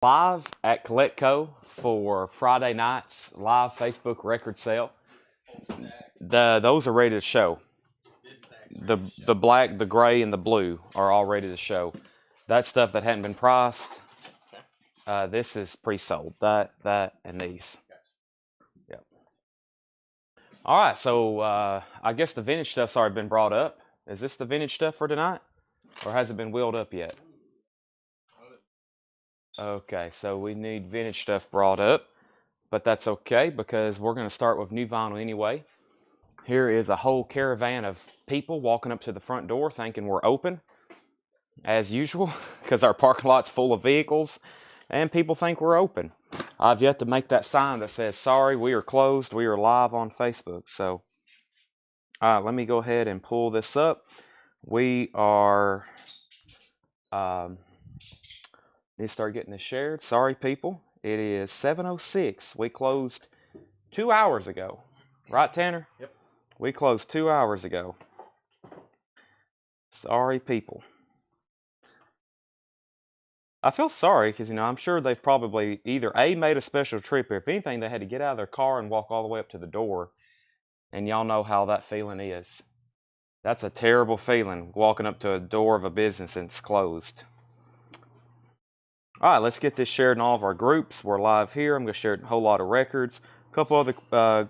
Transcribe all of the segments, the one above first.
Live at Coletco for Friday night's live Facebook record sale. Those are ready to show. The black, the gray, and the blue are all ready to show. That stuff that hadn't been priced, this is pre-sold. That, and these. Yep. All right, so I guess the vintage stuff's already been brought up. Is this the vintage stuff for tonight, or has it been wheeled up yet? Okay, so we need vintage stuff brought up, but that's okay because we're going to start with new vinyl anyway. Here is a whole caravan of people walking up to the front door thinking we're open, as usual, because our parking lot's full of vehicles, and people think we're open. I've yet to make that sign that says, sorry, we are closed, we are live on Facebook. So, let me go ahead and pull this up. We are... need to start getting this shared. Sorry, people. It is 7:06. We closed 2 hours ago. Right, Tanner? Yep. We closed 2 hours ago. Sorry, people. I feel sorry because, I'm sure they've probably either A, made a special trip, or if anything, they had to get out of their car and walk all the way up to the door. And y'all know how that feeling is. That's a terrible feeling, walking up to a door of a business and it's closed. All right, let's get this shared in all of our groups. We're live here. I'm going to share a whole lot of records. A couple other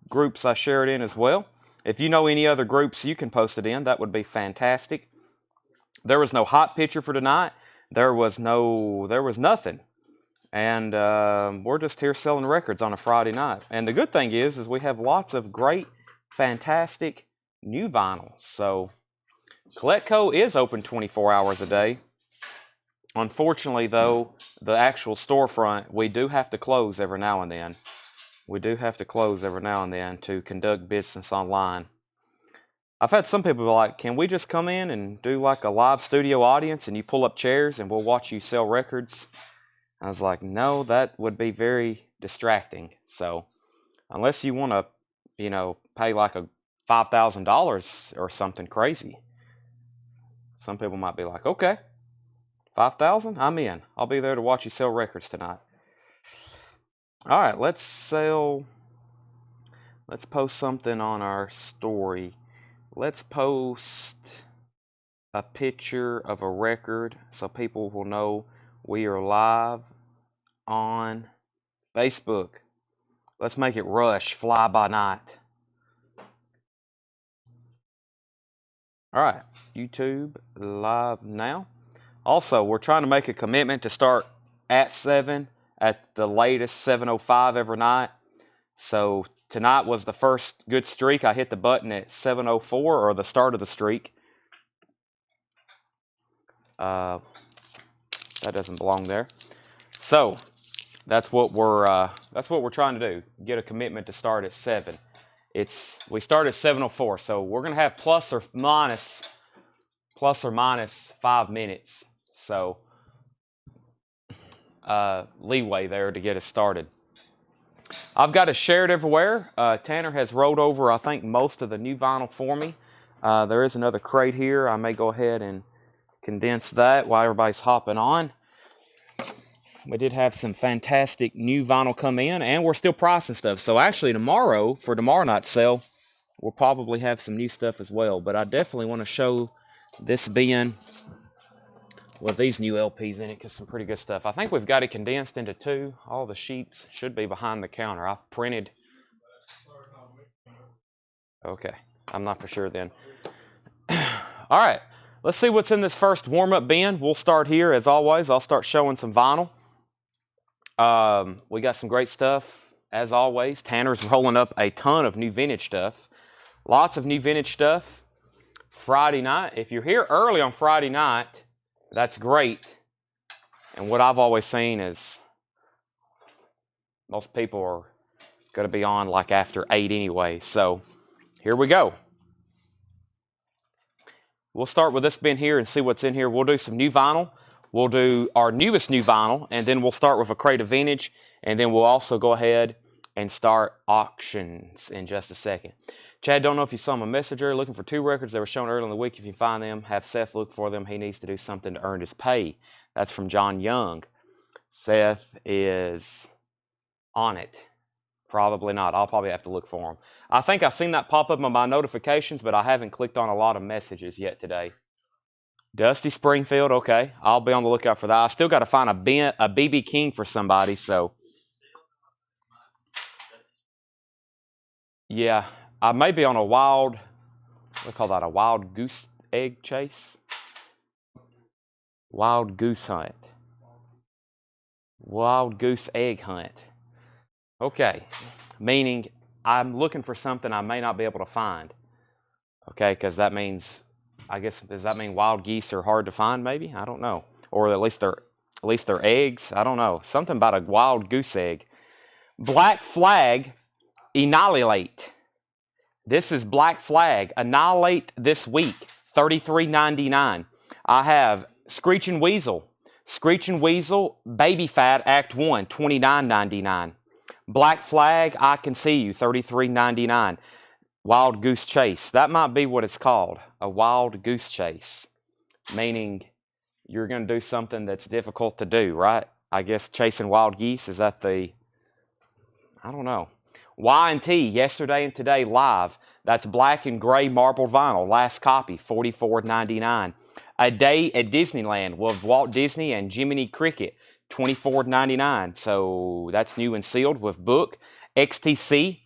groups I shared in as well. If you know any other groups you can post it in, that would be fantastic. There was no hot picture for tonight. There was nothing. And we're just here selling records on a Friday night. And the good thing is we have lots of great, fantastic new vinyl. So Coletco is open 24 hours a day. Unfortunately, though, the actual storefront, we do have to close every now and then. We do have to close every now and then to conduct business online. I've had some people be like, can we just come in and do like a live studio audience and you pull up chairs and we'll watch you sell records? I was like, no, that would be very distracting. So unless you want to, pay like a $5,000 or something crazy, some people might be like, okay. 5,000? I'm in. I'll be there to watch you sell records tonight. All right, let's post something on our story. Let's post a picture of a record so people will know we are live on Facebook. Let's make it Rush, Fly By Night. All right, YouTube live now. Also, we're trying to make a commitment to start at 7, at the latest 7:05 every night. So tonight was the first good streak. I hit the button at 7:04, or the start of the streak. That doesn't belong there. So that's what we're trying to do. Get a commitment to start at 7. We start at 7:04, so we're gonna have plus or minus 5 minutes. So leeway there to get us started. I've got it shared everywhere. Tanner has rolled over, I think, most of the new vinyl for me. There is another crate here. I may go ahead and condense that while everybody's hopping on. We did have some fantastic new vinyl come in, and we're still pricing stuff. So actually tomorrow, for tomorrow night's sale, we'll probably have some new stuff as well. But I definitely want to show this bin with these new LPs in it, because some pretty good stuff. I think we've got it condensed into 2. All the sheets should be behind the counter. I've printed. Okay, I'm not for sure then. All right, let's see what's in this first warm-up bin. We'll start here as always. I'll start showing some vinyl. We got some great stuff as always. Tanner's rolling up a ton of new vintage stuff. Lots of new vintage stuff. Friday night. If you're here early on Friday night, that's great. And what I've always seen is most people are going to be on like after 8 anyway. So here we go. We'll start with this bin here and see what's in here. We'll do some new vinyl. We'll do our newest new vinyl, and then we'll start with a crate of vintage, and then we'll also go ahead and start auctions in just a second. Chad, don't know if you saw my messenger, looking for 2 records that were shown early in the week. If you find them, have Seth look for them. He needs to do something to earn his pay. That's from John Young. Seth is on it. Probably not. I'll probably have to look for them. I think I've seen that pop up on my notifications, but I haven't clicked on a lot of messages yet today. Dusty Springfield, okay. I'll be on the lookout for that. I still got to find a BB King for somebody, so. Yeah, I may be on a wild, we call that a wild goose egg chase? Wild goose hunt. Wild goose egg hunt. Okay, meaning I'm looking for something I may not be able to find. Okay, because that means, I guess, does that mean wild geese are hard to find? Maybe, I don't know, or at least they're eggs. I don't know. Something about a wild goose egg. Black Flag, annihilate. This is Black Flag, annihilate this week, $33.99. I have Screeching Weasel, Baby Fat Act 1, $29.99. Black Flag, I Can See You, $33.99. Wild Goose Chase. That might be what it's called, a wild goose chase, meaning you're going to do something that's difficult to do, right? I guess chasing wild geese, is that the, I don't know. Y&T, Yesterday and Today Live. That's black and gray marble vinyl, last copy, $44.99. A Day at Disneyland with Walt Disney and Jiminy Cricket, $24.99. So that's new and sealed with book. XTC,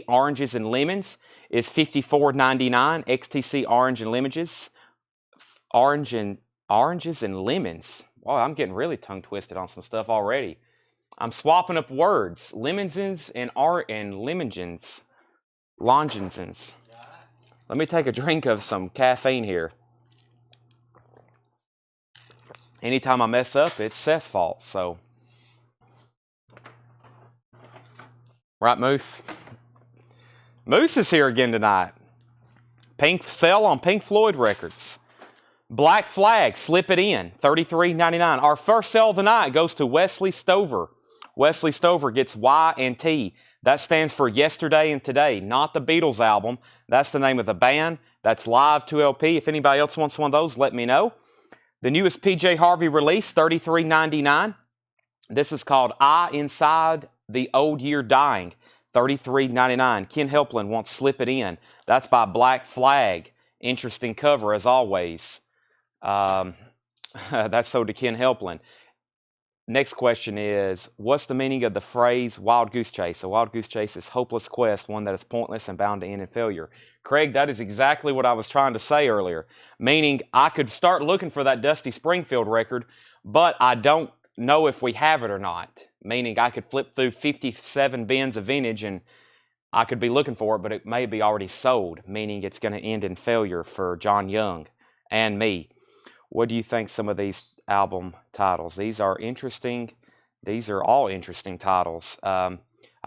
Oranges and Lemons is $54.99. XTC Oranges and Lemons. Wow, I'm getting really tongue twisted on some stuff already. I'm swapping up words. Lemonsins and lemongens. Longinsons. Let me take a drink of some caffeine here. Anytime I mess up, it's Seth's fault, so. Right, Moose? Moose is here again tonight. Sale on Pink Floyd records. Black Flag, slip it in, $33.99. Our first sale of the night goes to Wesley Stover. Wesley Stover gets Y&T. That stands for Yesterday and Today, not the Beatles album. That's the name of the band. That's live 2LP. If anybody else wants one of those, let me know. The newest PJ Harvey release, $33.99. This is called I Inside the Old Year Dying, $33.99. Ken Helpland wants Slip It In. That's by Black Flag. Interesting cover as always. That's sold to Ken Helpland. Next question is, what's the meaning of the phrase wild goose chase? A wild goose chase is hopeless quest, one that is pointless and bound to end in failure. Craig, that is exactly what I was trying to say earlier. Meaning I could start looking for that Dusty Springfield record, but I don't know if we have it or not. Meaning I could flip through 57 bins of vintage and I could be looking for it, but it may be already sold, meaning it's going to end in failure for John Young and me. What do you think some of these album titles? These are interesting. These are all interesting titles. I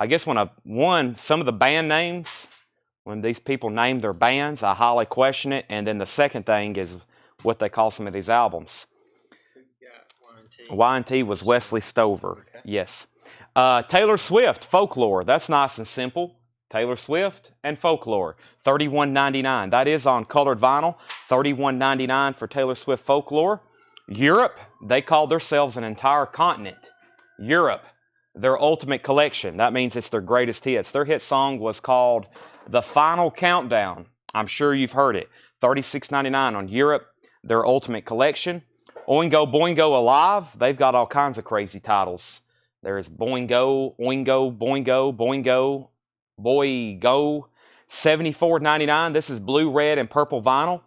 guess some of the band names, when these people name their bands, I highly question it. And then the second thing is what they call some of these albums. Y&T was Wesley Stover. Okay. Yes. Taylor Swift, Folklore. That's nice and simple. Taylor Swift and Folklore, $31.99. That is on colored vinyl, $31.99 for Taylor Swift Folklore. Europe, they call themselves an entire continent. Europe, their ultimate collection. That means it's their greatest hits. Their hit song was called The Final Countdown. I'm sure you've heard it. $36.99 on Europe, their ultimate collection. Oingo, Boingo, Alive. They've got all kinds of crazy titles. There's Boingo, Oingo, Boingo, Boingo, Boingo, $74.99. This is blue, red, and purple vinyl.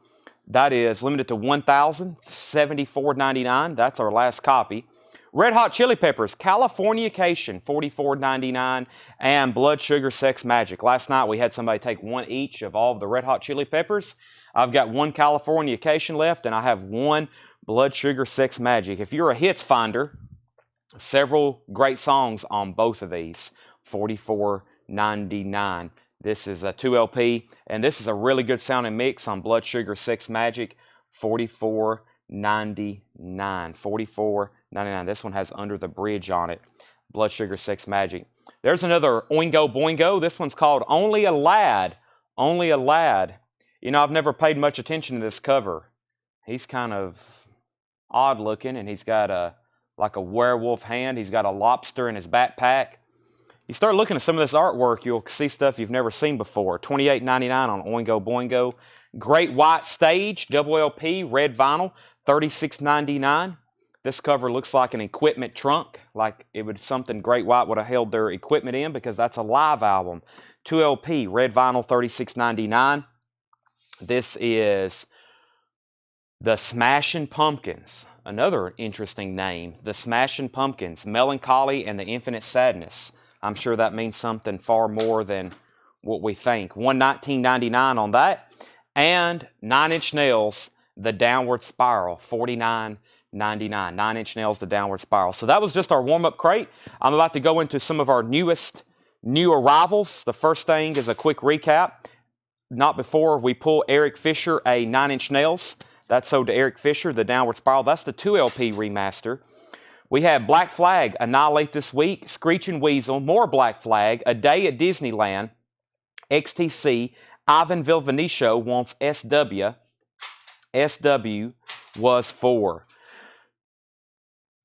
That is limited to 1,000, $74.99. That's our last copy. Red Hot Chili Peppers, Californication, $44.99. And Blood Sugar Sex Magic. Last night we had somebody take one each of all of the Red Hot Chili Peppers. I've got one Californication left, and I have one Blood Sugar Sex Magic. If you're a hits finder, several great songs on both of these, $44.99. This is a 2LP, and this is a really good sounding mix on Blood Sugar Sex Magic, $44.99. $44.99. This one has Under the Bridge on it. Blood Sugar Sex Magic. There's another Oingo Boingo. This one's called Only a Lad. Only a Lad. You know, I've never paid much attention to this cover. He's kind of odd looking, and he's got a like a werewolf hand. He's got a lobster in his backpack. You start looking at some of this artwork, you'll see stuff you've never seen before. $28.99 on Oingo Boingo. Great White Stage, double LP, red vinyl, $36.99. This cover looks like an equipment trunk, like it would something Great White would have held their equipment in, because that's a live album. 2LP, red vinyl, $36.99. This is the Smashing Pumpkins, another interesting name. The Smashing Pumpkins, Melancholy and the Infinite Sadness. I'm sure that means something far more than what we think. $19.99 on that. And 9 Inch Nails, The Downward Spiral, $49.99. 9 Inch Nails, The Downward Spiral. So that was just our warm-up crate. I'm about to go into some of our new arrivals. The first thing is a quick recap. Not before we pull Eric Fisher a 9 Inch Nails. That's sold to Eric Fisher, The Downward Spiral. That's the 2LP remaster. We have Black Flag, Annihilate This Week, Screeching Weasel, more Black Flag, A Day at Disneyland, XTC, Ivan Vilvenicio wants SW. SW was for.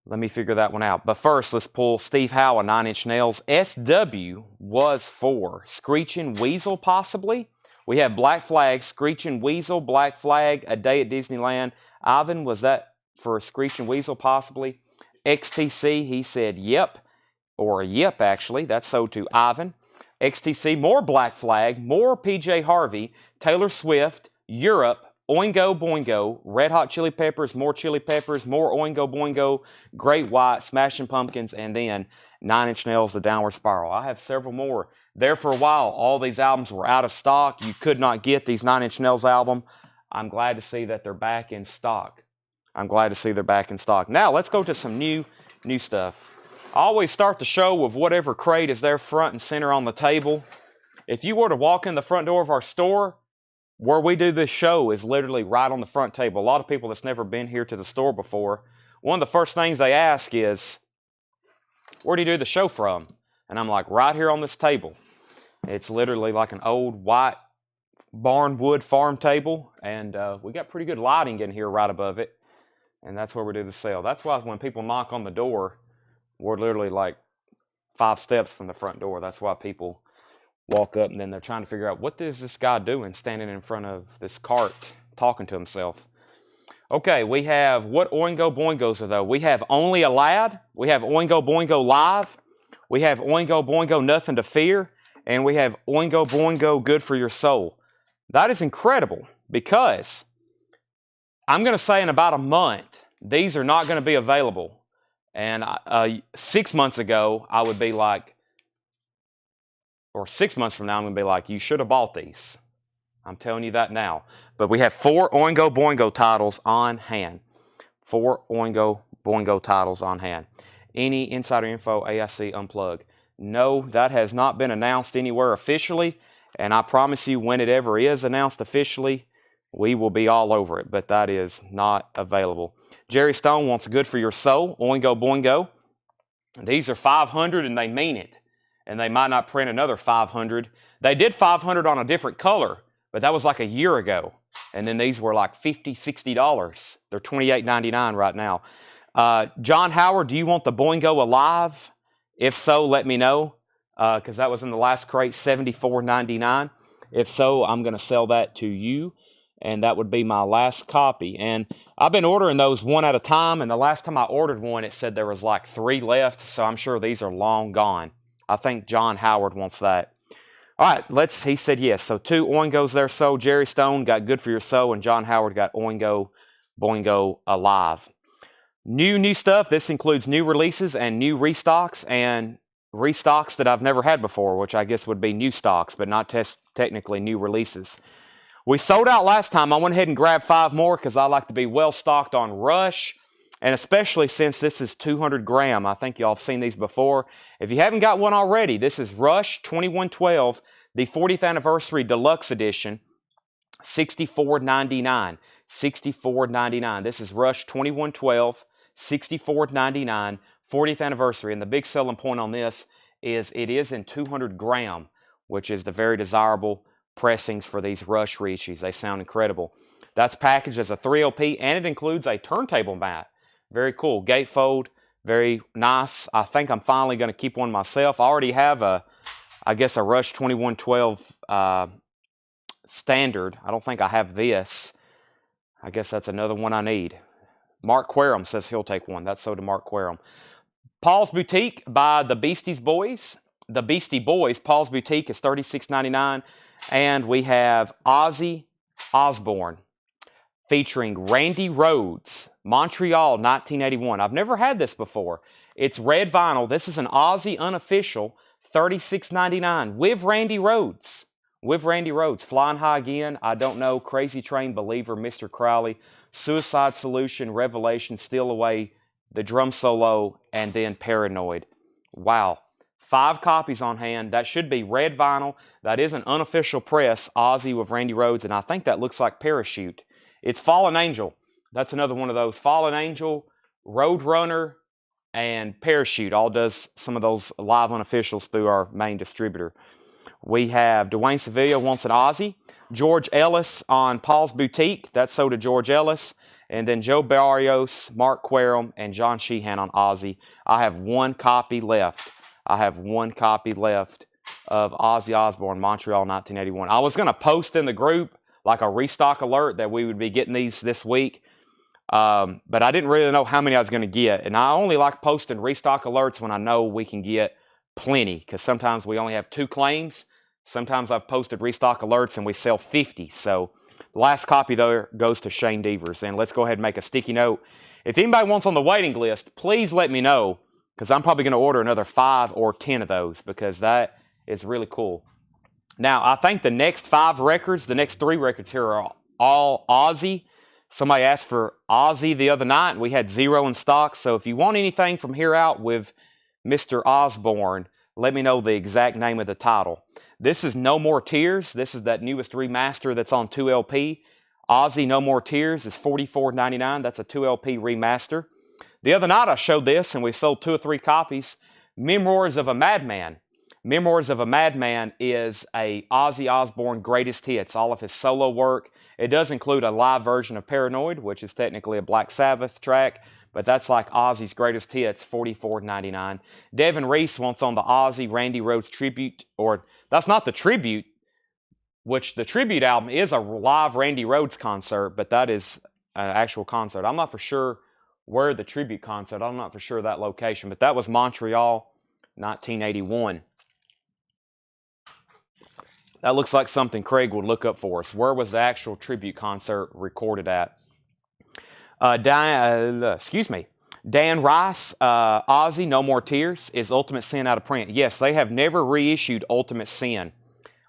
Let me figure that one out. But first, let's pull Steve Howe, 9 Inch Nails. SW was for Screeching Weasel, possibly. We have Black Flag, Screeching Weasel, Black Flag, A Day at Disneyland. Ivan, was that for Screeching Weasel, possibly? XTC, he said yep, or yep, actually. That's sold to Ivan. XTC, more Black Flag, more PJ Harvey, Taylor Swift, Europe, Oingo Boingo, Red Hot Chili Peppers, more Oingo Boingo, Great White, Smashing Pumpkins, and then 9 Inch Nails, The Downward Spiral. I have several more. There for a while, all these albums were out of stock. You could not get these 9 Inch Nails album. I'm glad to see that they're back in stock. Now, let's go to some new stuff. I always start the show with whatever crate is there front and center on the table. If you were to walk in the front door of our store, where we do this show is literally right on the front table. A lot of people that's never been here to the store before, one of the first things they ask is, where do you do the show from? And I'm like, right here on this table. It's literally like an old white barnwood farm table, and we got pretty good lighting in here right above it, and that's where we do the sale. That's why when people knock on the door, we're literally like 5 steps from the front door. That's why people walk up and then they're trying to figure out, what is this guy doing standing in front of this cart talking to himself? Okay, we have, what Oingo Boingos are though? We have Only a Lad, we have Oingo Boingo Live, we have Oingo Boingo Nothing to Fear, and we have Oingo Boingo Good for Your Soul. That is incredible, because I'm going to say in about a month, these are not going to be available. And 6 months ago, I would be like, or 6 months from now, I'm going to be like, you should have bought these. I'm telling you that now. But we have 4 Oingo Boingo titles on hand. 4 Oingo Boingo titles on hand. Any insider info, AIC Unplug? No, that has not been announced anywhere officially. And I promise you, when it ever is announced officially, we will be all over it. But that is not available. Jerry Stone wants Good for Your Soul, Oingo Boingo. These are 500 and they mean it. And they might not print another 500. They did 500 on a different color, but that was like a year ago. And then these were like $50, $60. They're $28.99 right now. John Howard, do you want the Boingo Alive? If so, let me know, because that was in the last crate, $74.99. If so, I'm going to sell that to you, and that would be my last copy. And I've been ordering those one at a time, and the last time I ordered one, it said there was like 3 left, so I'm sure these are long gone. I think John Howard wants that. All right, he said yes. So 2 Oingos there sold. Jerry Stone got Good for Your Soul, and John Howard got Oingo Boingo Alive. New stuff. This includes new releases and new restocks, and restocks that I've never had before, which I guess would be new stocks, but not technically new releases. We sold out last time. I went ahead and grabbed 5 more because I like to be well stocked on Rush. And especially since this is 200 gram. I think y'all have seen these before. If you haven't got one already, this is Rush 2112, the 40th Anniversary Deluxe Edition, $64.99. $64.99. This is Rush 2112, $64.99, 40th Anniversary. And the big selling point on this is it is in 200 gram, which is the very desirable pressings for these Rush Reachies. They sound incredible. That's packaged as a 3LP, and it includes a turntable mat. Very cool. Gatefold, Very nice. I think I'm finally going to keep one myself. I already have I guess a Rush 2112 standard. I don't think I have this. I guess that's another one I need. Mark Querum says he'll take one. That's so to Mark Querum. Paul's Boutique by the Beastie Boys. The Beastie Boys, Paul's Boutique is $36.99. And we have Ozzy Osbourne featuring Randy Rhoads, Montreal 1981. I've never had this before. It's red vinyl. This is an Ozzy unofficial, $36.99 with Randy Rhoads. With Randy Rhoads. Flying High Again, I Don't Know, Crazy Train, Believer, Mr. Crowley, Suicide Solution, Revelation, Steal Away, the drum solo, and then Paranoid. Wow. 5 copies on hand. That should be red vinyl. That is an unofficial press, Ozzy with Randy Rhoads, and I think that looks like Parachute. It's Fallen Angel. That's another one of those. Fallen Angel, Roadrunner, and Parachute. All does some of those live unofficials through our main distributor. We have Dwayne Sevilla wants an Ozzy. George Ellis on Paul's Boutique. That's so to George Ellis. And then Joe Barrios, Mark Querum, and John Sheehan on Ozzy. I have 1 copy left. I have 1 copy left of Ozzy Osbourne, Montreal 1981. I was going to post in the group like a restock alert that we would be getting these this week. But I didn't really know how many I was going to get. And I only like posting restock alerts when I know we can get plenty. Because sometimes we only have 2 claims. Sometimes I've posted restock alerts and we sell 50. So the last copy, though, goes to Shane Devers. And let's go ahead and make a sticky note. If anybody wants on the waiting list, please let me know. Because I'm probably going to order another 5 or 10 of those. Because that is really cool. Now, I think the next 5 records, the next 3 records here are all Ozzy. Somebody asked for Ozzy the other night, and we had 0 in stock. So if you want anything from here out with Mr. Osbourne, let me know the exact name of the title. This is No More Tears. This is that newest remaster that's on 2LP. Ozzy No More Tears is $44.99. That's a 2LP remaster. The other night I showed this, and we sold 2 or 3 copies. Memoirs of a Madman. Memoirs of a Madman is a Ozzy Osbourne greatest hits, all of his solo work. It does include a live version of Paranoid, which is technically a Black Sabbath track, but that's like Ozzy's greatest hits, $44.99. Devin Reese wants on the Ozzy Randy Rhoads tribute, or that's not the tribute, which the tribute album is a live Randy Rhoads concert, but that is an actual concert. I'm not for sure where the tribute concert, I'm not for sure that location, but that was Montreal, 1981. That looks like something Craig would look up for us. Where was the actual tribute concert recorded at? Dan Rice, Ozzy, No More Tears, is Ultimate Sin out of print. Yes, they have never reissued Ultimate Sin.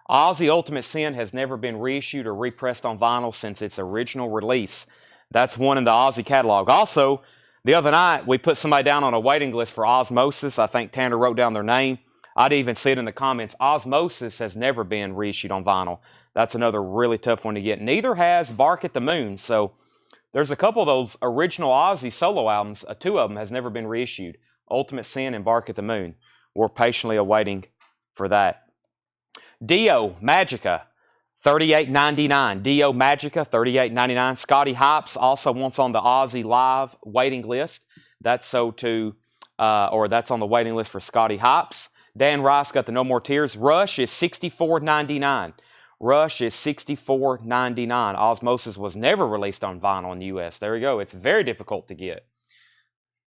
Ozzy Ultimate Sin has never been reissued or repressed on vinyl since its original release. That's one in the Ozzy catalog. Also, the other night, we put somebody down on a waiting list for Osmosis. I think Tanner wrote down their name. I didn't even see it in the comments. Osmosis has never been reissued on vinyl. That's another really tough one to get. Neither has Bark at the Moon. So there's a couple of those original Ozzy solo albums. 2 of them has never been reissued. Ultimate Sin and Bark at the Moon. We're patiently awaiting for that. Dio Magica, $38.99. Dio Magica, $38.99. Scotty Hopps also wants on the Ozzy Live waiting list. That's so to, that's on the waiting list for Scotty Hopps. Dan Rice got the No More Tears. Rush is $64.99. Rush is $64.99. Osmosis was never released on vinyl in the U.S. There you go. It's very difficult to get.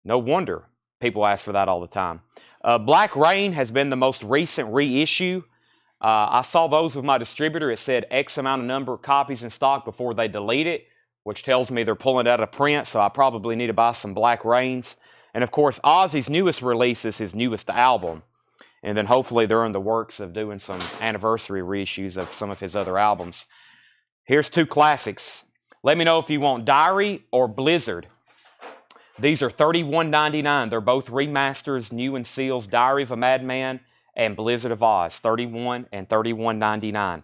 No wonder people ask for that all the time. Black Rain has been the most recent reissue. I saw those with my distributor. It said X amount of number of copies in stock before they delete it, which tells me they're pulling it out of print, so I probably need to buy some Black Rains. And of course, Ozzy's newest release is his newest album. And then hopefully they're in the works of doing some anniversary reissues of some of his other albums. Here's 2 classics. Let me know if you want Diary or Blizzard. These are $31.99. They're both remasters, new and seals, Diary of a Madman and Blizzard of Oz, $31 and $31.99.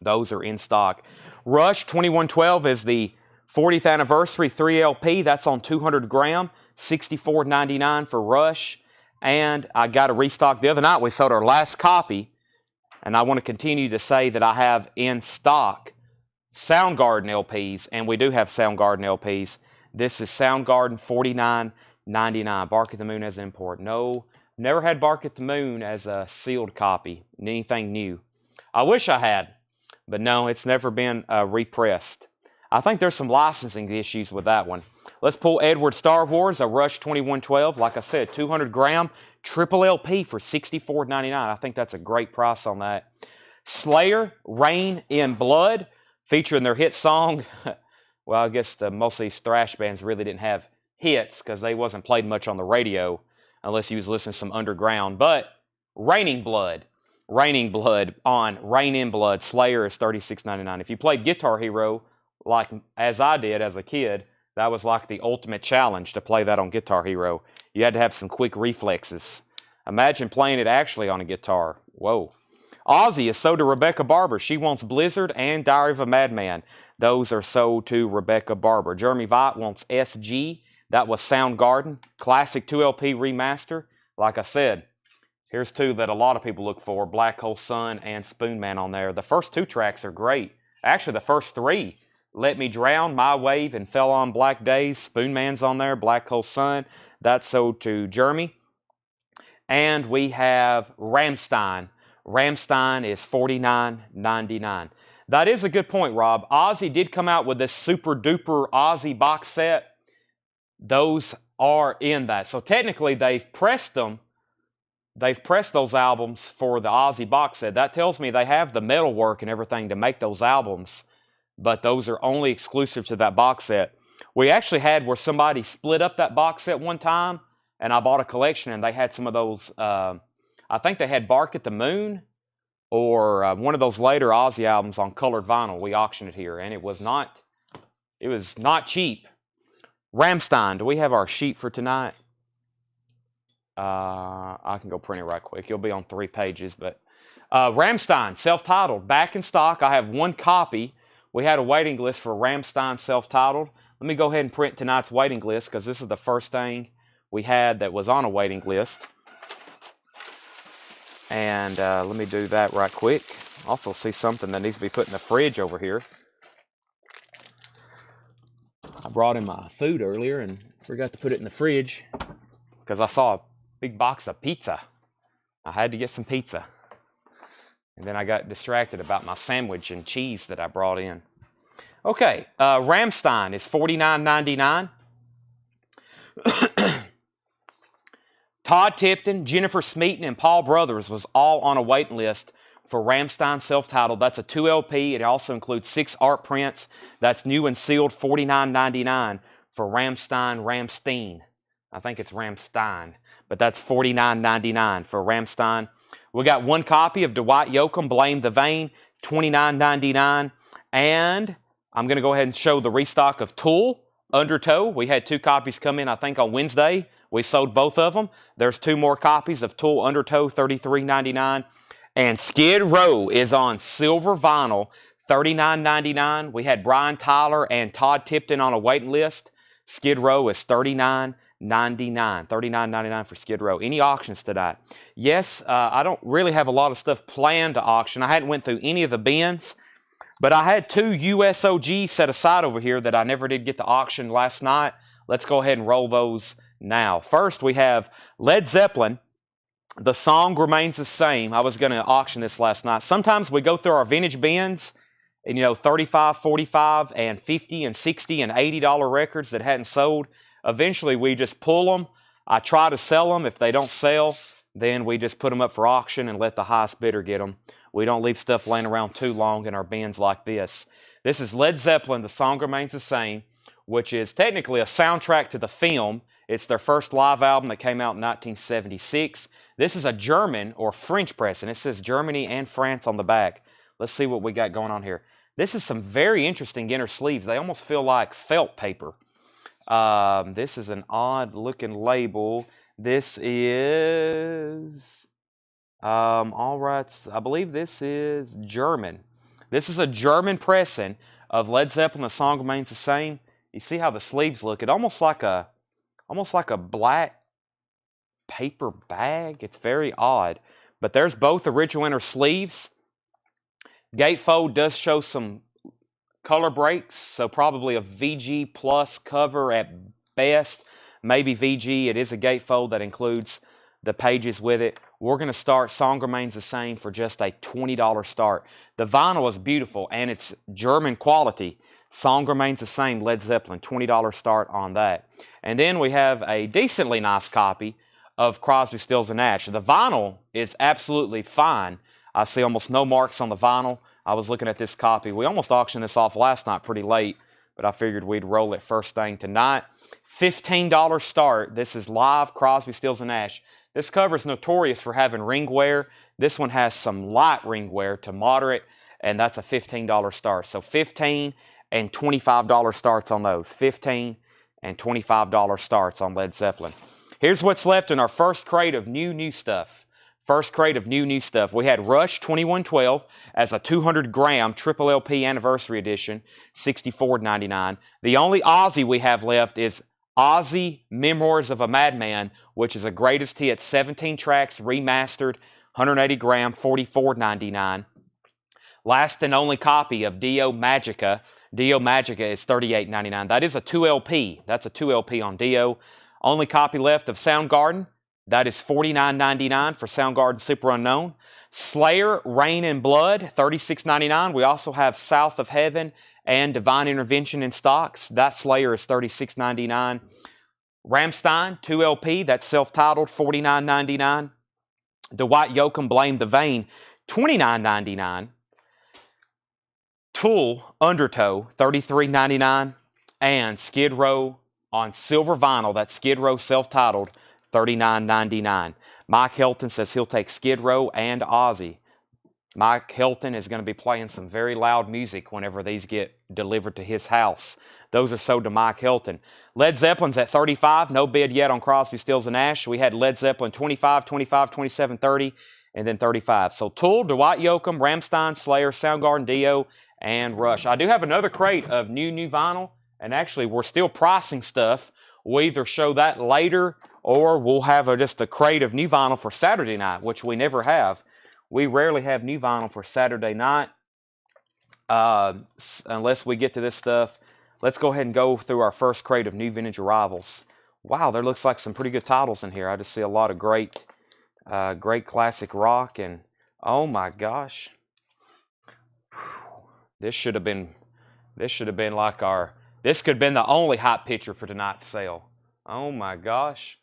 Those are in stock. Rush 2112 is the 40th anniversary 3LP. That's on 200 gram, $64.99 for Rush. And I got a restock the other night. We sold our last copy. And I want to continue to say that I have in stock Soundgarden LPs. And we do have Soundgarden LPs. This is Soundgarden 49 $99. Bark at the Moon as an import. No, never had Bark at the Moon as a sealed copy. Anything new. I wish I had, but no, it's never been repressed. I think there's some licensing issues with that one. Let's pull Edward Star Wars, a Rush 2112. Like I said, 200 gram triple LP for $64.99. I think that's a great price on that. Slayer, Rain in Blood, featuring their hit song. Well, I guess most of these thrash bands really didn't have hits because they wasn't played much on the radio unless you was listening to some underground. But Raining Blood on Rain in Blood, Slayer is $36.99. If you played Guitar Hero, like as I did as a kid, that was like the ultimate challenge to play that on Guitar Hero. You had to have some quick reflexes. Imagine playing it actually on a guitar. Whoa. Ozzy is sold to Rebecca Barber. She wants Blizzard and Diary of a Madman. Those are sold to Rebecca Barber. Jeremy Vite wants SG. That was Soundgarden. Classic 2LP remaster. Like I said, here's two that a lot of people look for. Black Hole Sun and Spoon Man on there. The first two tracks are great. Actually, the first three. Let Me Drown, My Wave, and Fell on Black Days. Spoon Man's on there. Black Hole Sun. That's sold to Jeremy. And we have Rammstein. Rammstein is $49.99. That is a good point, Rob. Ozzy did come out with this super duper Ozzy box set. Those are in that. So technically they've pressed them. They've pressed those albums for the Ozzy box set. That tells me they have the metal work and everything to make those albums. But those are only exclusive to that box set. We actually had where somebody split up that box set one time, and I bought a collection, and they had some of those, I think they had Bark at the Moon, or one of those later Ozzy albums on colored vinyl. We auctioned it here, and it was not cheap. Rammstein, do we have our sheet for tonight? I can go print it right quick. It'll be on 3 pages, but Rammstein, self-titled, back in stock. I have 1 copy. We had a waiting list for Rammstein self-titled. Let me go ahead and print tonight's waiting list because this is the first thing we had that was on a waiting list. And let me do that right quick. Also see something that needs to be put in the fridge over here. I brought in my food earlier and forgot to put it in the fridge because I saw a big box of pizza. I had to get some pizza. And then I got distracted about my sandwich and cheese that I brought in. Okay, Rammstein is $49.99. Todd Tipton, Jennifer Smeaton, and Paul Brothers was all on a waiting list for Rammstein self-titled. That's a 2LP. It also includes 6 art prints. That's new and sealed, $49.99 for Rammstein. I think it's Rammstein, but that's $49.99 for Rammstein. We got 1 copy of Dwight Yoakam, Blame the Vein, $29.99. And I'm going to go ahead and show the restock of Tool, Undertow. We had 2 copies come in, I think, on Wednesday. We sold both of them. There's 2 more copies of Tool, Undertow, $33.99. And Skid Row is on silver vinyl, $39.99. We had Brian Tyler and Todd Tipton on a waiting list. Skid Row is $39.99. $39.99 for Skid Row. Any auctions tonight? Yes, I don't really have a lot of stuff planned to auction. I hadn't went through any of the bins, but I had 2 USOG set aside over here that I never did get to auction last night. Let's go ahead and roll those now. First, we have Led Zeppelin. The Song Remains the Same. I was going to auction this last night. Sometimes we go through our vintage bins and, $35, $45, and $50 and $60 and $80 records that hadn't sold. Eventually, we just pull them. I try to sell them. If they don't sell, then we just put them up for auction and let the highest bidder get them. We don't leave stuff laying around too long in our bins like this. This is Led Zeppelin, The Song Remains the Same, which is technically a soundtrack to the film. It's their first live album that came out in 1976. This is a German or French press, and it says Germany and France on the back. Let's see what we got going on here. This is some very interesting inner sleeves. They almost feel like felt paper. This is an odd looking label. This is, all right, I believe this is German. This is a German pressing of Led Zeppelin, The Song Remains the Same. You see how the sleeves look? It almost like a black paper bag. It's very odd. But there's both original inner sleeves. Gatefold does show some color breaks, so probably a VG plus cover at best. maybe VG. It is a gatefold that includes the pages with it. We're going to start Song Remains the Same for just a $20 start. The vinyl is beautiful and it's German quality. Song Remains the Same, Led Zeppelin, $20 start on that. And then we have a decently nice copy of Crosby, Stills, and Nash. The vinyl is absolutely fine. I see almost no marks on the vinyl. I was looking at this copy. We almost auctioned this off last night pretty late, but I figured we'd roll it first thing tonight. $15 start. This is live Crosby, Stills, and Nash. This cover is notorious for having ring wear. This one has some light ring wear to moderate, and that's a $15 start. So $15 and $25 starts on those. $15 and $25 starts on Led Zeppelin. Here's what's left in our first crate of new stuff. First crate of new stuff. We had Rush 2112 as a 200-gram triple LP anniversary edition, $64.99. The only Ozzy we have left is Ozzy Memoirs of a Madman, which is a greatest hit, 17 tracks, remastered, 180 gram, $44.99. Last and only copy of Dio Magica. Dio Magica is $38.99. That is a 2LP. That's a 2LP on Dio. Only copy left of Soundgarden. That is $49.99 for Soundgarden Super Unknown. Slayer, Rain and Blood, $36.99. We also have South of Heaven and Divine Intervention in stocks. That Slayer is $36.99. Rammstein, 2LP, that's self-titled, $49.99. Dwight Yoakam, Blame the Vein, $29.99. Tool, Undertow, $33.99. And Skid Row on silver vinyl, that's Skid Row self-titled, $39.99. Mike Hilton says he'll take Skid Row and Ozzy. Mike Hilton is going to be playing some very loud music whenever these get delivered to his house. Those are sold to Mike Hilton. Led Zeppelin's at $35. No bid yet on Crosby, Stills, and Nash. We had Led Zeppelin $25, $25, $27, $30, and then $35. So Tool, Dwight Yoakam, Rammstein, Slayer, Soundgarden, Dio, and Rush. I do have another crate of new vinyl, and actually we're still pricing stuff. We'll either show that later or we'll have just a crate of new vinyl for Saturday night, which we never have. We rarely have new vinyl for Saturday night unless we get to this stuff. Let's go ahead and go through our first crate of new vintage arrivals. Wow, there looks like some pretty good titles in here. I just see a lot of great classic rock, and oh my gosh, this should have been like this could have been the only hot picture for tonight's sale. Oh my gosh.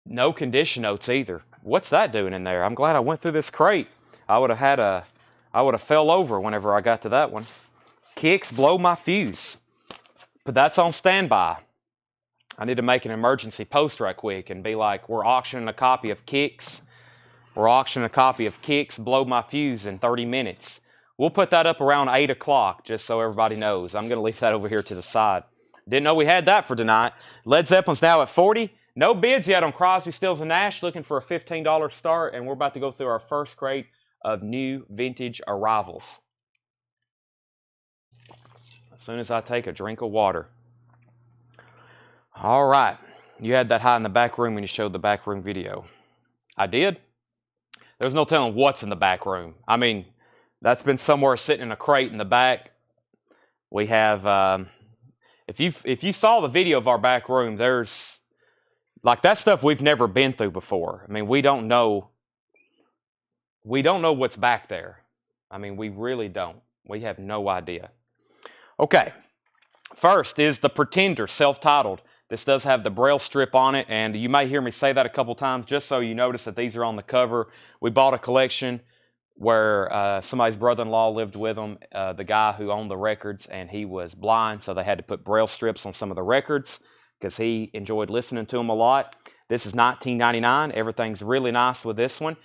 No condition notes either. What's that doing in there? I'm glad I went through this crate. I would have fell over whenever I got to that one. Kicks, Blow My Fuse. But that's on standby. I need to make an emergency post right quick and be like, we're auctioning a copy of Kicks. We're auctioning a copy of Kicks, Blow My Fuse in 30 minutes. We'll put that up around 8 o'clock just so everybody knows. I'm going to leave that over here to the side. Didn't know we had that for tonight. Led Zeppelin's now at 40. No bids yet on Crosby, Stills, and Nash. Looking for a $15 start, and we're about to go through our first crate of new vintage arrivals. As soon as I take a drink of water. All right. You had that high in the back room when you showed the back room video. I did. There's no telling what's in the back room. I mean, that's been somewhere sitting in a crate in the back. We have, if you saw the video of our back room, there's, like, that stuff we've never been through before. I mean, we don't know what's back there. I mean, we really don't. We have no idea. Okay. First is the Pretender, self-titled. This does have the Braille strip on it, and you may hear me say that a couple times just so you notice that these are on the cover. We bought a collection where somebody's brother-in-law lived with them, the guy who owned the records, and he was blind, so they had to put Braille strips on some of the records because he enjoyed listening to them a lot. This is $19.99. Everything's really nice with this one.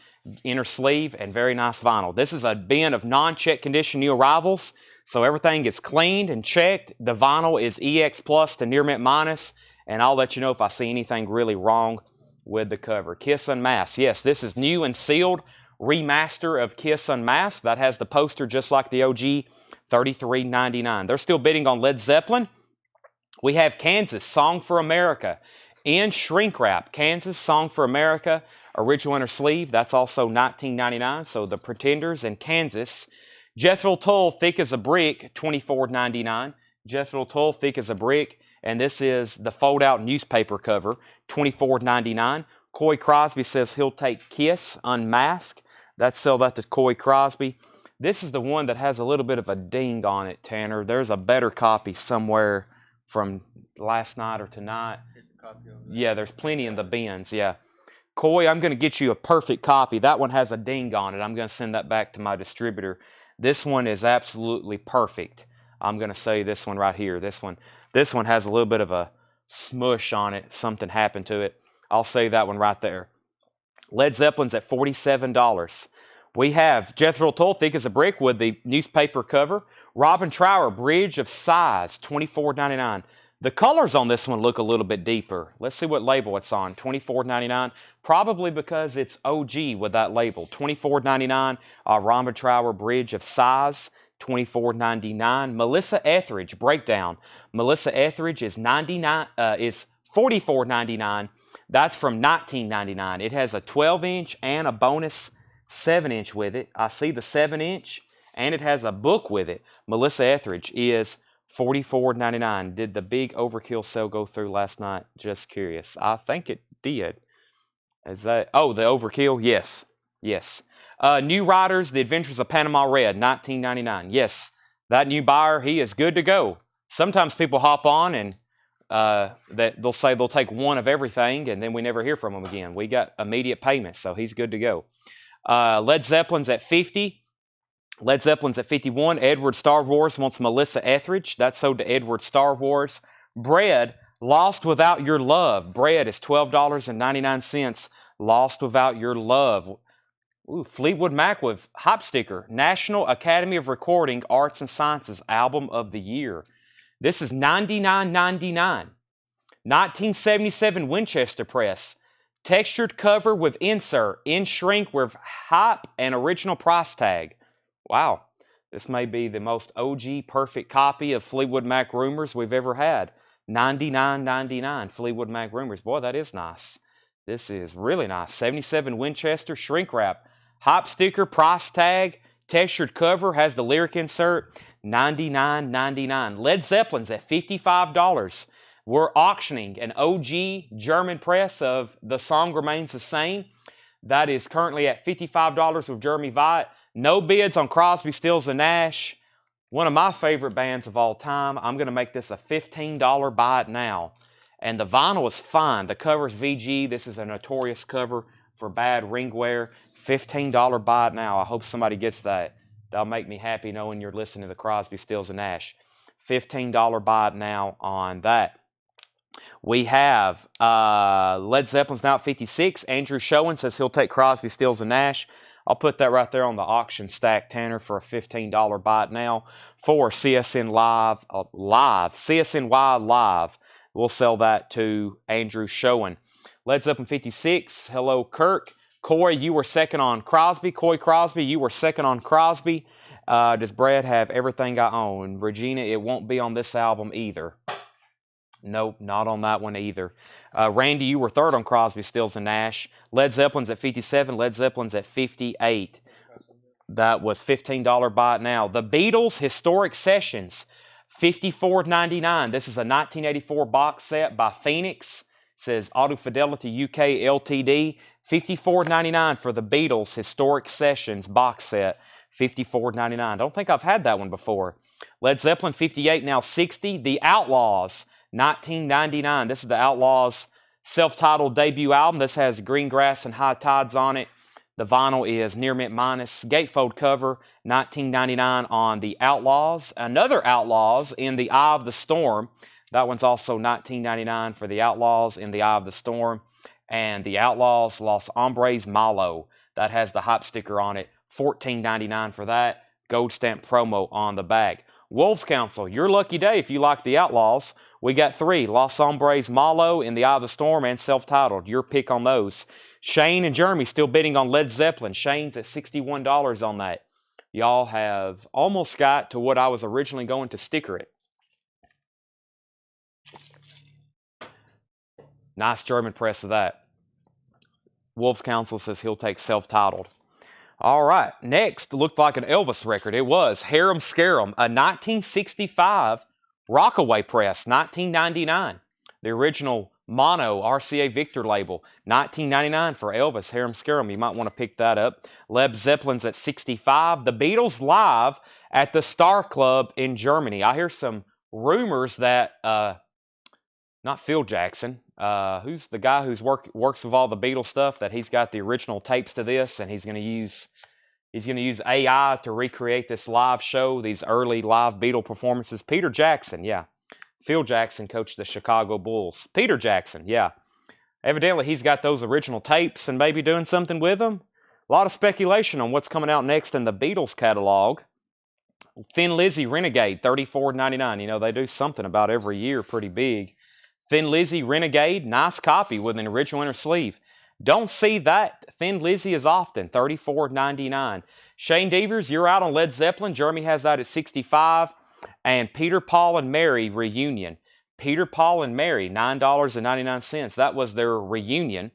Inner sleeve and very nice vinyl. This is a bin of non-check condition new arrivals, so everything is cleaned and checked. The vinyl is EX Plus to Near Mint Minus, and I'll let you know if I see anything really wrong with the cover. Kiss Unmasked. Yes, this is new and sealed remaster of Kiss Unmasked. That has the poster just like the OG, $33.99. They're still bidding on Led Zeppelin. We have Kansas, Song for America, in shrink wrap. Kansas, Song for America, original inner sleeve. That's also $19.99. So the Pretenders and Kansas. Jethro Tull, Thick as a Brick, $24.99. Jethro Tull, Thick as a Brick. and this is the fold-out newspaper cover, $24.99. Coy Crosby says he'll take Kiss Unmasked. That's sell that to Coy Crosby. This is the one that has a little bit of a ding on it, Tanner. There's a better copy somewhere from last night or tonight. Yeah, there's plenty in the bins, yeah. Coy, I'm going to get you a perfect copy. That one has a ding on it. I'm going to send that back to my distributor. This one is absolutely perfect. I'm going to say this one right here. This one has a little bit of a smush on it. Something happened to it. I'll say that one right there. Led Zeppelin's at $47. We have Jethro Tull, Thick as a Brick with the newspaper cover. Robin Trower, Bridge of Sighs, $24.99. The colors on this one look a little bit deeper. Let's see what label it's on. $24.99. Probably because it's OG with that label. $24.99. Robin Trower, Bridge of Sighs, $24.99. Melissa Etheridge, Breakdown. Melissa Etheridge is $44.99. That's from $19.99. It has a 12-inch and a bonus 7-inch with it. I see the 7-inch, and it has a book with it. Melissa Etheridge is $44.99. Did the big overkill sale go through last night? Just curious. I think it did. Is that? Oh, the overkill? Yes. Yes. New Riders, The Adventures of Panama Red, $19.99. Yes. That new buyer, he is good to go. Sometimes people hop on and that they'll say they'll take one of everything, and then we never hear from them again. We got immediate payment, so he's good to go. Led Zeppelin's at $50. Led Zeppelin's at 51. Edward Star Wars wants Melissa Etheridge. That's sold to Edward Star Wars. Bread, Lost Without Your Love. Bread is $12.99. Lost Without Your Love. Ooh, Fleetwood Mac with Hop Sticker. National Academy of Recording Arts and Sciences Album of the Year. This is $99.99. 1977 Winchester Press. Textured cover with insert. In shrink with hype and original price tag. Wow, this may be the most OG perfect copy of Fleetwood Mac Rumors we've ever had. $99.99 Fleetwood Mac Rumors. Boy, that is nice. This is really nice. 77 Winchester, shrink wrap, hop sticker, price tag, textured cover, has the lyric insert, $99.99. Led Zeppelin's at $55. We're auctioning an OG German press of The Song Remains the Same. That is currently at $55 with Jeremy Vite. No bids on Crosby, Stills, and Nash. One of my favorite bands of all time. I'm going to make this a $15 buy it now. And the vinyl is fine. The cover is VG. This is a notorious cover for bad ring wear. $15 buy it now. I hope somebody gets that. That'll make me happy knowing you're listening to the Crosby, Stills, and Nash. $15 buy it now on that. We have Led Zeppelin's now at 56. Andrew Showen says he'll take Crosby, Stills, and Nash. I'll put that right there on the auction stack, Tanner, for a $15 buy it now. For CSN CSNY Live, we'll sell that to Andrew Showen. Led Zeppelin 56. Hello, Kirk. Coy, you were second on Crosby. Coy Crosby, you were second on Crosby. Does Brad have Everything I Own? Regina, it won't be on this album either. Nope, not on that one either. Randy, you were third on Crosby, Stills, and Nash. Led Zeppelin's at 57. Led Zeppelin's at 58. That was $15 buy it now. The Beatles Historic Sessions, $54.99. This is a 1984 box set by Phoenix. It says Auto Fidelity UK Ltd. $54.99 for the Beatles Historic Sessions box set. $54.99. I don't think I've had that one before. Led Zeppelin 58, now 60. The Outlaws, $19.99. This is the Outlaws self-titled debut album. This has Green Grass and High Tides on it. The vinyl is Near Mint Minus. Gatefold cover, $19.99 on the Outlaws. Another Outlaws, In the Eye of the Storm. That one's also $19.99 for the Outlaws, In the Eye of the Storm. And the Outlaws Los Hombres Malo. That has the hot sticker on it. $14.99 for that. Gold stamp promo on the back. Wolves Council, your lucky day if you like the Outlaws. We got 3. Los Hombres Malo, In the Eye of the Storm, and self-titled. Your pick on those. Shane and Jeremy still bidding on Led Zeppelin. Shane's at $61 on that. Y'all have almost got to what I was originally going to sticker it. Nice German press of that. Wolves Council says he'll take self-titled. All right, next looked like an Elvis record. It was Harem Scarum, a 1965 Rockaway Press, 1999. The original mono RCA Victor label, 1999 for Elvis, Harum Scarum. You might want to pick that up. Led Zeppelin's at 65. The Beatles live at the Star Club in Germany. I hear some rumors that, not Phil Jackson, who's the guy who's works with all the Beatles stuff, that he's got the original tapes to this, and he's going to use AI to recreate this live show, these early live Beatle performances. Peter Jackson, yeah. Phil Jackson coached the Chicago Bulls. Peter Jackson, yeah. Evidently, he's got those original tapes and maybe doing something with them. A lot of speculation on what's coming out next in the Beatles catalog. Thin Lizzy Renegade, $34.99. You know, they do something about every year pretty big. Thin Lizzy Renegade, nice copy with an original inner sleeve. Don't see that Thin Lizzy as often, $34.99. Shane Devers, You're Out on Led Zeppelin. Jeremy has that at 65. And Peter, Paul, and Mary Reunion. Peter, Paul, and Mary, $9.99. That was their reunion.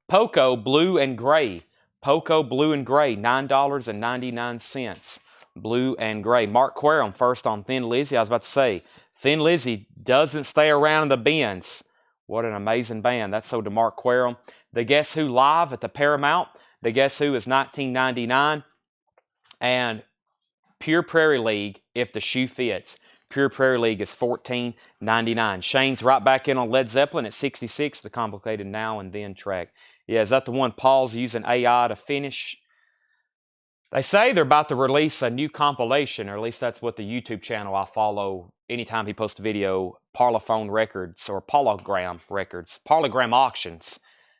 Poco Blue and Gray. Poco Blue and Gray, $9.99. Blue and Gray. Mark Querum first on Thin Lizzy. I was about to say, Thin Lizzy doesn't stay around in the bins. What an amazing band. That's so to Mark Querum. The Guess Who live at the Paramount. The Guess Who is $19.99. And Pure Prairie League, If the Shoe Fits. Pure Prairie League is $14.99. Shane's right back in on Led Zeppelin at 66, the complicated Now and Then track. Yeah, is that the one Paul's using AI to finish? They say they're about to release a new compilation, or at least that's what the YouTube channel I follow. Anytime he posts a video, Parlophone Records or Parlogram Records, Parlogram Auctions.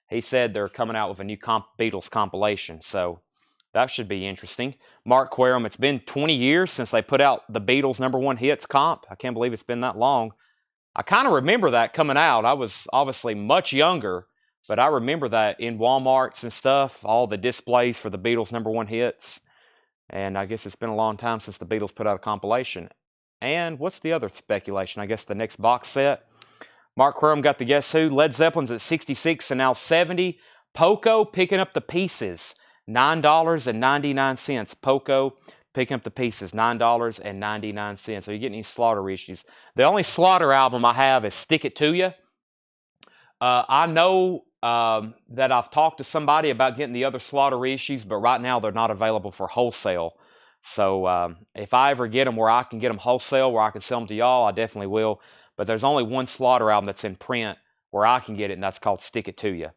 He said they're coming out with a new Beatles compilation, so that should be interesting. Mark Querum, it's been 20 years since they put out the Beatles #1 hits comp. I can't believe it's been that long. I kind of remember that coming out. I was obviously much younger, but I remember that in Walmarts and stuff, all the displays for the Beatles #1 hits. And I guess it's been a long time since the Beatles put out a compilation. And what's the other speculation? I guess the next box set. Mark Querum got the Guess Who. Led Zeppelin's at 66 and now 70. Poco picking up the pieces. $9.99. Poco picking up the pieces. $9.99. So you getting any Slaughter issues? The only Slaughter album I have is Stick It To You. I know that I've talked to somebody about getting the other Slaughter issues, but right now they're not available for wholesale. So if I ever get them where I can get them wholesale, where I can sell them to y'all, I definitely will. But there's only one Slaughter album that's in print where I can get it, and that's called Stick It To You.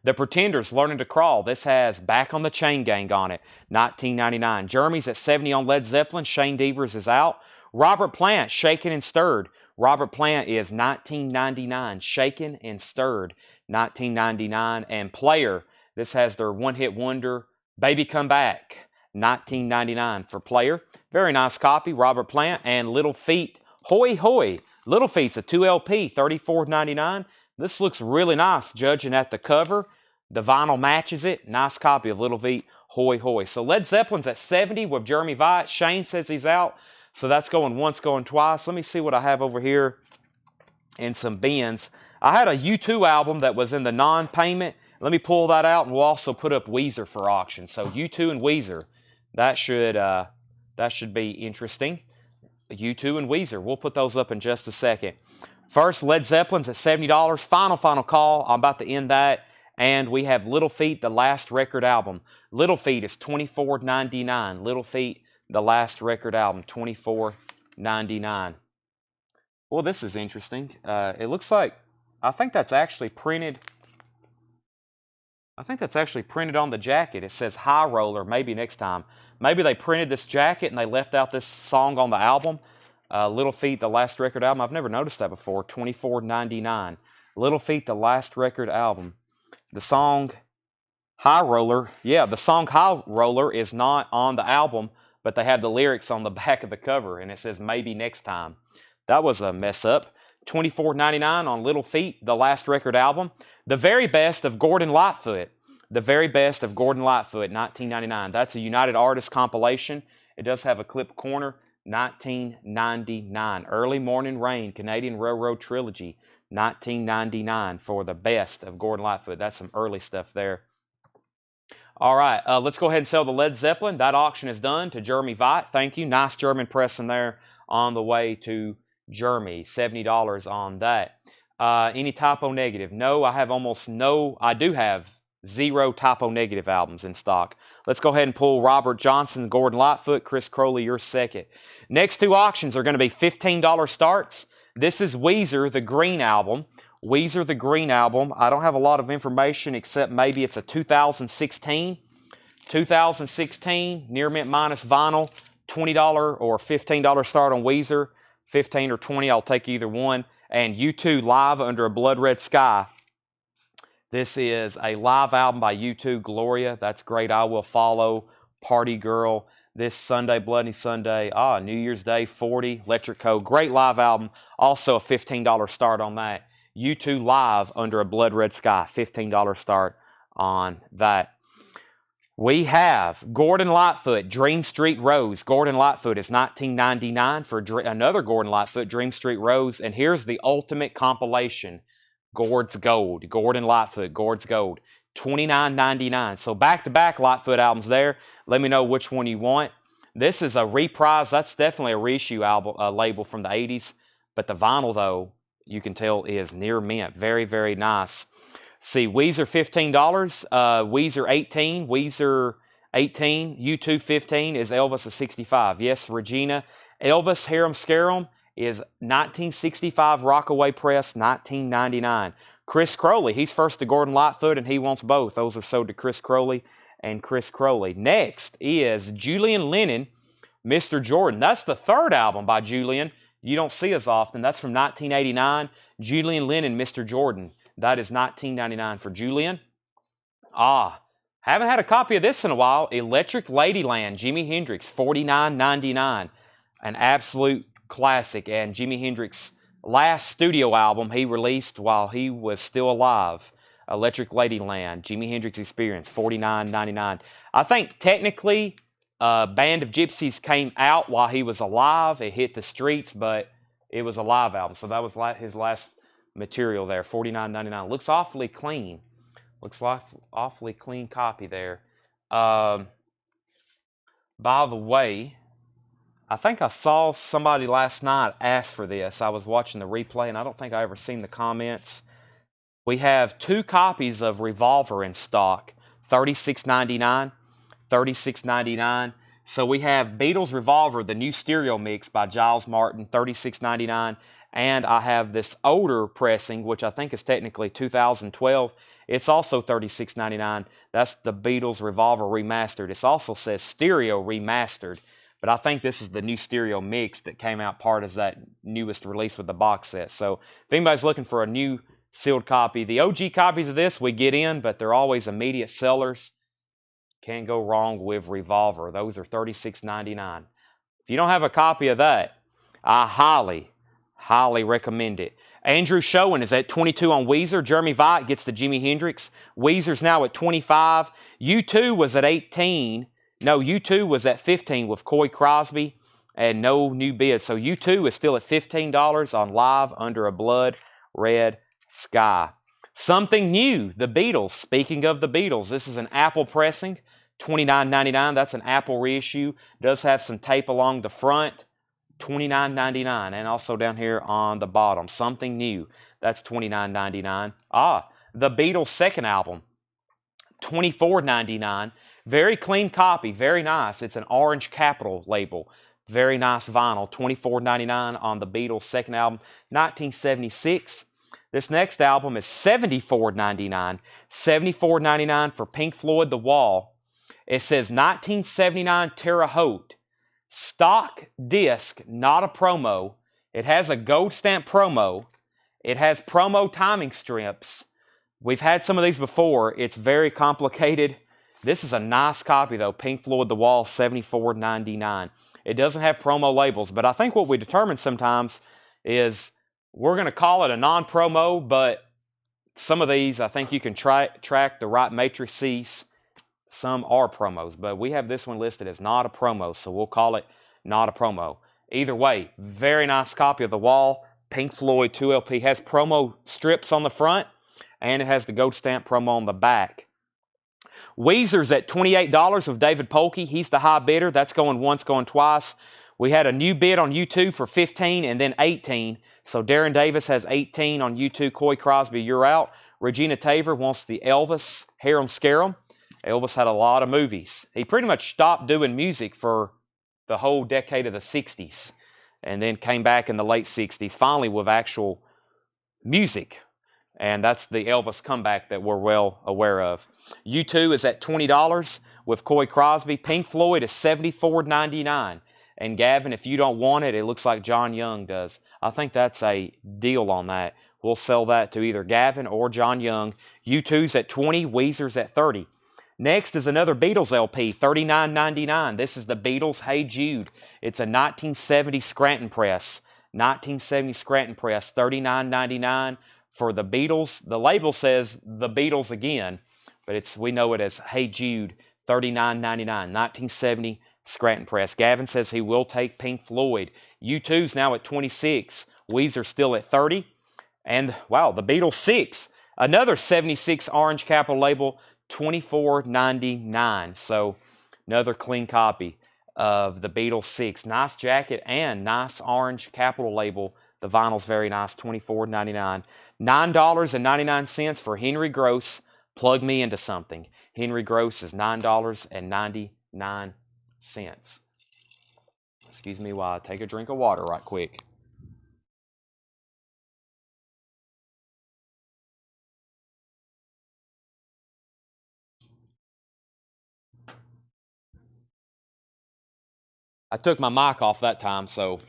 The Pretenders, Learning to Crawl. This has Back on the Chain Gang on it, $19.99. Jeremy's at 70 on Led Zeppelin. Shane Devers is out. Robert Plant, Shaken and Stirred. Robert Plant is $19.99. Shaken and Stirred, $19.99. And Player, this has their one-hit wonder, Baby Come Back, $19.99 for Player. Very nice copy, Robert Plant. And Little Feat, Hoy Hoy. Little Feat's a 2LP, $34.99. This looks really nice, judging at the cover. The vinyl matches it. Nice copy of Little Feat, Hoy Hoy. So Led Zeppelin's at 70 with Jeremy Vite. Shane says he's out. So that's going once, going twice. Let me see what I have over here in some bins. I had a U2 album that was in the non-payment. Let me pull that out, and we'll also put up Weezer for auction. So U2 and Weezer, that should be interesting. U2 and Weezer, we'll put those up in just a second. First, Led Zeppelin's at $70. Final call. I'm about to end that. And we have Little Feat, the last record album. Little Feat is $24.99. Little Feat, the last record album, $24.99. Well, this is interesting. It looks like, I think that's actually printed on the jacket. It says High Roller, maybe next time. Maybe they printed this jacket and they left out this song on the album. Little Feat, the last record album. I've never noticed that before. $24.99. Little Feat, the last record album. The song High Roller, yeah, the song High Roller is not on the album, but they have the lyrics on the back of the cover, and it says maybe next time. That was a mess up. $24.99 on Little Feat, the last record album. The Very Best of Gordon Lightfoot. The Very Best of Gordon Lightfoot, $19.99. That's a United Artists compilation. It does have a clip corner. $19.99. Early Morning Rain, Canadian Railroad Trilogy, $19.99 for the best of Gordon Lightfoot. That's some early stuff there. All right, let's go ahead and sell the Led Zeppelin. That auction is done to Jeremy Vite. Thank you. Nice German pressing there on the way to Jeremy, $70 on that. Any typo negative? No, I have almost no. I do have 0 typo negative albums in stock. Let's go ahead and pull Robert Johnson, Gordon Lightfoot, Chris Crowley, your second. Next 2 auctions are going to be $15 starts. This is Weezer, the Green album. Weezer, the Green album. I don't have a lot of information except maybe it's a 2016. 2016, near mint minus vinyl, $20 or $15 start on Weezer. 15 or 20, I'll take either one. And U2 Live Under a Blood Red Sky. This is a live album by U2, Gloria. That's great. I Will Follow, Party Girl, This Sunday, Bloody Sunday, New Year's Day, 40, Electric Co. Great live album. Also a $15 start on that. U2 Live Under a Blood Red Sky, $15 start on that. We have Gordon Lightfoot, Dream Street Rose. Gordon Lightfoot is $19.99 for another Gordon Lightfoot, Dream Street Rose. And here's the ultimate compilation, Gord's Gold. Gordon Lightfoot, Gord's Gold, $29.99. So back-to-back Lightfoot albums there. Let me know which one you want. This is a reprise. That's definitely a reissue album label from the 80s. But the vinyl, though, you can tell is near mint. Very, very nice. See, Weezer $15, Weezer 18, Weezer 18, U2 15, is Elvis a 65. Yes, Regina. Elvis Harem Scarum is 1965 Rockaway Press, $19.99. Chris Crowley, he's first to Gordon Lightfoot and he wants both. Those are sold to Chris Crowley and Chris Crowley. Next is Julian Lennon, Mr. Jordan. That's the 3rd album by Julian. You don't see as often. That's from 1989. Julian Lennon, Mr. Jordan. That is $19.99 for Julian. Haven't had a copy of this in a while. Electric Ladyland, Jimi Hendrix, $49.99. An absolute classic. And Jimi Hendrix's last studio album he released while he was still alive. Electric Ladyland, Jimi Hendrix Experience, $49.99. I think technically Band of Gypsies came out while he was alive. It hit the streets, but it was a live album. So that was his last material there, $49.99. Looks awfully clean. Looks like awfully clean copy there. By the way, I think I saw somebody last night ask for this. I was watching the replay, and I don't think I ever seen the comments. We have 2 copies of Revolver in stock, $36.99, $36.99. So we have Beatles Revolver, the new stereo mix by Giles Martin, $36.99. And I have this older pressing, which I think is technically 2012. It's also $36.99. That's the Beatles Revolver Remastered. It also says Stereo Remastered. But I think this is the new stereo mix that came out part of that newest release with the box set. So if anybody's looking for a new sealed copy, the OG copies of this we get in, but they're always immediate sellers. Can't go wrong with Revolver. Those are $36.99. If you don't have a copy of that, I highly recommend it. Andrew Schoen is at 22 on Weezer. Jeremy Vite gets the Jimi Hendrix. Weezer's now at 25. U2 was at 18. No, U2 was at 15 with Coy Crosby and no new bids. So U2 is still at $15 on Live Under a Blood Red Sky. Something new, the Beatles. Speaking of the Beatles, this is an Apple pressing, $29.99. That's an Apple reissue. Does have some tape along the front. $29.99, and also down here on the bottom, Something New, that's $29.99. The Beatles' second album, $24.99. Very clean copy, very nice. It's an Orange Capital label. Very nice vinyl, $24.99 on the Beatles' second album, 1976. This next album is $74.99. $74.99 for Pink Floyd, The Wall. It says 1979 Terre Haute. Stock disc, not a promo. It has a gold stamp promo. It has promo timing strips. We've had some of these before. It's very complicated. This is a nice copy though. Pink Floyd The Wall, $74.99. It doesn't have promo labels, but I think what we determine sometimes is we're going to call it a non-promo, but some of these I think you can track the right matrices. Some are promos, but we have this one listed as not a promo, so we'll call it not a promo. Either way, very nice copy of The Wall. Pink Floyd 2LP has promo strips on the front, and it has the gold stamp promo on the back. Weezer's at $28 with David Polkey. He's the high bidder. That's going once, going twice. We had a new bid on U2 for 15 and then 18. So Darren Davis has 18 on U2. Coy Crosby, you're out. Regina Taver wants the Elvis Harem Scarum. Elvis had a lot of movies. He pretty much stopped doing music for the whole decade of the 60s and then came back in the late 60s, finally with actual music. And that's the Elvis comeback that we're well aware of. U2 is at $20 with Coy Crosby. Pink Floyd is $74.99. And Gavin, if you don't want it, it looks like John Young does. I think that's a deal on that. We'll sell that to either Gavin or John Young. U2's at $20, Weezer's at $30. Next is another Beatles LP, $39.99. This is the Beatles Hey Jude. It's a 1970 Scranton press. 1970 Scranton press, $39.99 for the Beatles. The label says The Beatles Again, but we know it as Hey Jude, $39.99. 1970 Scranton press. Gavin says he will take Pink Floyd. U2's now at $26. Weezer still at $30. And wow, the Beatles 6. Another 76 orange capital label, $24.99. So another clean copy of the Beatles 6. Nice jacket and nice orange capital label. The vinyl's very nice, $24.99. $9.99 for Henry Gross. Plug me into something. Henry Gross is $9.99. Excuse me while I take a drink of water right quick. I took my mic off that time, so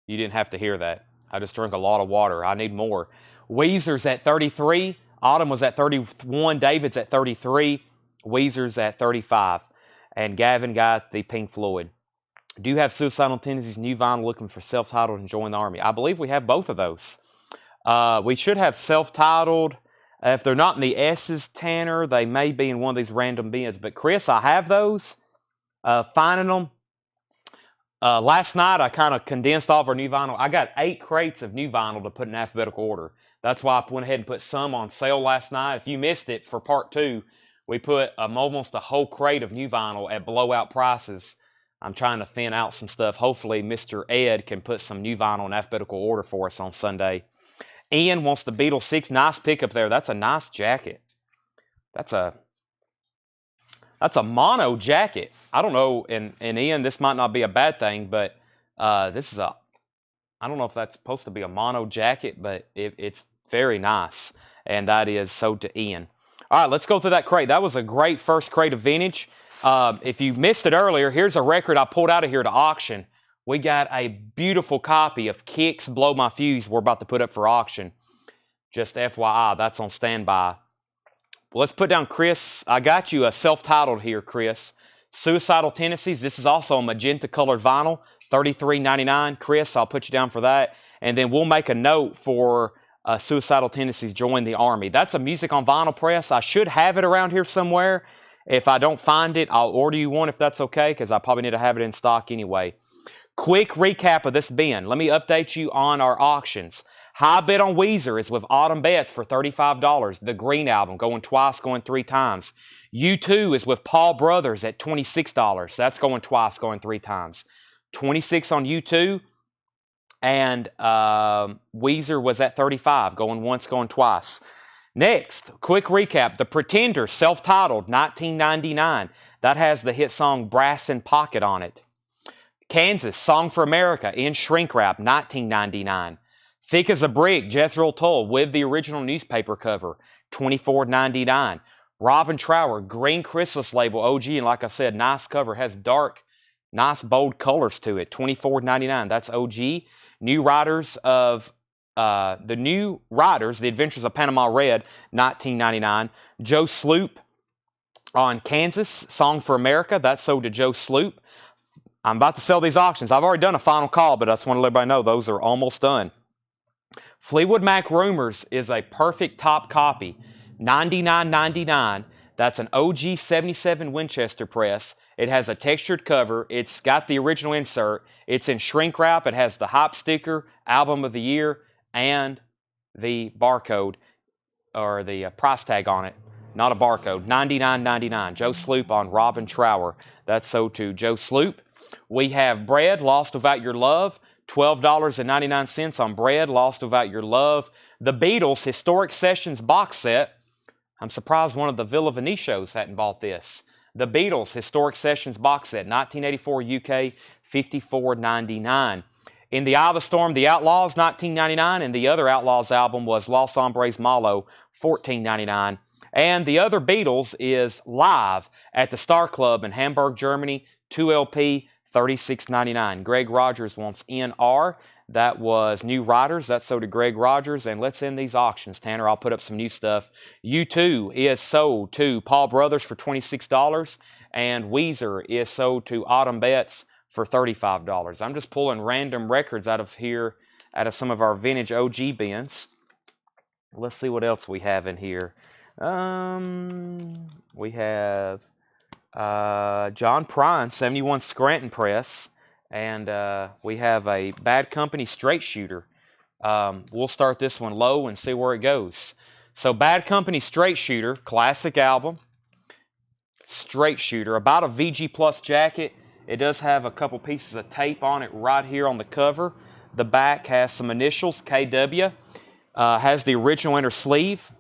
you didn't have to hear that. I just drank a lot of water. I need more. Weezer's at 33. Autumn was at 31. David's at 33. Weezer's at 35. And Gavin got the Pink Floyd. Do you have Suicidal Tendencies new vinyl looking for self-titled and join the army? I believe we have both of those. We should have self-titled. If they're not in the S's, Tanner, they may be in one of these random bins. But Chris, I have those. Finding them. Last night, I kind of condensed all of our new vinyl. I got 8 crates of new vinyl to put in alphabetical order. That's why I went ahead and put some on sale last night. If you missed it, for part 2, we put almost a whole crate of new vinyl at blowout prices. I'm trying to thin out some stuff. Hopefully, Mr. Ed can put some new vinyl in alphabetical order for us on Sunday. Ian wants the Beatles 6. Nice pickup there. That's a nice jacket. That's a mono jacket. I don't know, and Ian, this might not be a bad thing, but this is I don't know if that's supposed to be a mono jacket, but it's very nice, and that is sold to Ian. All right, let's go through that crate. That was a great first crate of vintage. If you missed it earlier, here's a record I pulled out of here to auction. We got a beautiful copy of Kix Blow My Fuse we're about to put up for auction. Just FYI, that's on standby. Well, let's put down Chris. I got you a self-titled here, Chris. Suicidal Tendencies. This is also a magenta-colored vinyl, $33.99. Chris, I'll put you down for that. And then we'll make a note for Suicidal Tendencies Join the Army. That's a music on vinyl press. I should have it around here somewhere. If I don't find it, I'll order you one if that's okay, because I probably need to have it in stock anyway. Quick recap of this bin. Let me update you on our auctions. High bid on Weezer is with Autumn Betts for $35. The Green Album going twice, going 3 times. U2 is with Paul Brothers at $26. That's going twice, going 3 times. 26 on U2. And Weezer was at $35, going once, going twice. Next, quick recap. The Pretender, self-titled, $19.99. That has the hit song Brass in Pocket on it. Kansas, Song for America in shrink wrap, $19.99. Thick as a Brick, Jethro Tull with the original newspaper cover, $24.99. Robin Trower, Green Chrysalis label, OG, and like I said, nice cover, has dark, nice bold colors to it, $24.99. That's OG. New Riders of The Adventures of Panama Red, $19.99. Joe Sloop on Kansas, Song for America, that's sold to Joe Sloop. I'm about to sell these auctions. I've already done a final call, but I just want to let everybody know those are almost done. Fleetwood Mac Rumors is a perfect top copy, $99.99. That's an OG 77 Winchester press. It has a textured cover. It's got the original insert. It's in shrink wrap. It has the hype sticker, album of the year, and the barcode or the price tag on it. not a barcode, $99.99. Joe Sloop on Robin Trower. That's sold to Joe Sloop. We have Bread, Lost Without Your Love, $12.99 on Bread, Lost Without Your Love. The Beatles Historic Sessions box set. I'm surprised one of the Villa Venetios hadn't bought this. The Beatles Historic Sessions box set, 1984 UK, $54.99. In the Eye of the Storm, The Outlaws, $19.99, and the other Outlaws album was Los Hombres Malo, $14.99. And the other Beatles is Live at the Star Club in Hamburg, Germany, 2LP, $36.99. Greg Rogers wants NR. That was New Riders. That's sold to Greg Rogers. And let's end these auctions, Tanner. I'll put up some new stuff. U2 is sold to Paul Brothers for $26. And Weezer is sold to Autumn Betts for $35. I'm just pulling random records out of here, out of some of our vintage OG bins. Let's see what else we have in here. We have John Prine, 71 Scranton Press. And we have a Bad Company Straight Shooter. We'll start this one low and see where it goes. So Bad Company Straight Shooter, classic album. Straight Shooter, about a VG Plus jacket. It does have a couple pieces of tape on it right here on the cover. The back has some initials, KW. Has the original inner sleeve.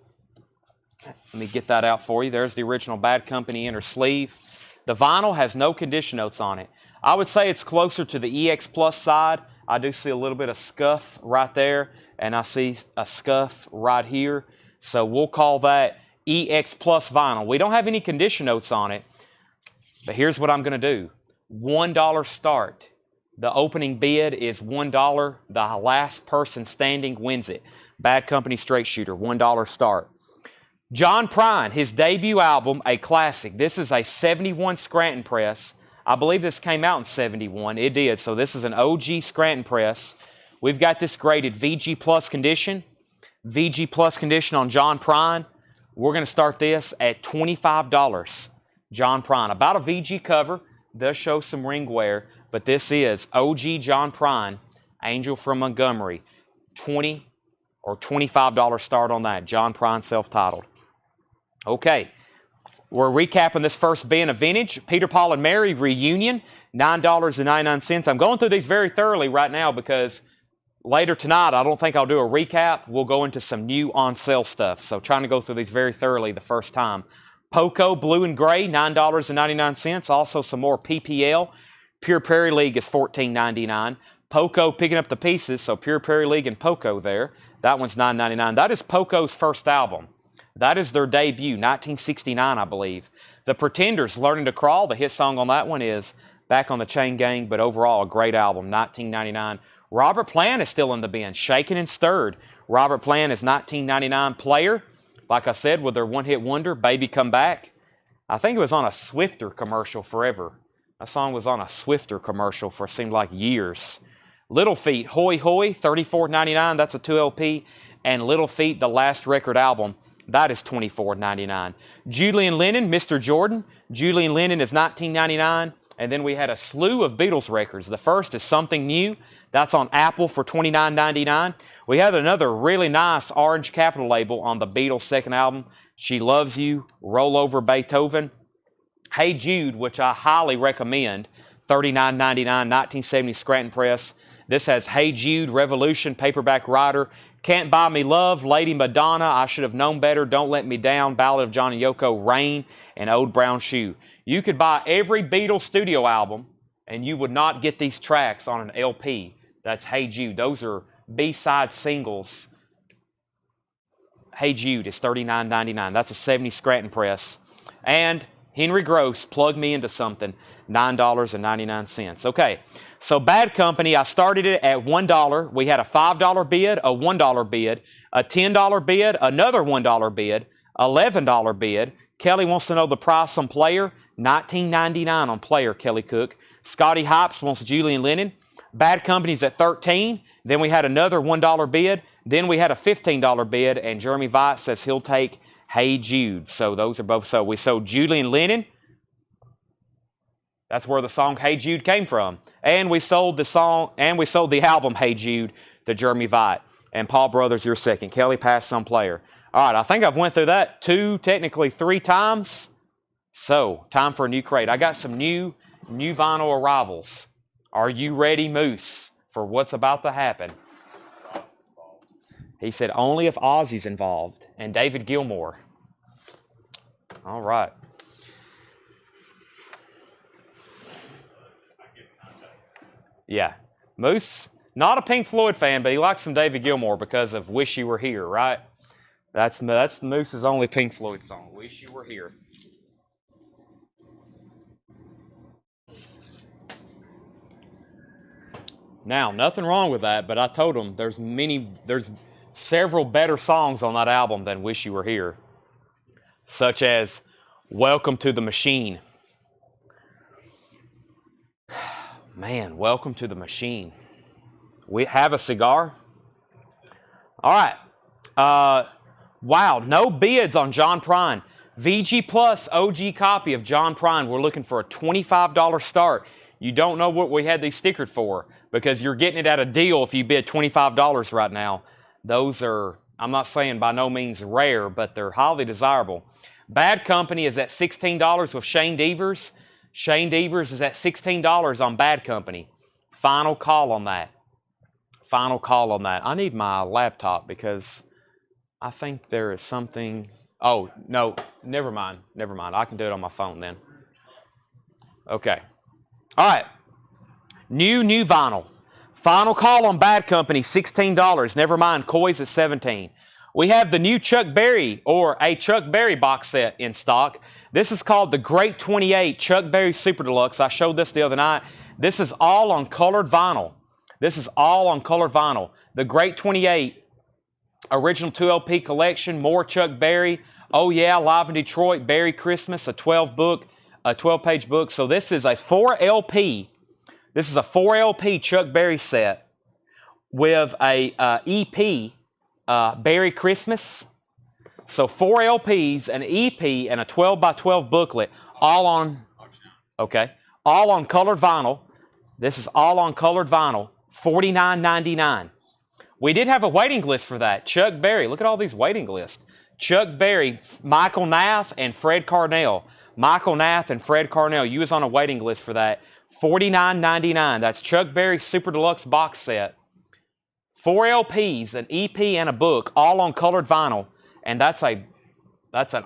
Let me get that out for you. There's the original Bad Company inner sleeve. The vinyl has no condition notes on it. I would say it's closer to the EX Plus side. I do see a little bit of scuff right there, and I see a scuff right here. So we'll call that EX Plus vinyl. We don't have any condition notes on it, but here's what I'm going to do. $1 start. The opening bid is $1. The last person standing wins it. Bad Company Straight Shooter, $1 start. John Prine, his debut album, a classic. This is a 71 Scranton press. I believe this came out in 71. It did. So this is an OG Scranton press. We've got this graded VG Plus condition. VG Plus condition on John Prine. We're going to start this at $25. John Prine. About a VG cover. Does show some ring wear. But this is OG John Prine, Angel from Montgomery. $20 or $25 start on that. John Prine self-titled. Okay. We're recapping this first bin of vintage. Peter, Paul, and Mary Reunion, $9.99. I'm going through these very thoroughly right now because later tonight, I don't think I'll do a recap. We'll go into some new on-sale stuff. So trying to go through these very thoroughly the first time. Poco Blue and Gray, $9.99. Also some more PPL. Pure Prairie League is $14.99. Poco picking up the pieces, so Pure Prairie League and Poco there. That one's $9.99. That is Poco's first album. That is their debut, 1969, I believe. The Pretenders, Learning to Crawl. The hit song on that one is Back on the Chain Gang, but overall a great album, 1999. Robert Plant is still in the bin, Shaken and Stirred. Robert Plant is 1999 Player. Like I said, with their one-hit wonder, Baby Come Back. I think it was on a Swifter commercial forever. That song was on a Swifter commercial for, it seemed like, years. Little Feat, Hoy Hoy, $34.99. That's a 2LP. And Little Feat, the last record album, that is $24.99. Julian Lennon, Mr. Jordan. Julian Lennon is $19.99. And then we had a slew of Beatles records. The first is Something New. That's on Apple for $29.99. We had another really nice Orange Capital label on the Beatles' second album, She Loves You, Roll Over Beethoven. Hey Jude, which I highly recommend, $39.99, 1970 Scranton Press. This has Hey Jude, Revolution, Paperback Writer, Can't Buy Me Love, Lady Madonna, I Should Have Known Better, Don't Let Me Down, Ballad of John and Yoko, Rain, and Old Brown Shoe. You could buy every Beatles studio album, and you would not get these tracks on an LP. That's Hey Jude. Those are B-side singles. Hey Jude is $39.99. That's a 70 Scranton Press. And Henry Gross, Plug Me Into Something, $9.99. Okay, so Bad Company, I started it at $1. We had a $5 bid, a $1 bid, a $10 bid, another $1 bid, $11 bid. Kelly wants to know the price on Player, $19.99 on Player, Kelly Cook. Scotty Hops wants Julian Lennon. Bad Company's at $13. Then we had another $1 bid. Then we had a $15 bid, and Jeremy Vite says he'll take Hey Jude. So those are both sold. We sold Julian Lennon. That's where the song Hey Jude came from. And we sold the song, and we sold the album Hey Jude to Jeremy Vite. And Paul Brothers, you're second. Kelly passed on Player. All right, I think I've went through that 2, technically 3 times. So, time for a new crate. I got some new vinyl arrivals. Are you ready, Moose, for what's about to happen? He said only if Ozzy's involved and David Gilmour. All right. Yeah. Moose, not a Pink Floyd fan, but he likes some David Gilmour because of Wish You Were Here, right? That's Moose's only Pink Floyd song, Wish You Were Here. Now, nothing wrong with that, but I told him there's several better songs on that album than Wish You Were Here, such as Welcome to the Machine. Man, Welcome to the Machine. We have a cigar? All right. Wow, no bids on John Prine. VG Plus OG copy of John Prine. We're looking for a $25 start. You don't know what we had these stickered for because you're getting it at a deal if you bid $25 right now. Those are, I'm not saying by no means rare, but they're highly desirable. Bad Company is at $16 with Shane Devers. Shane Devers is at $16 on Bad Company. Final call on that. Final call on that. I need my laptop because I think there is something. Oh, no, never mind. Never mind. I can do it on my phone then. Okay. All right. New vinyl. Final call on Bad Company, $16. Never mind, Coy's at $17. We have the new Chuck Berry, or a Chuck Berry box set in stock. This is called the Great 28 Chuck Berry Super Deluxe. I showed this the other night. This is all on colored vinyl. This is all on colored vinyl. The Great 28 Original 2 LP collection, more Chuck Berry. Oh yeah, Live in Detroit, Berry Christmas, a 12-page book. So this is a 4 LP. This is a 4 LP Chuck Berry set with a EP, Berry Christmas. So 4 LPs, an EP, and a 12x12 booklet, all on colored vinyl. This is all on colored vinyl, $49.99. We did have a waiting list for that. Chuck Berry, look at all these waiting lists. Chuck Berry, Michael Nath, and Fred Carnell. Michael Nath and Fred Carnell, you was on a waiting list for that. $49.99. That's Chuck Berry Super Deluxe box set. 4 LPs, an EP, and a book, all on colored vinyl. And that's an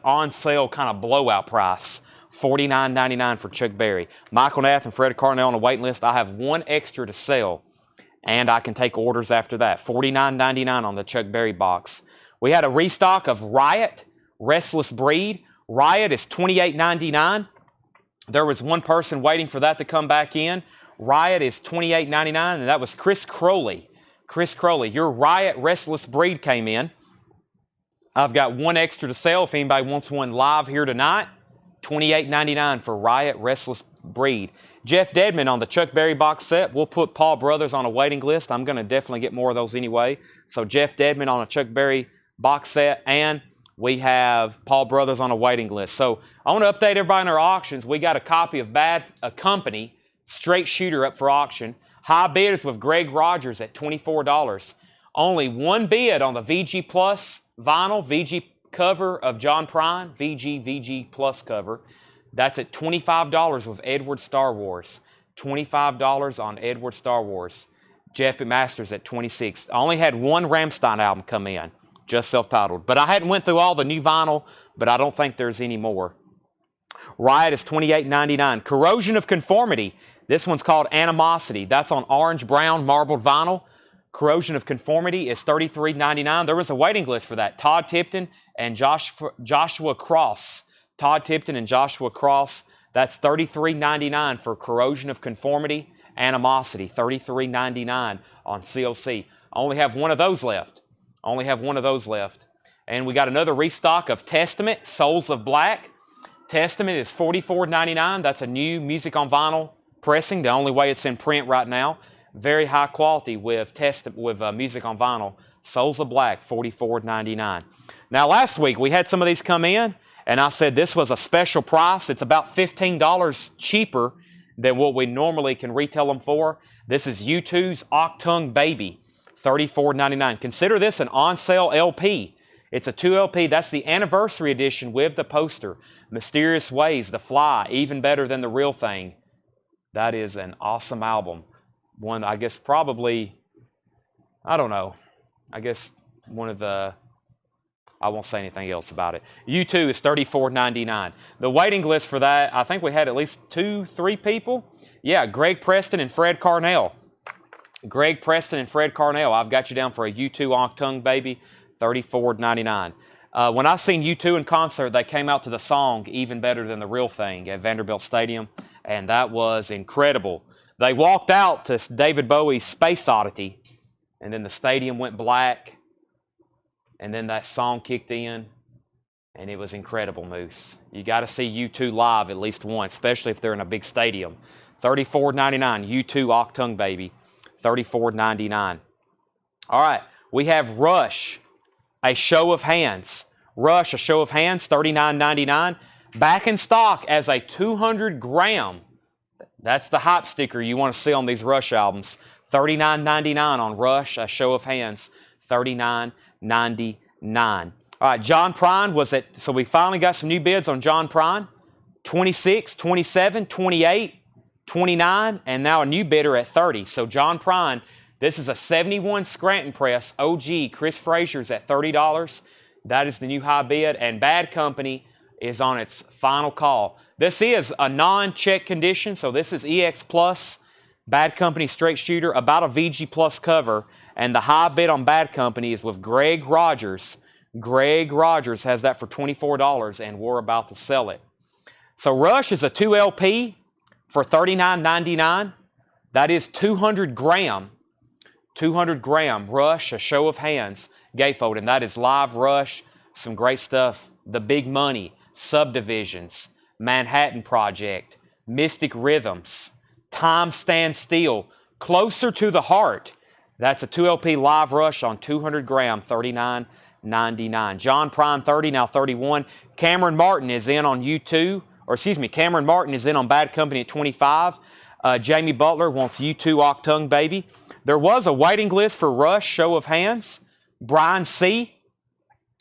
on sale kind of blowout price. $49.99 for Chuck Berry. Michael Nath and Fred Carnell on a waiting list. I have one extra to sell, and I can take orders after that. $49.99 on the Chuck Berry box. We had a restock of Riot, Restless Breed. Riot is $28.99. There was one person waiting for that to come back in. Riot is $28.99, and that was Chris Crowley. Chris Crowley, your Riot Restless Breed came in. I've got one extra to sell if anybody wants one live here tonight. $28.99 for Riot Restless Breed. Jeff Dedman on the Chuck Berry box set. We'll put Paul Brothers on a waiting list. I'm going to definitely get more of those anyway. So Jeff Dedman on a Chuck Berry box set, and we have Paul Brothers on a waiting list. So I want to update everybody on our auctions. We got a copy of Bad Company, Straight Shooter up for auction. High bid is with Greg Rogers at $24. Only one bid on the VG Plus vinyl, VG cover of John Prine, VG Plus cover. That's at $25 with Edward Star Wars. $25 on Edward Star Wars. Jeff McMaster's at $26. I only had one Rammstein album come in, just self-titled. But I hadn't went through all the new vinyl, but I don't think there's any more. Riot is $28.99. Corrosion of Conformity. This one's called Animosity. That's on orange-brown marbled vinyl. Corrosion of Conformity is $33.99. There was a waiting list for that. Todd Tipton and Joshua Cross. Todd Tipton and Joshua Cross. That's $33.99 for Corrosion of Conformity. Animosity, $33.99 on COC. I only have one of those left. Only have one of those left. And we got another restock of Testament, Souls of Black. Testament is $44.99. That's a new music on vinyl pressing, the only way it's in print right now. Very high quality with music on vinyl. Souls of Black, $44.99. Now last week we had some of these come in, and I said this was a special price. It's about $15 cheaper than what we normally can retail them for. This is U2's Octung Baby, $34.99. Consider this an on-sale LP. It's a 2 LP. That's the anniversary edition with the poster. Mysterious Ways, The Fly, Even Better Than the Real Thing. That is an awesome album. One, I guess, probably, I don't know. I guess one of the, I won't say anything else about it. U2 is $34.99. The waiting list for that, I think we had at least 3 people. Yeah, Greg Preston and Fred Carnell. Greg Preston and Fred Carnell. I've got you down for a U2 Octung Baby, $34.99. When I seen U2 in concert, they came out to the song Even Better Than the Real Thing at Vanderbilt Stadium, and that was incredible. They walked out to David Bowie's Space Oddity, and then the stadium went black, and then that song kicked in, and it was incredible, Moose. You got to see U2 live at least once, especially if they're in a big stadium. $34.99, U2 Octung Baby, $34.99. All right, we have Rush, A Show of Hands. Rush, A Show of Hands, $39.99. Back in stock as a 200 gram. That's the hype sticker you want to see on these Rush albums. $39.99 on Rush, A Show of Hands, $39.99. All right, John Prine was at, so we finally got some new bids on John Prine. 26, 27, 28, 29, and now a new bidder at 30. So John Prine, this is a 71 Scranton press, OG, Chris Frazier's at $30. That is the new high bid, and Bad Company is on its final call. This is a non-check condition, so this is EX Plus, Bad Company straight shooter, about a VG Plus cover, and the high bid on Bad Company is with Greg Rogers. Greg Rogers has that for $24, and we're about to sell it. So Rush is a 2 LP for $39.99. That is 200 gram. 200 gram Rush, A Show of Hands, gatefold, and that is live Rush. Some great stuff. The Big Money, Subdivisions, Manhattan Project, Mystic Rhythms, Time Stands Still, Closer to the Heart. That's a 2 LP live Rush on 200 gram, $39.99. John Prine 30, now 31. Cameron Martin is in on U2, or excuse me, Cameron Martin is in on Bad Company at 25. Jamie Butler wants U2 Octung Baby. There was a waiting list for Rush, Show of Hands. Brian C.,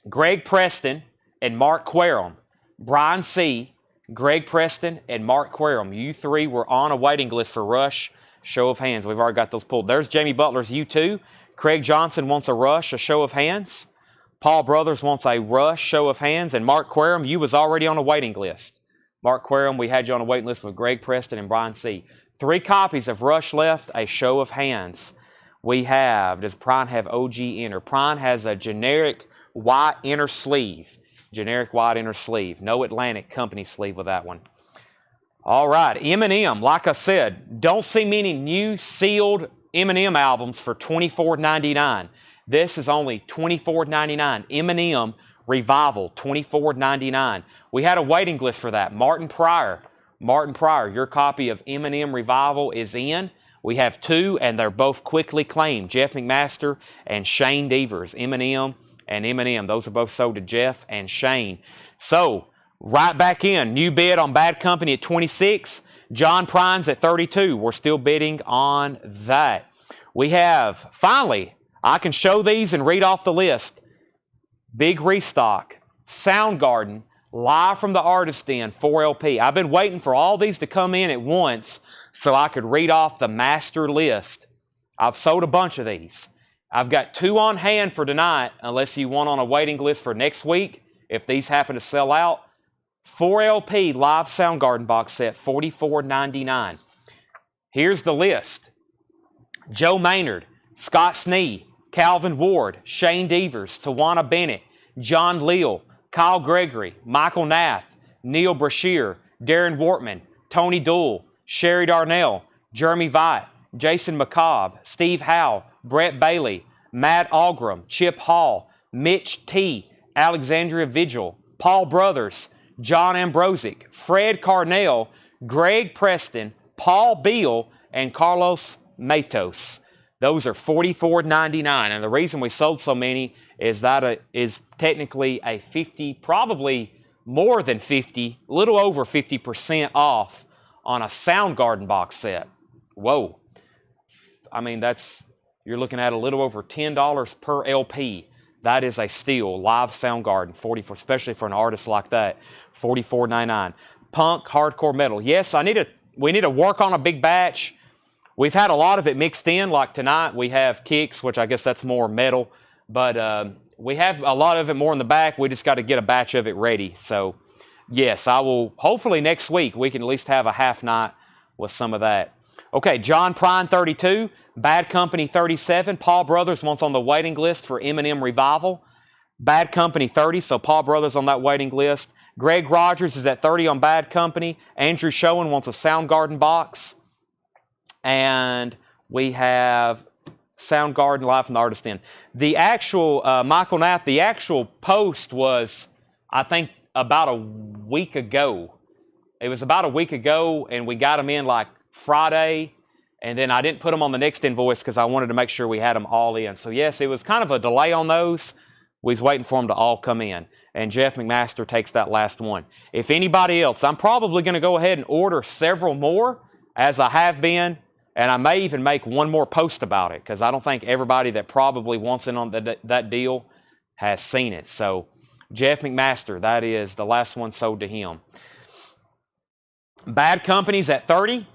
Greg Preston, and Mark Querom. Brian C., Greg Preston, and Mark Querom. You 3 were on a waiting list for Rush, Show of Hands. We've already got those pulled. There's Jamie Butler's U2. Craig Johnson wants a Rush, A Show of Hands. Paul Brothers wants a Rush, Show of Hands. And Mark Querom, you was already on a waiting list. Mark Querom, we had you on a waiting list with Greg Preston and Brian C. 3 copies of Rush left, A Show of Hands. We have, does Prine have OG inner? Prine has a generic white inner sleeve. Generic white inner sleeve. No Atlantic company sleeve with that one. All right, Eminem, like I said, don't see many new sealed Eminem albums for $24.99. This is only $24.99. Eminem Revival, $24.99. We had a waiting list for that. Martin Pryor, your copy of Eminem Revival is in. We have 2, and they're both quickly claimed. Jeff McMaster and Shane Devers. Eminem and Eminem. Those are both sold to Jeff and Shane. So, right back in. New bid on Bad Company at 26. John Prine's at 32. We're still bidding on that. We have, finally, I can show these and read off the list. Big restock. Soundgarden, live from the Artist Den, 4 LP. I've been waiting for all these to come in at once so I could read off the master list. I've sold a bunch of these. I've got 2 on hand for tonight, unless you want on a waiting list for next week, if these happen to sell out. 4 LP live Soundgarden box set, $44.99. Here's the list. Joe Maynard, Scott Snee, Calvin Ward, Shane Devers, Tawana Bennett, John Leal, Kyle Gregory, Michael Nath, Neil Brashear, Darren Wortman, Tony Doole, Sherry Darnell, Jeremy Vite, Jason McCobb, Steve Howe, Brett Bailey, Matt Algram, Chip Hall, Mitch T., Alexandria Vigil, Paul Brothers, John Ambrosic, Fred Carnell, Greg Preston, Paul Beal, and Carlos Matos. Those are $44.99, and the reason we sold so many is that it is technically a 50, probably more than 50, a little over 50% off on a Soundgarden box set. Whoa. I mean, you're looking at a little over $10 per LP. That is a steal. Live Soundgarden, 44, especially for an artist like that, $44.99. Punk, hardcore metal. Yes, we need to work on a big batch. We've had a lot of it mixed in. Like tonight, we have Kicks, which I guess that's more metal. But we have a lot of it more in the back. We just got to get a batch of it ready. So, yes, I will. Hopefully next week we can at least have a half night with some of that. Okay, John Prine, 32. Bad Company, 37. Paul Brothers wants on the waiting list for Eminem Revival. Bad Company, 30. So Paul Brothers on that waiting list. Greg Rogers is at 30 on Bad Company. Andrew Schoen wants a Soundgarden box. And we have Soundgarden live from the Artist Inn. The actual, Michael Knapp, the actual post was, I think, about a week ago. It was about a week ago, and we got them in like Friday, and then I didn't put them on the next invoice because I wanted to make sure we had them all in. So yes, it was kind of a delay on those. We was waiting for them to all come in, and Jeff McMaster takes that last one. If anybody else, I'm probably going to go ahead and order several more, as I have been, and I may even make one more post about it because I don't think everybody that probably wants in on that deal has seen it. So Jeff McMaster, that is the last one sold to him. Bad Company's at 30.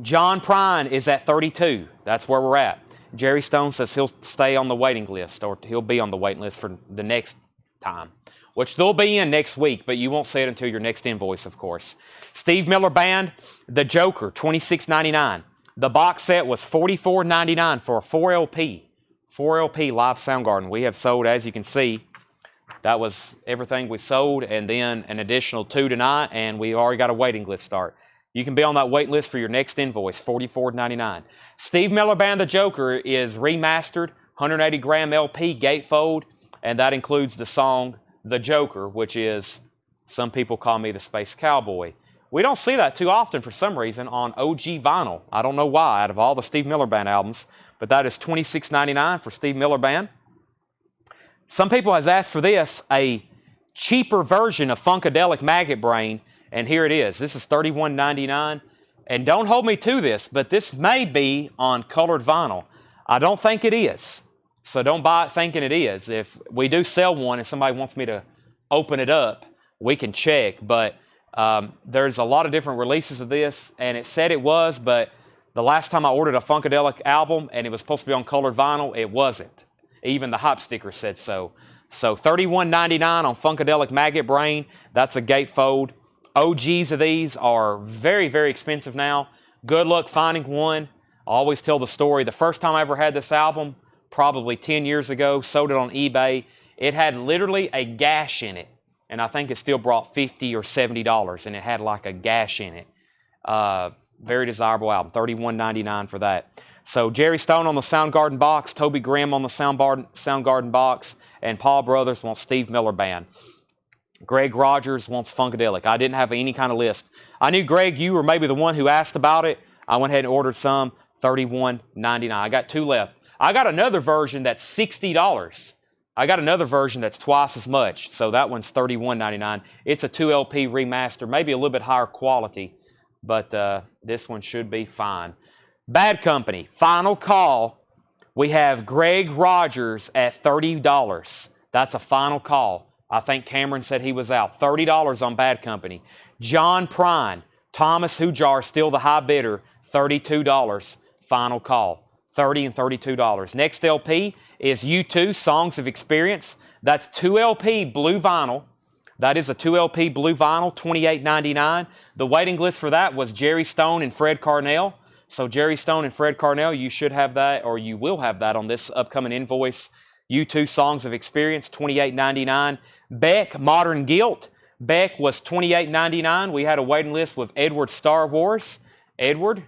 John Prine is at 32. That's where we're at. Jerry Stone says he'll stay on the waiting list, or he'll be on the waiting list for the next time, which they'll be in next week, but you won't see it until your next invoice, of course. Steve Miller Band, The Joker, $26.99. The box set was $44.99 for a 4 LP. 4 LP live Soundgarden. We have sold, as you can see, that was everything we sold, and then an additional 2 tonight, and we already got a waiting list start. You can be on that wait list for your next invoice, $44.99. Steve Miller Band, The Joker, is remastered, 180-gram LP gatefold, and that includes the song The Joker, which is, some people call me the Space Cowboy. We don't see that too often for some reason on OG vinyl. I don't know why, out of all the Steve Miller Band albums, but that is $26.99 for Steve Miller Band. Some people has asked for this, a cheaper version of Funkadelic Maggot Brain, and here it is. This is $31.99. And don't hold me to this, but this may be on colored vinyl. I don't think it is. So don't buy it thinking it is. If we do sell one and somebody wants me to open it up, we can check. But there's a lot of different releases of this, and it said it was, but the last time I ordered a Funkadelic album and it was supposed to be on colored vinyl, it wasn't. Even the hop sticker said so. So $31.99 on Funkadelic Maggot Brain. That's a gatefold. OGs of these are very, very expensive now. Good luck finding one. I always tell the story. The first time I ever had this album, probably 10 years ago, sold it on eBay. It had literally a gash in it. And I think it still brought $50 or $70, and it had like a gash in it. Very desirable album, $31.99 for that. So Jerry Stone on the Soundgarden box, Toby Graham on the Soundgarden box, and Paul Brothers wants Steve Miller Band. Greg Rogers wants Funkadelic. I didn't have any kind of list. I knew, Greg, you were maybe the one who asked about it. I went ahead and ordered some, $31.99. I got 2 left. I got another version that's $60. I got another version that's twice as much, so that one's $31.99. It's a 2 LP remaster, maybe a little bit higher quality, but this one should be fine. Bad Company, final call. We have Greg Rogers at $30. That's a final call. I think Cameron said he was out. $30 on Bad Company. John Prine, Thomas Hujar, still the high bidder, $32. Final call. $30 and $32. Next LP is U2, Songs of Experience. That's 2 LP blue vinyl. That is a 2 LP blue vinyl, $28.99. The waiting list for that was Jerry Stone and Fred Carnell. So Jerry Stone and Fred Carnell, you should have that, or you will have that on this upcoming invoice. U2 Songs of Experience, $28.99. Beck, Modern Guilt. Beck was $28.99. We had a waiting list with Edward Star Wars. Edward,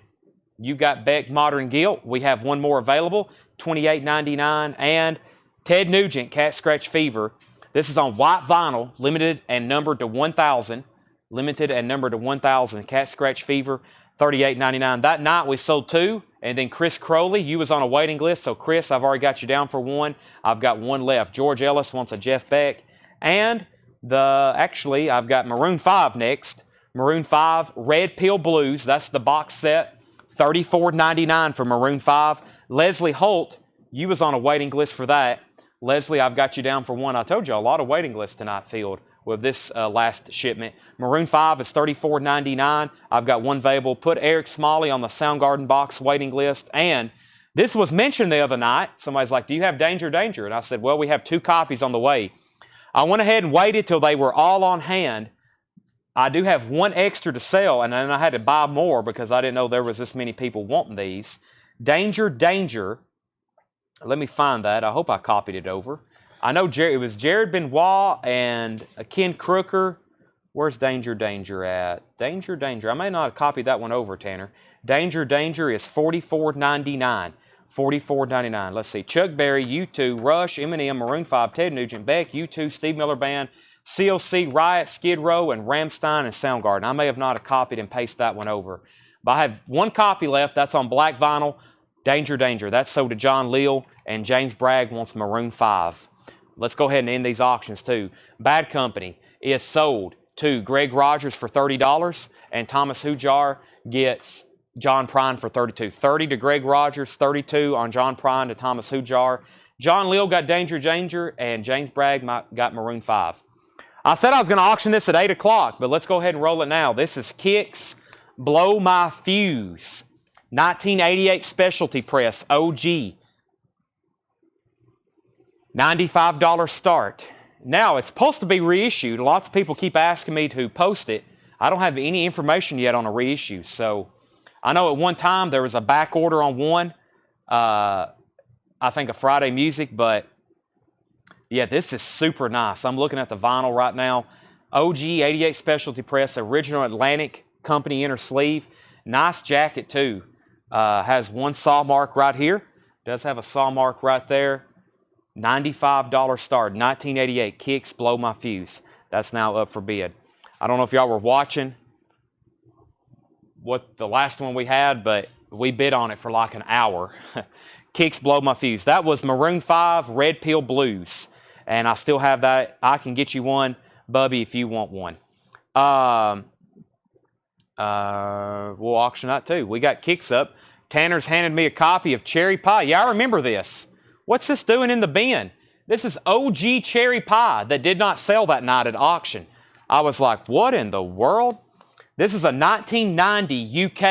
you got Beck, Modern Guilt. We have one more available, $28.99. And Ted Nugent, Cat Scratch Fever. This is on white vinyl, limited and numbered to 1,000. Limited and numbered to 1,000. Cat Scratch Fever, $38.99. That night we sold 2. And then Chris Crowley, you was on a waiting list. So Chris, I've already got you down for 1. I've got 1 left. George Ellis wants a Jeff Beck. And actually, I've got Maroon 5 next. Maroon 5, Red Pill Blues. That's the box set. $34.99 for Maroon 5. Leslie Holt, you was on a waiting list for that. Leslie, I've got you down for one. I told you a lot of waiting lists tonight filled with this last shipment. Maroon 5 is $34.99. I've got one available. Put Eric Smalley on the Soundgarden box waiting list. And this was mentioned the other night. Somebody's like, do you have Danger, Danger? And I said, well, we have 2 copies on the way. I went ahead and waited till they were all on hand. I do have 1 extra to sell, and then I had to buy more because I didn't know there was this many people wanting these. Danger, Danger. Let me find that. I hope I copied it over. I know it was Jared Benoit and Ken Crooker. Where's Danger, Danger at? Danger, Danger. I may not have copied that one over, Tanner. Danger, Danger is $44.99. $44.99. Let's see. Chuck Berry, U2, Rush, Eminem, Maroon 5, Ted Nugent, Beck, U2, Steve Miller Band, CLC, Riot, Skid Row, and Rammstein and Soundgarden. I may have not have copied and pasted that one over. But I have 1 copy left. That's on black vinyl. Danger, Danger. That's sold to John Leal, and James Bragg wants Maroon 5. Let's go ahead and end these auctions too. Bad Company is sold to Greg Rogers for $30, and Thomas Hujar gets John Prine for $32. $30 to Greg Rogers, $32 on John Prine to Thomas Hujar. John Leal got Danger, Danger, and James Bragg got Maroon 5. I said I was going to auction this at 8 o'clock, but let's go ahead and roll it now. This is Kix Blow My Fuse. 1988 Specialty Press, OG. $95 start. Now, it's supposed to be reissued. Lots of people keep asking me to post it. I don't have any information yet on a reissue. So, I know at one time there was a back order on one. I think a Friday Music, but yeah, this is super nice. I'm looking at the vinyl right now. OG 88 Specialty Press, original Atlantic Company inner sleeve. Nice jacket too. Has 1 saw mark right here. Does have a saw mark right there. $95 start. 1988 Kix Blow My Fuse. That's now up for bid. I don't know if y'all were watching what the last one we had, but we bid on it for like an hour. Kix Blow My Fuse. That was Maroon 5 Red Pill Blues. And I still have that. I can get you one, Bubby, if you want one. We'll auction that too. We got Kix up. Tanner's handed me a copy of Cherry Pie. Yeah, I remember this. What's this doing in the bin? This is OG Cherry Pie that did not sell that night at auction. I was like, what in the world? This is a 1990 UK.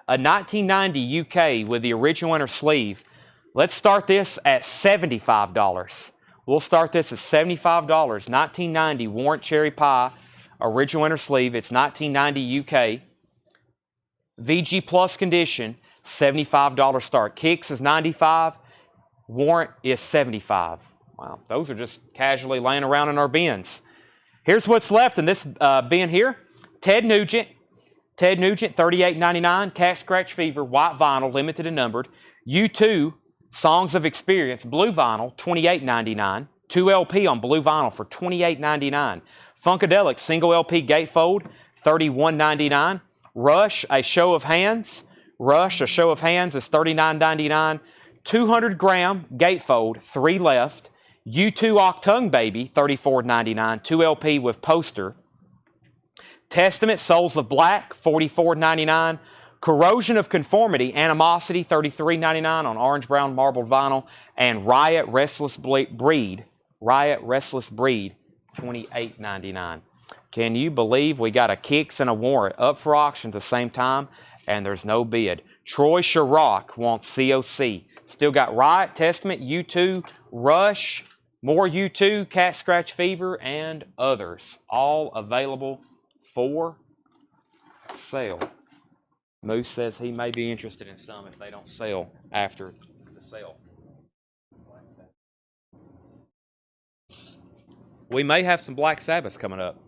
A 1990 UK with the original inner sleeve. Let's start this at $75. We'll start this at $75. 1990 Warrant Cherry Pie. Original inner sleeve. It's 1990 UK. VG Plus condition. $75 start. Kix is $95. Warrant is $75. Wow, those are just casually laying around in our bins. Here's what's left in this bin here. Ted Nugent, $38.99. Cat Scratch Fever, white vinyl, limited and numbered. U2, Songs of Experience, blue vinyl, $28.99. 2 LP on blue vinyl for $28.99. Funkadelic, single LP gatefold, $31.99. Rush, A Show of Hands. Rush, A Show of Hands is $39.99. 200 gram gatefold, 3 left. U2 Octung Baby, $34.99. 2 LP with poster. Testament, Souls of Black, $44.99. Corrosion of Conformity, Animosity, $33.99 on orange brown marbled vinyl. And Riot Restless Breed, $28.99. Can you believe we got a Kix and a Warrant up for auction at the same time, and there's no bid? Troy Sharrock wants COC. Still got Riot, Testament, U2, Rush, more U2, Cat Scratch Fever, and others. All available for sale. Moose says he may be interested in some if they don't sell after the sale. We may have some Black Sabbaths coming up.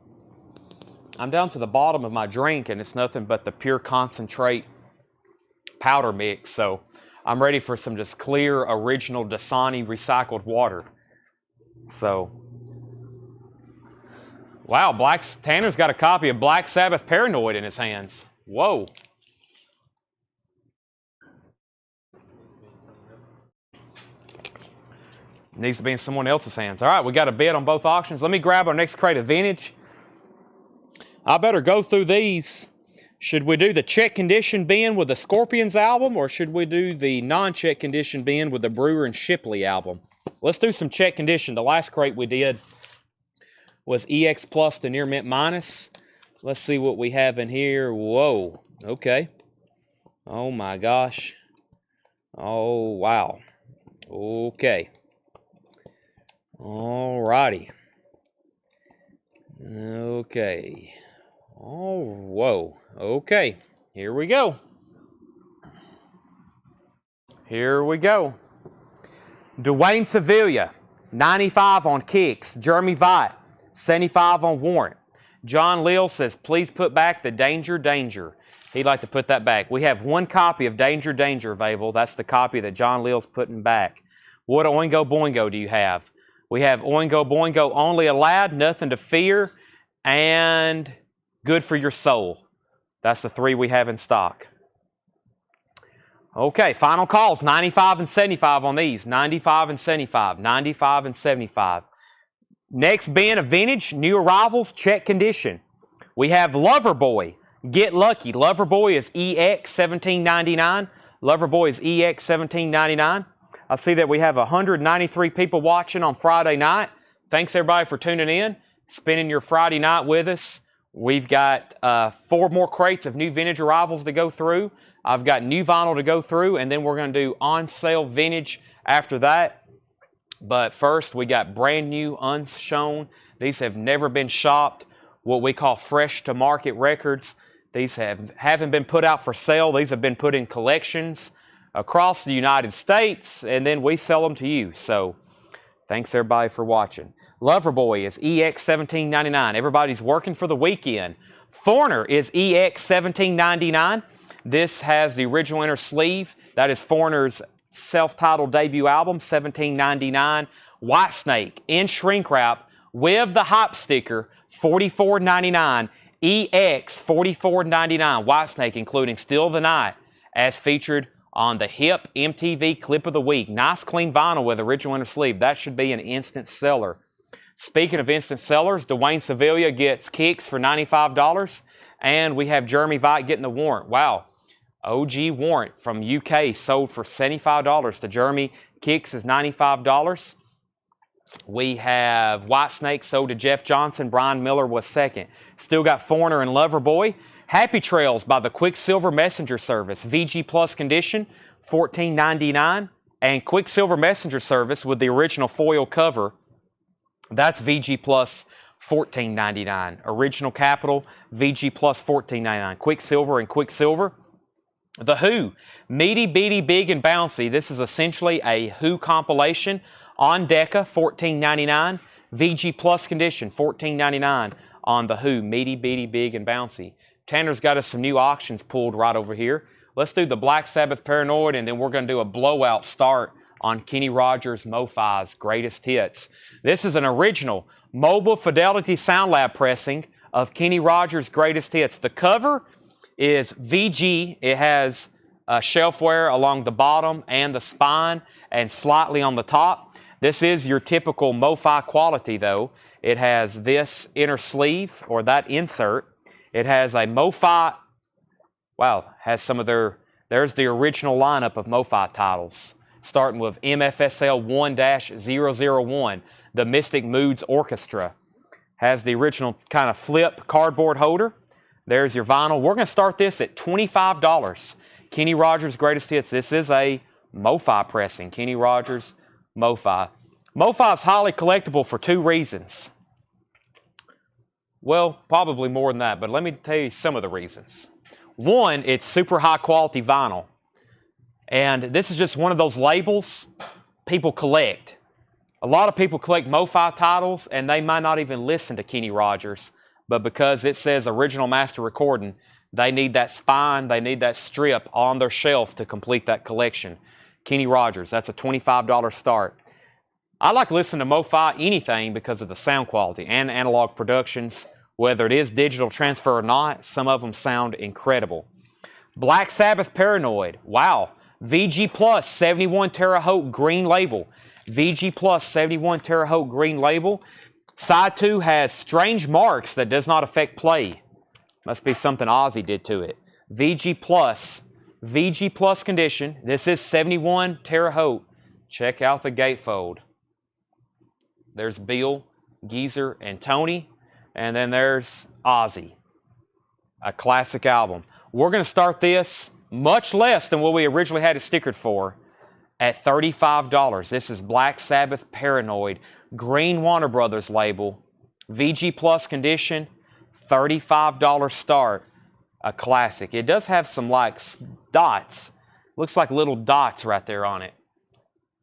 I'm down to the bottom of my drink, and it's nothing but the pure concentrate powder mix, so I'm ready for some just clear, original Dasani recycled water. So, wow, Tanner's got a copy of Black Sabbath Paranoid in his hands. Whoa. Needs to be in someone else's hands. All right, we got a bid on both auctions. Let me grab our next crate of vintage. I better go through these, Should we do the check condition bin with the Scorpions album, or should we do the non-check condition bin with the Brewer and Shipley album? Let's do some check condition. The last crate we did was EX Plus to Near Mint Minus. Let's see what we have in here. Whoa. Okay. Oh my gosh. Oh, wow. Okay. Alrighty. Okay. Oh, whoa. Okay. Here we go. Here we go. Dwayne Sevilla, 95 on Kicks. Jeremy Vite, 75 on Warrant. John Lill says, please put back the Danger Danger. He'd like to put that back. We have one copy of Danger Danger available. That's the copy that John Lill's putting back. What Oingo Boingo do you have? We have Oingo Boingo Only Allowed, Nothing to Fear, and Good for Your Soul. That's the three we have in stock. Okay, final calls, 95 and 75 on these. 95 and 75, 95 and 75. Next bin of vintage, new arrivals, check condition. We have Loverboy, Get Lucky. Loverboy is EX 1799. Loverboy is EX 1799. I see that we have 193 people watching on Friday night. Thanks everybody for tuning in, spending your Friday night with us. We've got 4 more crates of new vintage arrivals to go through. I've got new vinyl to go through, and then we're going to do on sale vintage after that. But first, we got brand new unshown. These have never been shopped, what we call fresh to market records. These haven't been put out for sale. These have been put in collections across the United States, and then we sell them to you. So thanks everybody for watching. Loverboy is EX 1799. Everybody's working for the weekend. Foreigner is EX 1799. This has the original inner sleeve. That is Foreigner's self-titled debut album, 1799. Whitesnake in shrink wrap with the hype sticker, $44.99. EX $44.99. Whitesnake, including Still the Night, as featured on the Hip MTV Clip of the Week. Nice clean vinyl with original inner sleeve. That should be an instant seller. Speaking of instant sellers, Dwayne Sevilla gets Kicks for $95. And we have Jeremy Vite getting the Warrant. Wow. OG Warrant from UK sold for $75 to Jeremy. Kicks is $95. We have Whitesnake sold to Jeff Johnson. Brian Miller was second. Still got Foreigner and Loverboy. Happy Trails by the Quicksilver Messenger Service. VG Plus condition, $14.99. And Quicksilver Messenger Service with the original foil cover, that's VG Plus $14.99. Original Capital, VG Plus $14.99. Quicksilver and Quicksilver. The Who, Meaty, Beady, Big, and Bouncy. This is essentially a Who compilation. On Decca, $14.99. VG Plus condition, $14.99 on The Who, Meaty, Beady, Big, and Bouncy. Tanner's got us some new auctions pulled right over here. Let's do the Black Sabbath Paranoid, and then we're going to do a blowout start on Kenny Rogers Mo-Fi's Greatest Hits. This is an original Mobile Fidelity Sound Lab pressing of Kenny Rogers' Greatest Hits. The cover is VG. It has shelf wear along the bottom and the spine and slightly on the top. This is your typical Mo-Fi quality though. It has this inner sleeve or that insert. It has a Mo-Fi, wow, has some of there's the original lineup of Mo-Fi titles. Starting with MFSL 1-001, the Mystic Moods Orchestra. Has the original kind of flip cardboard holder. There's your vinyl. We're going to start this at $25. Kenny Rogers' Greatest Hits. This is a Mo-Fi pressing. Kenny Rogers Mo-Fi. Mo-Fi is highly collectible for 2 reasons. Well, probably more than that, but let me tell you some of the reasons. One, it's super high quality vinyl. And this is just one of those labels people collect. A lot of people collect Mo-Fi titles, and they might not even listen to Kenny Rogers. But because it says original master recording, they need that spine, they need that strip on their shelf to complete that collection. Kenny Rogers, that's a $25 start. I like listening to Mo-Fi anything because of the sound quality and analog productions. Whether it is digital transfer or not, some of them sound incredible. Black Sabbath Paranoid, wow. VG Plus 71 Terre-Haute green label. VG Plus 71 Terre-Haute green label. Side 2 has strange marks that does not affect play. Must be something Ozzy did to it. VG Plus condition. This is 71 Terre Haute. Check out the gatefold. There's Bill, Geezer, and Tony. And then there's Ozzy. A classic album. We're going to start this much less than what we originally had it stickered for at $35. This is Black Sabbath Paranoid. Green Warner Brothers label. VG Plus condition. $35 start. A classic. It does have some like dots. Looks like little dots right there on it.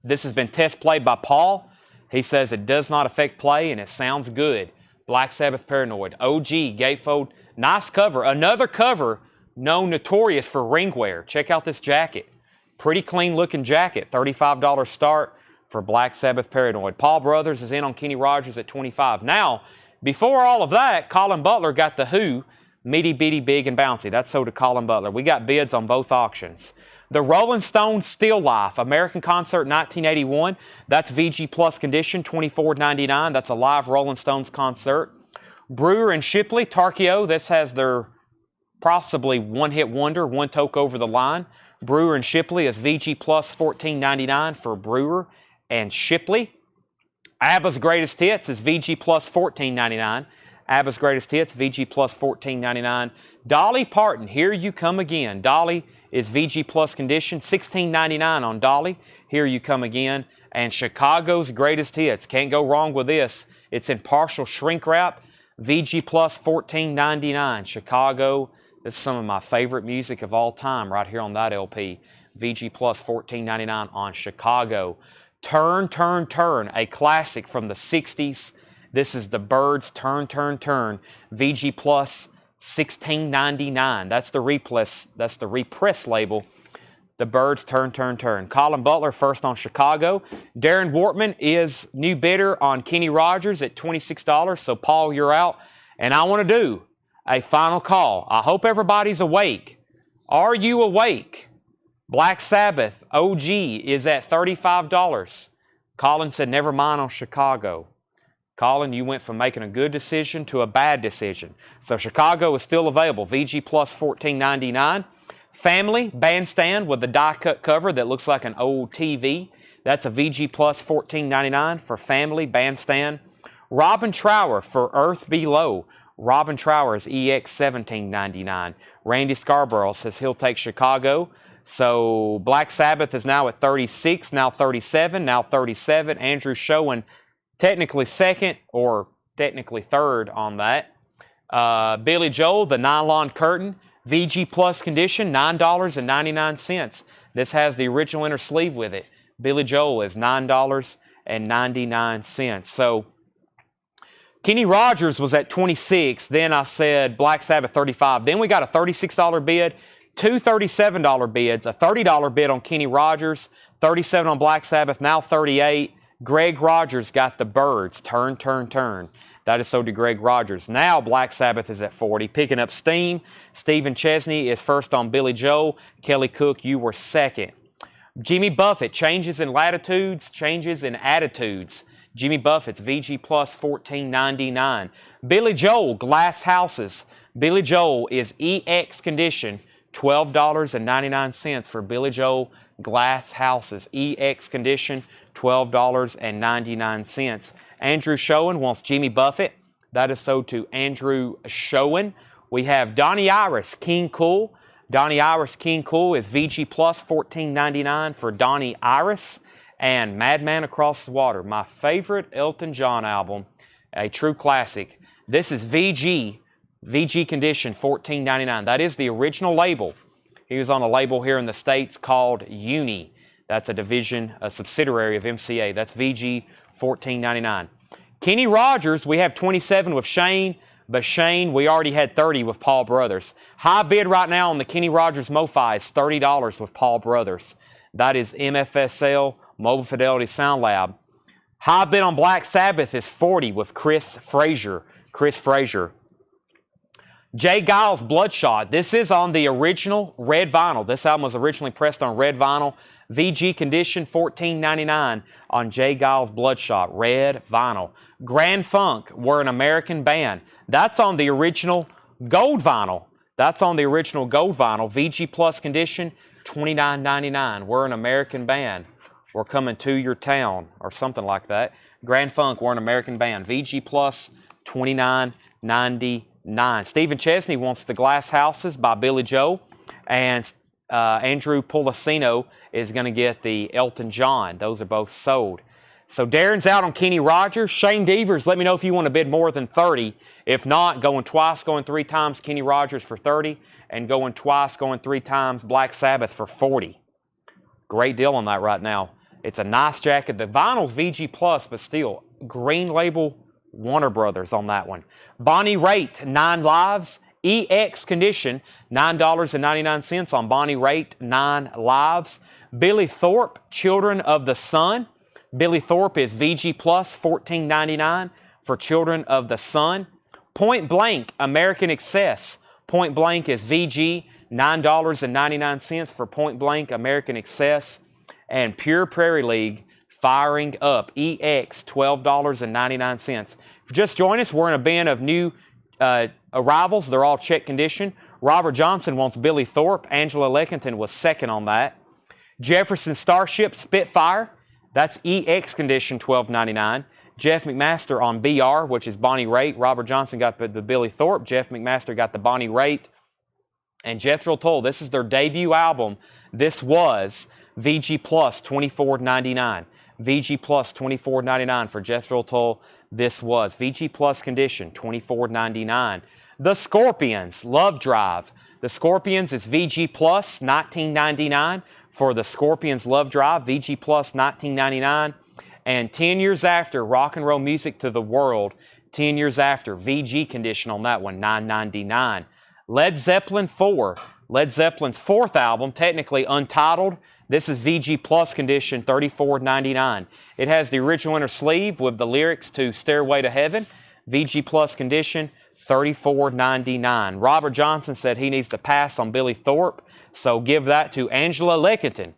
This has been test played by Paul. He says it does not affect play and it sounds good. Black Sabbath Paranoid. OG gatefold. Nice cover. Another cover known notorious for ring wear. Check out this jacket. Pretty clean looking jacket. $35 start for Black Sabbath Paranoid. Paul Brothers is in on Kenny Rogers at $25. Now, before all of that, Colin Butler got the Who, Meaty Bitty Big and Bouncy. That's sold to Colin Butler. We got bids on both auctions. The Rolling Stones Still Life, American Concert 1981. That's VG Plus condition, $24.99. That's a live Rolling Stones concert. Brewer and Shipley, Tarkio. This has their possibly one-hit wonder, one toke over the line. Brewer and Shipley is VG Plus $14.99 for Brewer and Shipley. ABBA's Greatest Hits is VG Plus $14.99. ABBA's Greatest Hits, VG Plus $14.99. Dolly Parton, Here You Come Again. Dolly is VG Plus condition, $16.99 on Dolly. Here You Come Again. And Chicago's Greatest Hits. Can't go wrong with this. It's in partial shrink wrap. VG Plus $14.99. Chicago. This is some of my favorite music of all time right here on that LP. VG Plus $14.99 on Chicago. Turn, Turn, Turn, a classic from the 60s. This is the Byrds Turn, Turn, Turn. VG Plus $16.99. That's the repress label. The Byrds Turn, Turn, Turn. Colin Butler first on Chicago. Darren Wortman is new bidder on Kenny Rogers at $26. So Paul, you're out. And I want to do a final call. I hope everybody's awake. Are you awake? Black Sabbath OG is at $35. Colin said never mind on Chicago. Colin, you went from making a good decision to a bad decision. So Chicago is still available. VG Plus $14.99. Family Bandstand with the die-cut cover that looks like an old TV. That's a VG Plus $14.99 for Family Bandstand. Robin Trower for Earth Below. Robin Trower is EX $17.99. Randy Scarborough says he'll take Chicago. So Black Sabbath is now at 36, now 37, now 37. Andrew Schoen technically second or technically third on that. Billy Joel, the Nylon Curtain, VG Plus condition, $9.99. This has the original inner sleeve with it. Billy Joel is $9.99. So Kenny Rogers was at 26. Then I said Black Sabbath 35. Then we got a $36 bid. Two $37 bids, a $30 bid on Kenny Rogers, $37 on Black Sabbath, now $38. Greg Rogers got the Byrds, Turn, Turn, Turn. That is so to Greg Rogers. Now Black Sabbath is at 40. Picking up steam, Stephen Chesney is first on Billy Joel. Kelly Cook, you were second. Jimmy Buffett, changes in latitudes, changes in attitudes. Jimmy Buffett's VG Plus $14.99. Billy Joel, Glass Houses. Billy Joel is EX condition, $12.99 for Billy Joel Glass Houses. EX condition, $12.99. Andrew Schoen wants Jimmy Buffett. That is so to Andrew Schoen. We have Donnie Iris, King Cool. Donnie Iris, King Cool is VG Plus $14.99 for Donnie Iris. And Madman Across the Water, my favorite Elton John album, a true classic. This is VG condition, $14.99. That is the original label. He was on a label here in the States called Uni. That's a division, a subsidiary of MCA. That's VG, $14.99. Kenny Rogers, we have 27 with Shane, but Shane, we already had 30 with Paul Brothers. High bid right now on the Kenny Rogers MoFi is $30 with Paul Brothers. That is MFSL, Mobile Fidelity Sound Lab. High bid on Black Sabbath is 40 with Chris Frazier. Jay Giles, Bloodshot. This is on the original red vinyl. This album was originally pressed on red vinyl. VG condition, $14.99 on Jay Giles, Bloodshot, red vinyl. Grand Funk, We're an American Band. That's on the original Gold vinyl. That's on the original gold vinyl. VG Plus condition, $29.99. We're an American band. We're coming to your town, or something like that. Grand Funk, we're an American band. VG Plus, $29.99. Stephen Chesney wants The Glass Houses by Billy Joel. And Andrew Policino is going to get the Elton John. Those are both sold. So Darren's out on Kenny Rogers. Shane Devers, let me know if you want to bid more than 30. If not, going twice, going 3 times Kenny Rogers for 30, and going twice, going 3 times Black Sabbath for 40. Great deal on that right now. It's a nice jacket. The vinyl's VG Plus, but still, green label Warner Brothers on that one. Bonnie Raitt, 9 Lives. EX condition, $9.99 on Bonnie Raitt, 9 Lives. Billy Thorpe, Children of the Sun. Billy Thorpe is VG Plus, $14.99 for Children of the Sun. Point Blank, American Excess. Point Blank is VG, $9.99 for Point Blank, American Excess. And Pure Prairie League, Firing Up, EX, $12.99. If you just joined us, we're in a bin of new arrivals. They're all check condition. Robert Johnson wants Billy Thorpe. Angela Leckington was second on that. Jefferson Starship Spitfire, that's EX condition, $12.99. Jeff McMaster on BR, which is Bonnie Raitt. Robert Johnson got the Billy Thorpe. Jeff McMaster got the Bonnie Raitt. And Jethro Tull, this is their debut album. This was VG Plus, $24.99. VG Plus, $24.99 for Jethro Tull. This was VG Plus condition, $24.99. The Scorpions, Love Drive. The Scorpions is VG Plus, $19.99 for the Scorpions Love Drive. VG Plus, $19.99. And 10 Years After, Rock and Roll Music to the World. 10 Years After, VG condition on that one, $9.99. Led Zeppelin 4. Led Zeppelin's 4th album, technically untitled. This is VG Plus condition, $34.99. It has the original inner sleeve with the lyrics to Stairway to Heaven. VG Plus condition, $34.99. Robert Johnson said he needs to pass on Billy Thorpe, so give that to Angela Leckington.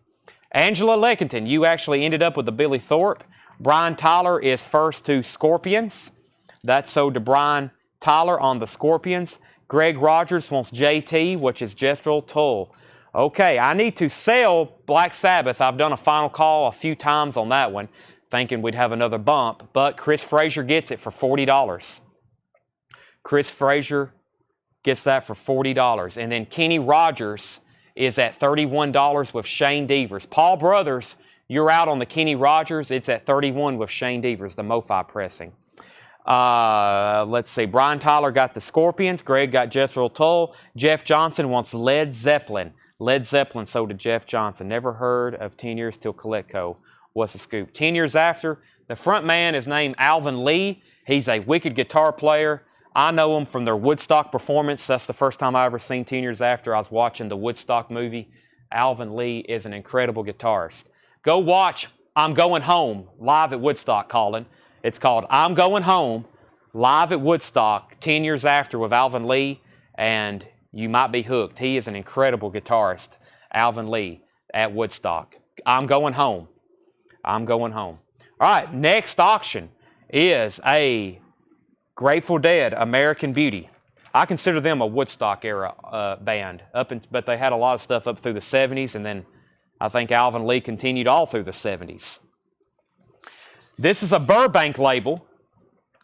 Angela Leckington, you actually ended up with the Billy Thorpe. Brian Tyler is first to Scorpions. That's sold to Brian Tyler on the Scorpions. Greg Rogers wants JT, which is Jethro Tull. Okay, I need to sell Black Sabbath. I've done a final call a few times on that one, thinking we'd have another bump, but Chris Frazier gets it for $40. Chris Frazier gets that for $40. And then Kenny Rogers is at $31 with Shane Devers. Paul Brothers, you're out on the Kenny Rogers. It's at $31 with Shane Devers, the MoFi pressing. Let's see. Brian Tyler got the Scorpions. Greg got Jethro Tull. Jeff Johnson wants Led Zeppelin. Led Zeppelin sold to Jeff Johnson. Never heard of 10 Years Till Coletco. What's the scoop? 10 Years After. The front man is named Alvin Lee. He's a wicked guitar player. I know him from their Woodstock performance. That's the first time I ever seen 10 Years After. I was watching the Woodstock movie. Alvin Lee is an incredible guitarist. Go watch I'm Going Home live at Woodstock, Colin. It's called I'm Going Home live at Woodstock 10 Years After with Alvin Lee, and you might be hooked. He is an incredible guitarist, Alvin Lee, at Woodstock. I'm Going Home. I'm Going Home. All right, next auction is a Grateful Dead, American Beauty. I consider them a Woodstock era band, but they had a lot of stuff up through the 70s, and then I think Alvin Lee continued all through the 70s. This is a Burbank label,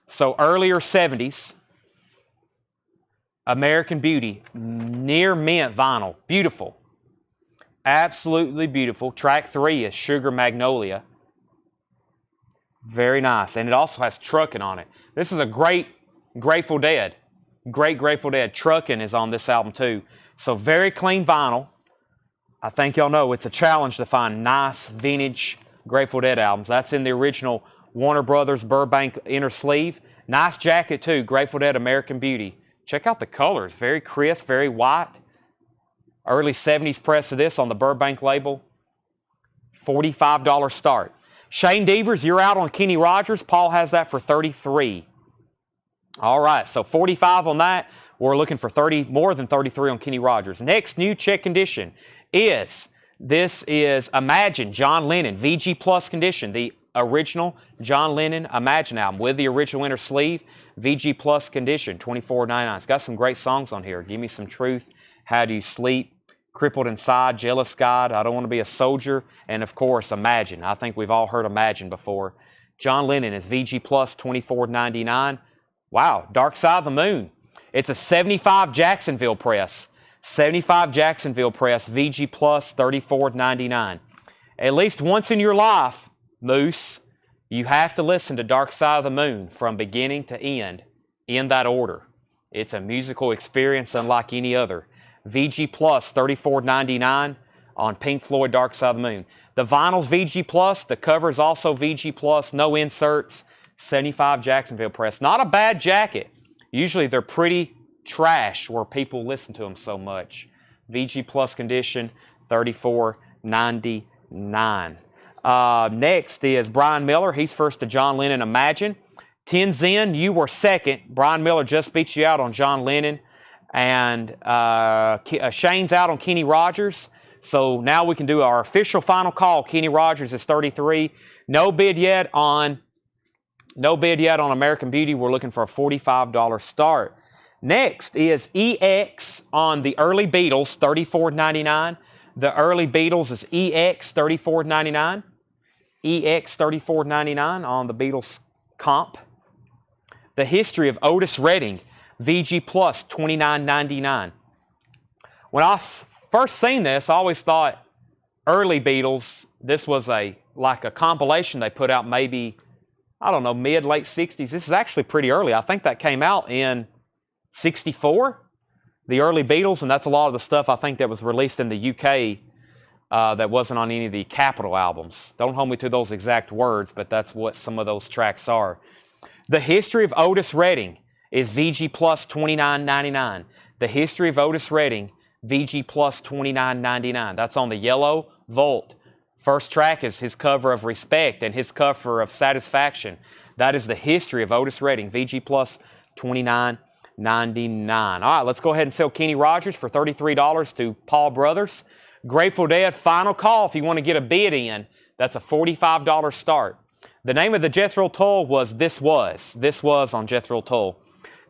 so earlier 70s. American Beauty, near mint vinyl. Beautiful. Absolutely beautiful. Track 3 is Sugar Magnolia. Very nice. And it also has Truckin' on it. This is a great Grateful Dead. Great Grateful Dead. Truckin' is on this album too. So very clean vinyl. I think y'all know it's a challenge to find nice vintage Grateful Dead albums. That's in the original Warner Brothers Burbank inner sleeve. Nice jacket too. Grateful Dead American Beauty. Check out the colors. Very crisp, very white. Early 70s press of this on the Burbank label. $45 start. Shane Devers, you're out on Kenny Rogers. Paul has that for $33. All right, so $45 on that. We're looking for more than $33 on Kenny Rogers. Next new check condition is Imagine, John Lennon, VG Plus condition, the original John Lennon Imagine album with the original inner sleeve. VG Plus condition, $24.99. It's got some great songs on here. Give Me Some Truth, How Do You Sleep, Crippled Inside, Jealous God, I Don't Want to Be a Soldier, and of course, Imagine. I think we've all heard Imagine before. John Lennon is VG Plus, $24.99. Wow, Dark Side of the Moon. It's a 75 Jacksonville press. 75 Jacksonville press, VG Plus, $34.99. At least once in your life, Moose, you have to listen to Dark Side of the Moon from beginning to end in that order. It's a musical experience unlike any other. VG Plus, $34.99 on Pink Floyd Dark Side of the Moon. The vinyl's VG Plus, the cover is also VG Plus, no inserts, 75 Jacksonville press. Not a bad jacket. Usually they're pretty trash where people listen to them so much. VG Plus condition, $34.99. Next is Brian Miller. He's first to John Lennon, Imagine. Tenzin, you were second. Brian Miller just beat you out on John Lennon. And Shane's out on Kenny Rogers. So now we can do our official final call. Kenny Rogers is 33. No bid yet on American Beauty. We're looking for a $45 start. Next is EX on the early Beatles, $34.99. The early Beatles is EX, $34.99. EX, $34.99 on the Beatles comp. The History of Otis Redding, VG Plus, $29.99. When I first seen this, I always thought early Beatles, this was like a compilation they put out maybe, I don't know, mid-late 60s. This is actually pretty early. I think that came out in 64, the early Beatles, and that's a lot of the stuff I think that was released in the UK that wasn't on any of the Capitol albums. Don't hold me to those exact words, but that's what some of those tracks are. The History of Otis Redding is VG Plus, $29.99. The History of Otis Redding, VG Plus, $29.99. That's on the yellow Volt. First track is his cover of Respect and his cover of Satisfaction. That is The History of Otis Redding, VG Plus, $29.99. All right, let's go ahead and sell Kenny Rogers for $33 to Paul Brothers. Grateful Dead, final call if you want to get a bid in. That's a $45 start. The name of the Jethro Tull was This Was on Jethro Tull.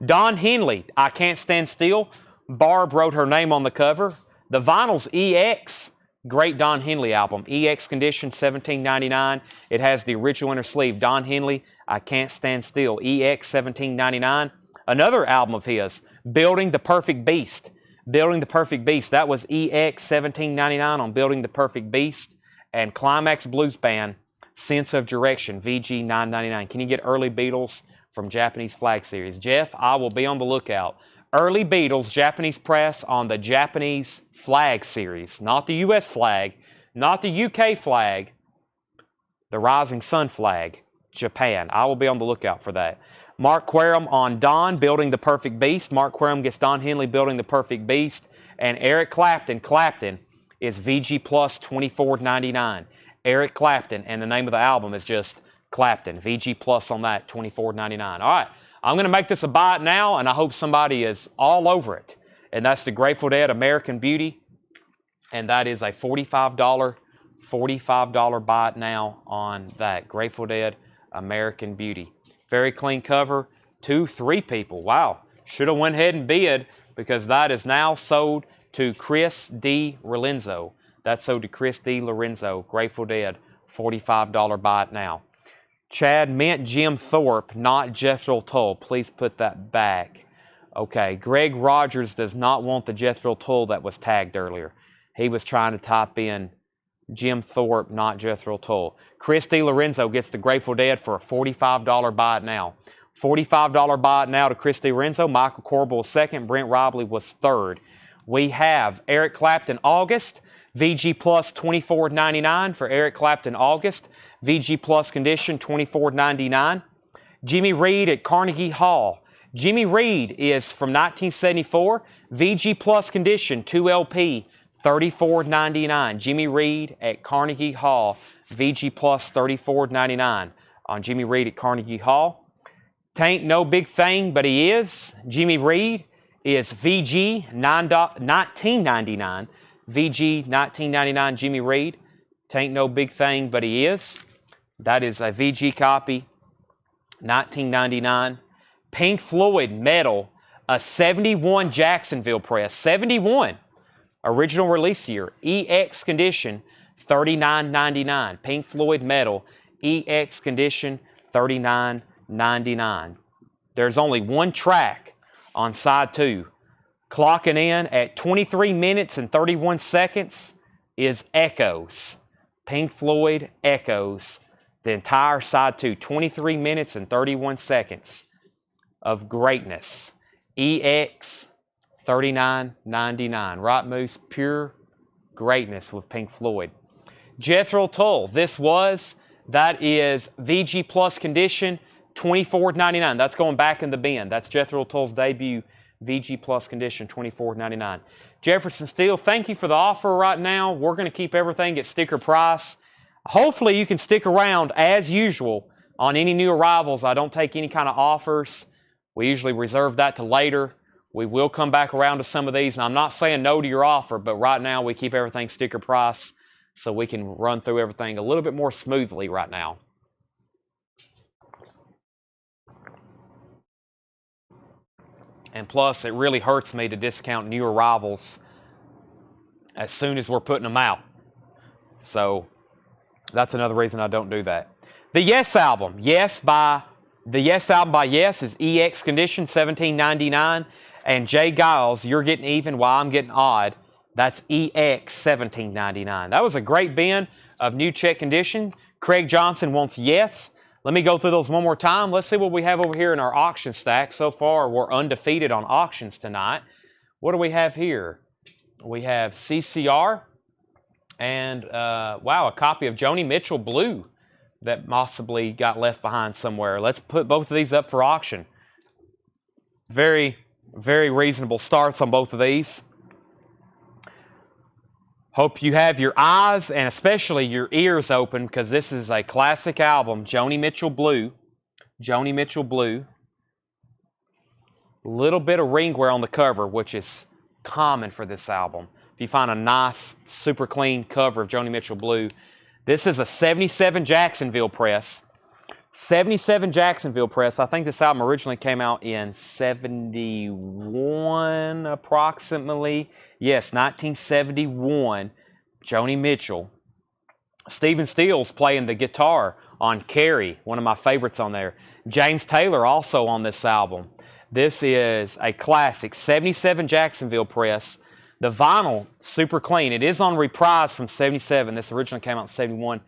Don Henley, I Can't Stand Still. Barb wrote her name on the cover. The vinyl's EX. Great Don Henley album. EX condition, $17.99. It has the original inner sleeve. Don Henley, I Can't Stand Still. EX, $17.99. Another album of his, Building the Perfect Beast. Building the Perfect Beast. That was EX, $17.99 on Building the Perfect Beast. And Climax Blues Band, Sense of Direction, VG, $9.99. Can you get early Beatles from Japanese Flag Series? Jeff, I will be on the lookout. Early Beatles, Japanese press on the Japanese Flag Series. Not the U.S. flag, not the UK flag, the Rising Sun flag, Japan. I will be on the lookout for that. Mark Querum on Don, Building the Perfect Beast. Mark Querum gets Don Henley, Building the Perfect Beast. And Eric Clapton, Clapton is VG Plus, $24.99. Eric Clapton, and the name of the album is just Clapton. VG Plus on that, $24.99. All right, I'm going to make this a buy it now, and I hope somebody is all over it. And that's the Grateful Dead American Beauty. And that is a $45 buy it now on that Grateful Dead American Beauty. Very clean cover. 2-3 people. Wow. Should have went ahead and bid because that is now sold to Chris D. Lorenzo. That's sold to Chris D. Lorenzo. Grateful Dead. $45 buy it now. Chad meant Jim Thorpe, not Jethro Tull. Please put that back. Okay. Greg Rogers does not want the Jethro Tull that was tagged earlier. He was trying to type in Jim Thorpe, not Jethro Tull. Chris D. Lorenzo gets the Grateful Dead for a $45 buy it now. $45 buy it now to Chris D. Lorenzo. Michael Corbell was second. Brent Robley was third. We have Eric Clapton August. VG Plus $24.99 for Eric Clapton August. VG Plus condition $24.99. Jimmy Reed at Carnegie Hall. Jimmy Reed is from 1974. VG Plus condition 2LP. $34.99. Jimmy Reed at Carnegie Hall. VG Plus $34.99 on Jimmy Reed at Carnegie Hall. Tain't no big thing, but he is. Jimmy Reed is VG $19.99. VG $19.99 Jimmy Reed. Tain't no big thing, but he is. That is a VG copy. $19.99. Pink Floyd Metal, a 71 Jacksonville press. 71. Original release year. EX condition, $39.99. Pink Floyd Metal, EX condition, $39.99. There's only one track on side 2. Clocking in at 23 minutes and 31 seconds is Echoes. Pink Floyd Echoes. The entire side 2. 23 minutes and 31 seconds of greatness. EX, $39.99. Right, Moose? Pure greatness with Pink Floyd. Jethro Tull. That is VG Plus condition, $24.99. That's going back in the bin. That's Jethro Tull's debut VG Plus condition, $24.99. Jefferson Steel, thank you for the offer right now. We're going to keep everything at sticker price. Hopefully you can stick around as usual on any new arrivals. I don't take any kind of offers. We usually reserve that to later. We will come back around to some of these. And I'm not saying no to your offer, but right now we keep everything sticker price so we can run through everything a little bit more smoothly right now. And plus, it really hurts me to discount new arrivals as soon as we're putting them out. So that's another reason I don't do that. The Yes album. The Yes album by Yes is EX condition, $17.99. And Jay Giles, You're Getting Even While I'm Getting Odd. That's EX, $17.99. That was a great bin of new check condition. Craig Johnson wants Yes. Let me go through those one more time. Let's see what we have over here in our auction stack. So far, we're undefeated on auctions tonight. What do we have here? We have CCR and, wow, a copy of Joni Mitchell Blue that possibly got left behind somewhere. Let's put both of these up for auction. Very, very reasonable starts on both of these. Hope you have your eyes and especially your ears open because this is a classic album, Joni Mitchell Blue. Joni Mitchell Blue. Little bit of ring wear on the cover, which is common for this album. If you find a nice, super clean cover of Joni Mitchell Blue. This is a 77 Jacksonville press. 77 Jacksonville press. I think this album originally came out in 71 approximately. Yes, 1971. Joni Mitchell. Stephen Stills playing the guitar on Carrie, one of my favorites on there. James Taylor also on this album. This is a classic 77 Jacksonville press. The vinyl, super clean. It is on reprise from 77. This originally came out in 71.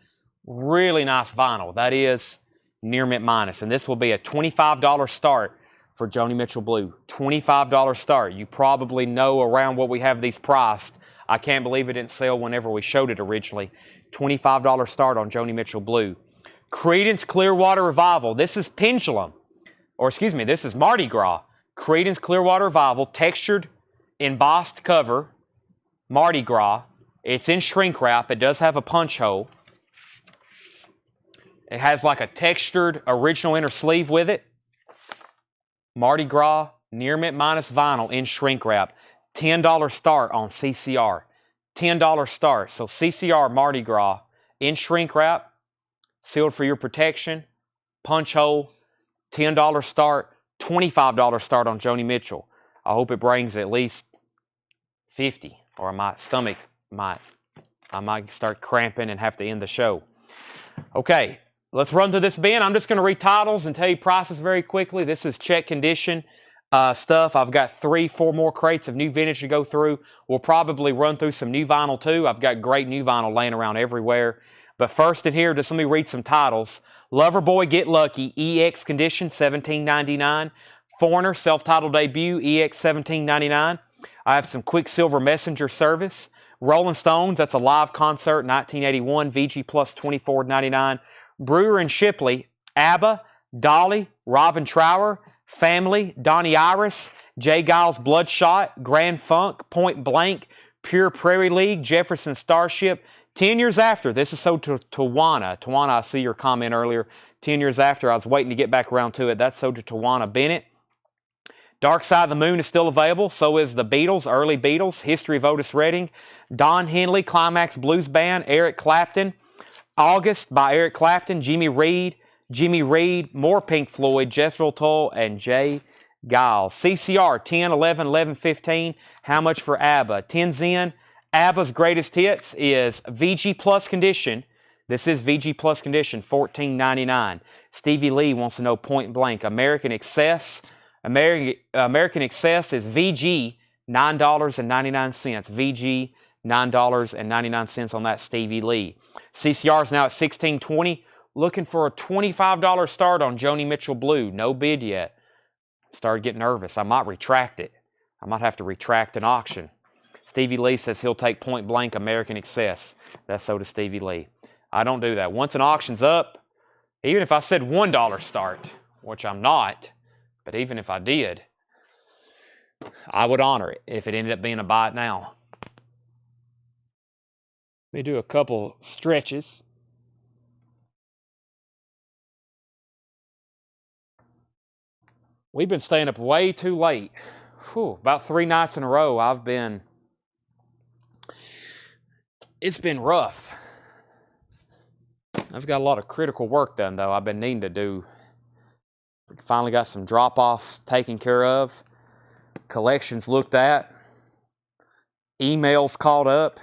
Really nice vinyl. That is near mint minus. And this will be a $25 start for Joni Mitchell Blue. $25 start. You probably know around what we have these priced. I can't believe it didn't sell whenever we showed it originally. $25 start on Joni Mitchell Blue. Creedence Clearwater Revival. This is Pendulum. Or excuse me, this is Mardi Gras. Creedence Clearwater Revival. Textured, embossed cover. Mardi Gras. It's in shrink wrap. It does have a punch hole. It has like a textured original inner sleeve with it. Mardi Gras, near mint minus vinyl in shrink wrap. $10 start on CCR. $10 start. So CCR Mardi Gras in shrink wrap, sealed for your protection, punch hole, $10 start, $25 start on Joni Mitchell. I hope it brings at least 50 or my stomach I might start cramping and have to end the show. Okay. Let's run through this bin. I'm just going to read titles and tell you prices very quickly. This is check condition stuff. I've got 3-4 more crates of new vintage to go through. We'll probably run through some new vinyl too. I've got great new vinyl laying around everywhere. But first in here, just let me read some titles. Loverboy Get Lucky, EX condition, $17.99. Foreigner, self-titled debut, EX, $17.99. I have some Quicksilver Messenger service. Rolling Stones, that's a live concert, 1981, VG Plus, $24.99. Brewer and Shipley, ABBA, Dolly, Robin Trower, Family, Donnie Iris, Jay Giles Bloodshot, Grand Funk, Point Blank, Pure Prairie League, Jefferson Starship. 10 years after, this is sold to Tawana. Tawana, I see your comment earlier. 10 years after, I was waiting to get back around to it. That's sold to Tawana Bennett. Dark Side of the Moon is still available. So is the Beatles, early Beatles, History of Otis Redding, Don Henley, Climax Blues Band, Eric Clapton, August by Eric Clapton, Jimmy Reed, Jimmy Reed, more Pink Floyd, Jethro Tull, and Jay Giles. CCR, 10, 11, 11, 15. How much for ABBA? 10's in. ABBA's greatest hits is VG Plus Condition. This is VG Plus Condition, $14.99. Stevie Lee wants to know point blank. American Excess. American Excess is VG, $9.99. VG, $9.99 on that Stevie Lee. CCR is now at $16.20. Looking for a $25 start on Joni Mitchell Blue. No bid yet. Started getting nervous. I might retract it. I might have to retract an auction. Stevie Lee says he'll take point blank American Excess. That's so does Stevie Lee. I don't do that. Once an auction's up, even if I said $1 start, which I'm not, but even if I did, I would honor it if it ended up being a buy it now. Let me do a couple stretches. We've been staying up way too late. Whew, about 3 nights in a row, it's been rough. I've got a lot of critical work done, though. I've been needing to do. Finally got some drop-offs taken care of. Collections looked at. Emails caught up.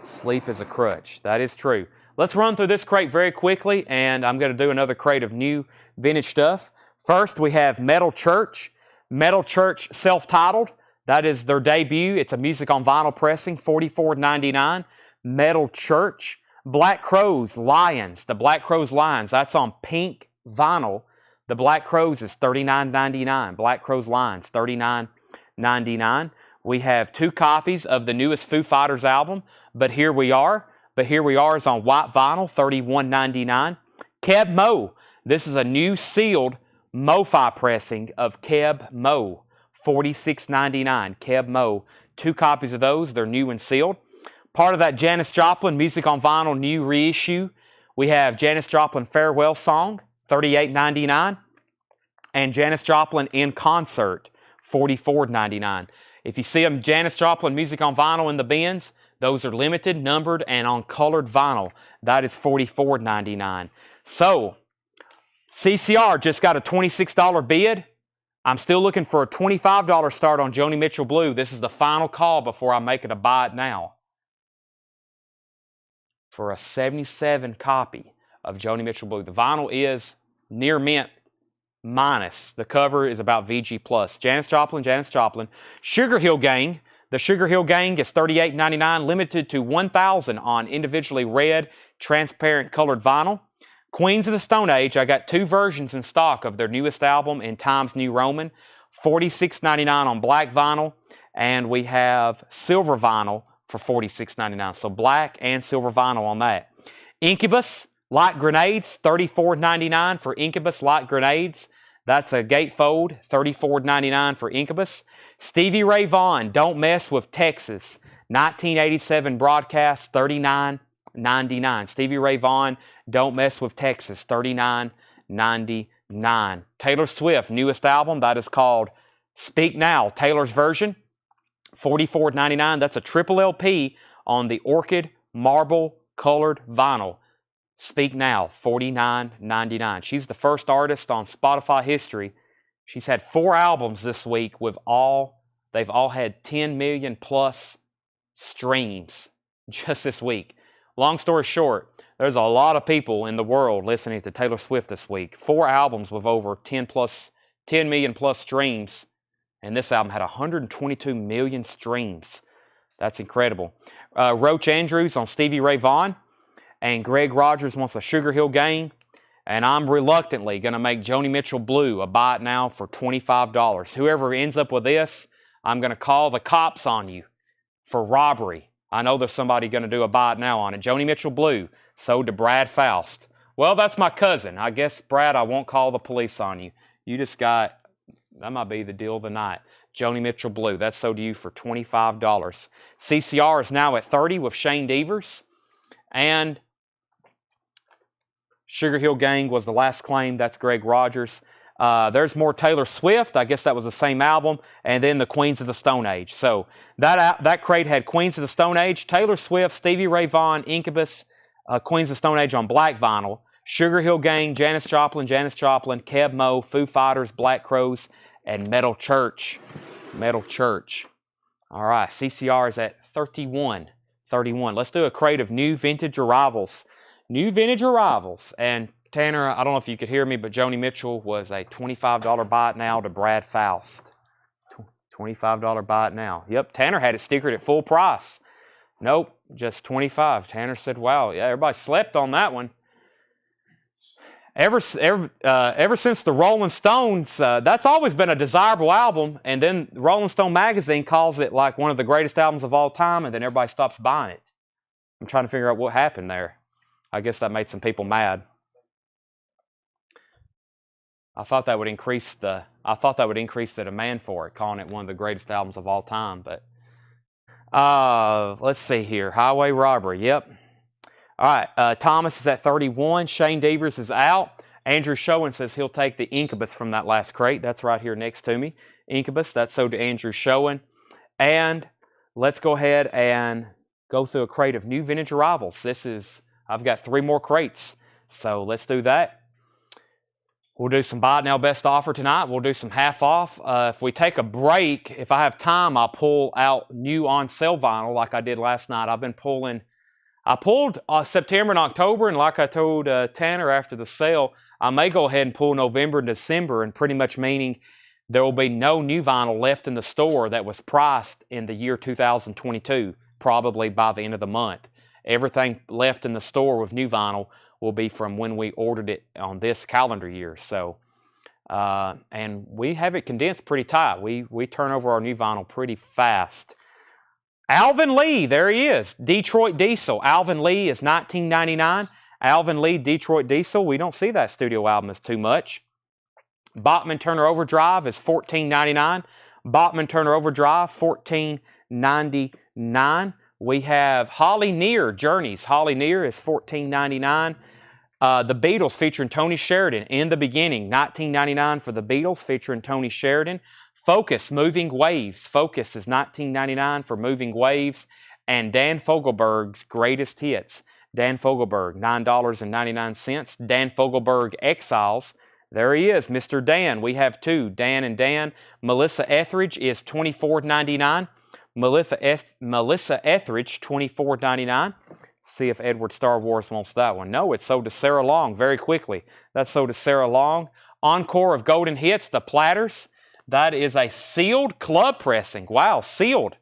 Sleep is a crutch. That is true. Let's run through this crate very quickly, and I'm going to do another crate of new vintage stuff. First, we have Metal Church. Metal Church self-titled. That is their debut. It's a music on vinyl pressing, $44.99. Metal Church. Black Crowes Lions. The Black Crowes Lions. That's on pink vinyl. The Black Crowes is $39.99. Black Crowes Lions, $39.99. We have 2 copies of the newest Foo Fighters album, But Here We Are. But Here We Are is on white vinyl, $31.99. Keb Mo. This is a new sealed MoFi pressing of Keb Mo, $46.99. Keb Mo. 2 copies of those. They're new and sealed. Part of that Janis Joplin Music on Vinyl new reissue. We have Janis Joplin Farewell Song, $38.99. And Janis Joplin in Concert, $44.99. If you see them Janis Joplin Music on Vinyl in the bins, those are limited, numbered, and on colored vinyl. That is $44.99. So, CCR just got a $26 bid. I'm still looking for a $25 start on Joni Mitchell Blue. This is the final call before I make it a buy it now. For a 77 copy of Joni Mitchell Blue. The vinyl is near mint minus. The cover is about VG+. Janis Joplin. Sugar Hill Gang. The Sugar Hill Gang is $38.99, limited to 1,000 on individually red, transparent colored vinyl. Queens of the Stone Age, I got 2 versions in stock of their newest album in Times New Roman, $46.99 on black vinyl, and we have silver vinyl for $46.99. So black and silver vinyl on that. Incubus, Light Grenades, $34.99 for Incubus Light Grenades. That's a gatefold, $34.99 for Incubus. Stevie Ray Vaughan, Don't Mess with Texas, 1987 broadcast, $39.99. Stevie Ray Vaughan, Don't Mess with Texas, $39.99. Taylor Swift, newest album, that is called Speak Now, Taylor's version, $44.99. That's a triple LP on the Orchid Marble Colored Vinyl. Speak Now, $49.99. She's the first artist on Spotify history. She's had 4 albums this week with they've all had 10 million plus streams just this week. Long story short, there's a lot of people in the world listening to Taylor Swift this week. 4 albums with over 10 million plus streams. And this album had 122 million streams. That's incredible. Roach Andrews on Stevie Ray Vaughan. And Greg Rogers wants a Sugar Hill Gang. And I'm reluctantly going to make Joni Mitchell Blue a buy it now for $25. Whoever ends up with this, I'm going to call the cops on you for robbery. I know there's somebody going to do a buy it now on it. Joni Mitchell Blue, sold to Brad Faust. Well, that's my cousin. I guess, Brad, I won't call the police on you. That might be the deal of the night. Joni Mitchell Blue, that's sold to you for $25. CCR is now at 30 with Shane Devers. And Sugar Hill Gang was the last claim. That's Greg Rogers. There's more Taylor Swift. I guess that was the same album. And then the Queens of the Stone Age. So that crate had Queens of the Stone Age, Taylor Swift, Stevie Ray Vaughan, Incubus, Queens of Stone Age on black vinyl. Sugar Hill Gang, Janis Joplin, Keb Mo, Foo Fighters, Black Crowes, and Metal Church. Metal Church. All right, CCR is at 31. 31. Let's do a crate of new vintage arrivals. New vintage arrivals. And Tanner, I don't know if you could hear me, but Joni Mitchell was a $25 buy it now to Brad Faust. $25 buy it now. Yep, Tanner had it stickered at full price. Nope, just 25. Tanner said, wow, yeah, everybody slept on that one. Ever since the Rolling Stones, that's always been a desirable album, and then Rolling Stone magazine calls it like one of the greatest albums of all time, and then everybody stops buying it. I'm trying to figure out what happened there. I guess that made some people mad. I thought that would increase the demand for it, calling it one of the greatest albums of all time. But let's see here. Highway Robbery. Yep. All right. Thomas is at 31. Shane Devers is out. Andrew Schoen says he'll take the Incubus from that last crate. That's right here next to me. Incubus. That's sold to Andrew Schoen. And let's go ahead and go through a crate of new vintage arrivals. I've got 3 more crates. So let's do that. We'll do some buy it now best offer tonight. We'll do some half off. If we take a break, if I have time, I'll pull out new on sale vinyl like I did last night. I pulled September and October, and like I told Tanner after the sale, I may go ahead and pull November and December, and pretty much meaning there will be no new vinyl left in the store that was priced in the year 2022, probably by the end of the month. Everything left in the store with new vinyl will be from when we ordered it on this calendar year. So, and we have it condensed pretty tight. We turn over our new vinyl pretty fast. Alvin Lee, there he is. Detroit Diesel. Alvin Lee is $19.99. Alvin Lee, Detroit Diesel. We don't see that studio album as too much. Bachman Turner Overdrive is $14.99. Bachman Turner Overdrive, $14.99. We have Holly Near, Journeys. Holly Near is $14.99. The Beatles featuring Tony Sheridan, In the Beginning, $19.99 for the Beatles featuring Tony Sheridan. Focus, Moving Waves. Focus is $19.99 for Moving Waves. And Dan Fogelberg's Greatest Hits. Dan Fogelberg, $9.99. Dan Fogelberg Exiles. There he is, Mr. Dan. We have 2, Dan and Dan. Melissa Etheridge is $24.99. Melissa Etheridge, $24.99. See if Edward Star Wars wants that one. No, it's sold to Sarah Long very quickly. That's sold to Sarah Long. Encore of Golden Hits, The Platters. That is a sealed club pressing. Wow, sealed.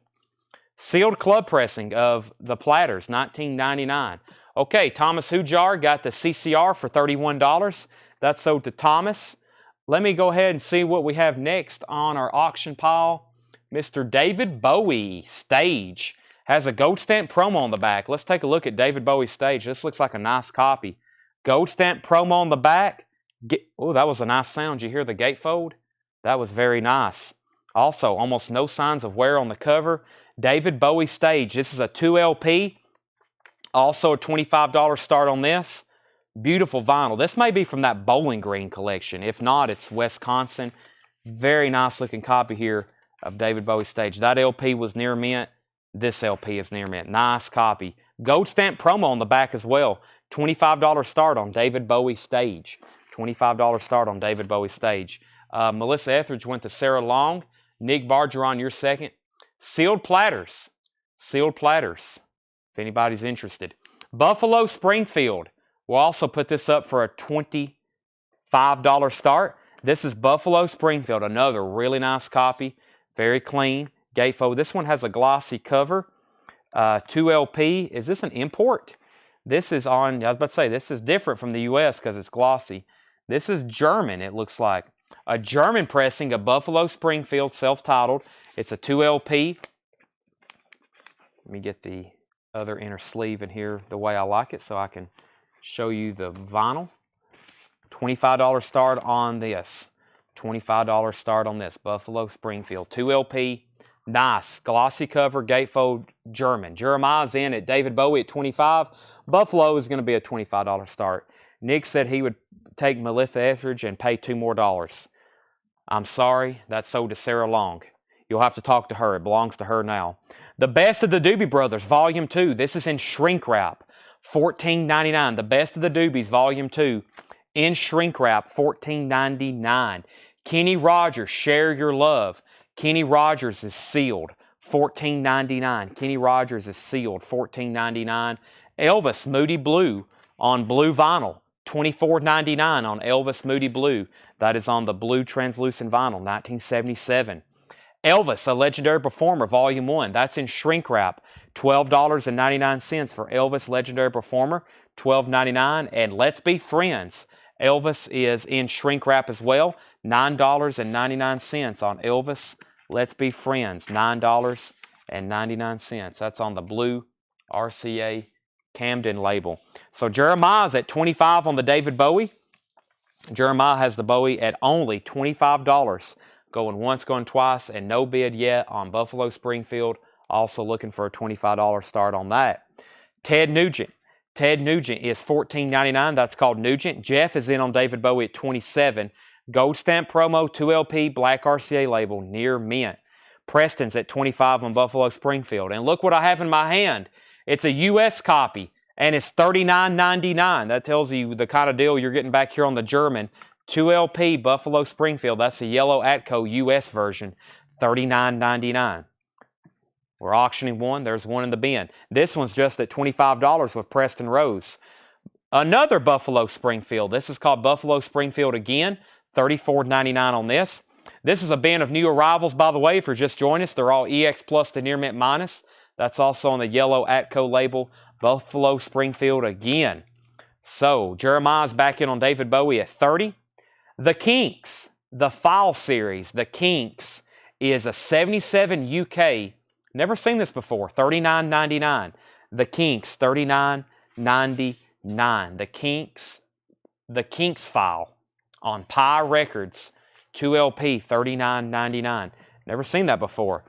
Sealed club pressing of The Platters, $19.99. Okay, Thomas Hujar got the CCR for $31. That's sold to Thomas. Let me go ahead and see what we have next on our auction pile. Mr. David Bowie Stage has a gold stamp promo on the back. Let's take a look at David Bowie's Stage. This looks like a nice copy. Gold stamp promo on the back. Oh, that was a nice sound. Did you hear the gatefold? That was very nice. Also, almost no signs of wear on the cover. David Bowie Stage. This is a 2 LP. Also a $25 start on this. Beautiful vinyl. This may be from that Bowling Green collection. If not, it's Wisconsin. Very nice looking copy here of David Bowie Stage. That LP was near mint. This LP is near mint. Nice copy. Gold stamp promo on the back as well. $25 start on David Bowie Stage. $25 start on David Bowie Stage. Melissa Etheridge went to Sarah Long. Nick Bargeron, you're second. Sealed Platters. Sealed Platters, if anybody's interested. Buffalo Springfield. We'll also put this up for a $25 start. This is Buffalo Springfield. Another really nice copy. Very clean. Gatefold. This one has a glossy cover. 2 LP. Is this an import? This is on, I was about to say, this is different from the U.S. because it's glossy. This is German, it looks like. A German pressing of Buffalo Springfield, self-titled. It's a 2 LP. Let me get the other inner sleeve in here the way I like it so I can show you the vinyl. $25 start on this. $25 start on this. Buffalo Springfield. 2 LP. Nice. Glossy cover, gatefold, German. Jeremiah's in at David Bowie at $25. Buffalo is going to be a $25 start. Nick said he would take Melissa Etheridge and pay $2 more. I'm sorry, that's sold to Sarah Long. You'll have to talk to her. It belongs to her now. The Best of the Doobie Brothers, Volume 2. This is in shrink wrap. $14.99. The Best of the Doobies, Volume 2, in shrink wrap, $14.99. Kenny Rogers, Share Your Love. Kenny Rogers is sealed, $14.99. Kenny Rogers is sealed, $14.99. Elvis, Moody Blue, on blue vinyl, $24.99 on Elvis Moody Blue. That is on the blue translucent vinyl, 1977. Elvis, A Legendary Performer, Volume 1. That's in shrink wrap, $12.99 for Elvis Legendary Performer, $12.99. And Let's Be Friends. Elvis is in shrink wrap as well, $9.99 on Elvis Let's Be Friends, $9.99. That's on the blue RCA Camden label. So Jeremiah's at $25 on the David Bowie. Jeremiah has the Bowie at only $25. Going once, going twice, and no bid yet on Buffalo Springfield. Also looking for a $25 start on that. Ted Nugent. Ted Nugent is $14.99. That's called Nugent. Jeff is in on David Bowie at $27. Gold stamp promo, 2LP, black RCA label, near mint. Preston's at $25 on Buffalo Springfield. And look what I have in my hand. It's a U.S. copy, and it's $39.99. That tells you the kind of deal you're getting back here on the German. 2LP, Buffalo Springfield. That's the yellow Atco U.S. version, $39.99. We're auctioning one. There's one in the bin. This one's just at $25 with Preston Rose. Another Buffalo Springfield. This is called Buffalo Springfield again, $34.99 on this. This is a bin of new arrivals, by the way, if you're just joining us. They're all EX Plus to Near Mint Minus. That's also on the yellow Atco label, Buffalo Springfield again. So, Jeremiah's back in on David Bowie at $30. The Kinks, the File Series, the Kinks, is a 77 UK. Never seen this before, $39.99. The Kinks, $39.99. The Kinks File on Pi Records, 2LP, $39.99. Never seen that before.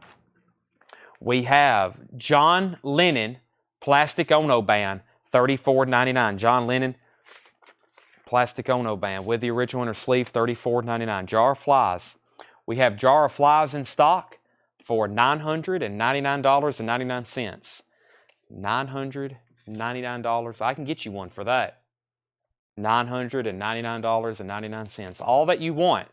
We have John Lennon, Plastic Ono Band, $34.99. John Lennon, Plastic Ono Band with the original inner sleeve, $34.99. Jar of Flies. We have Jar of Flies in stock for $999.99. $999. I can get you one for that. $999.99. All that you want.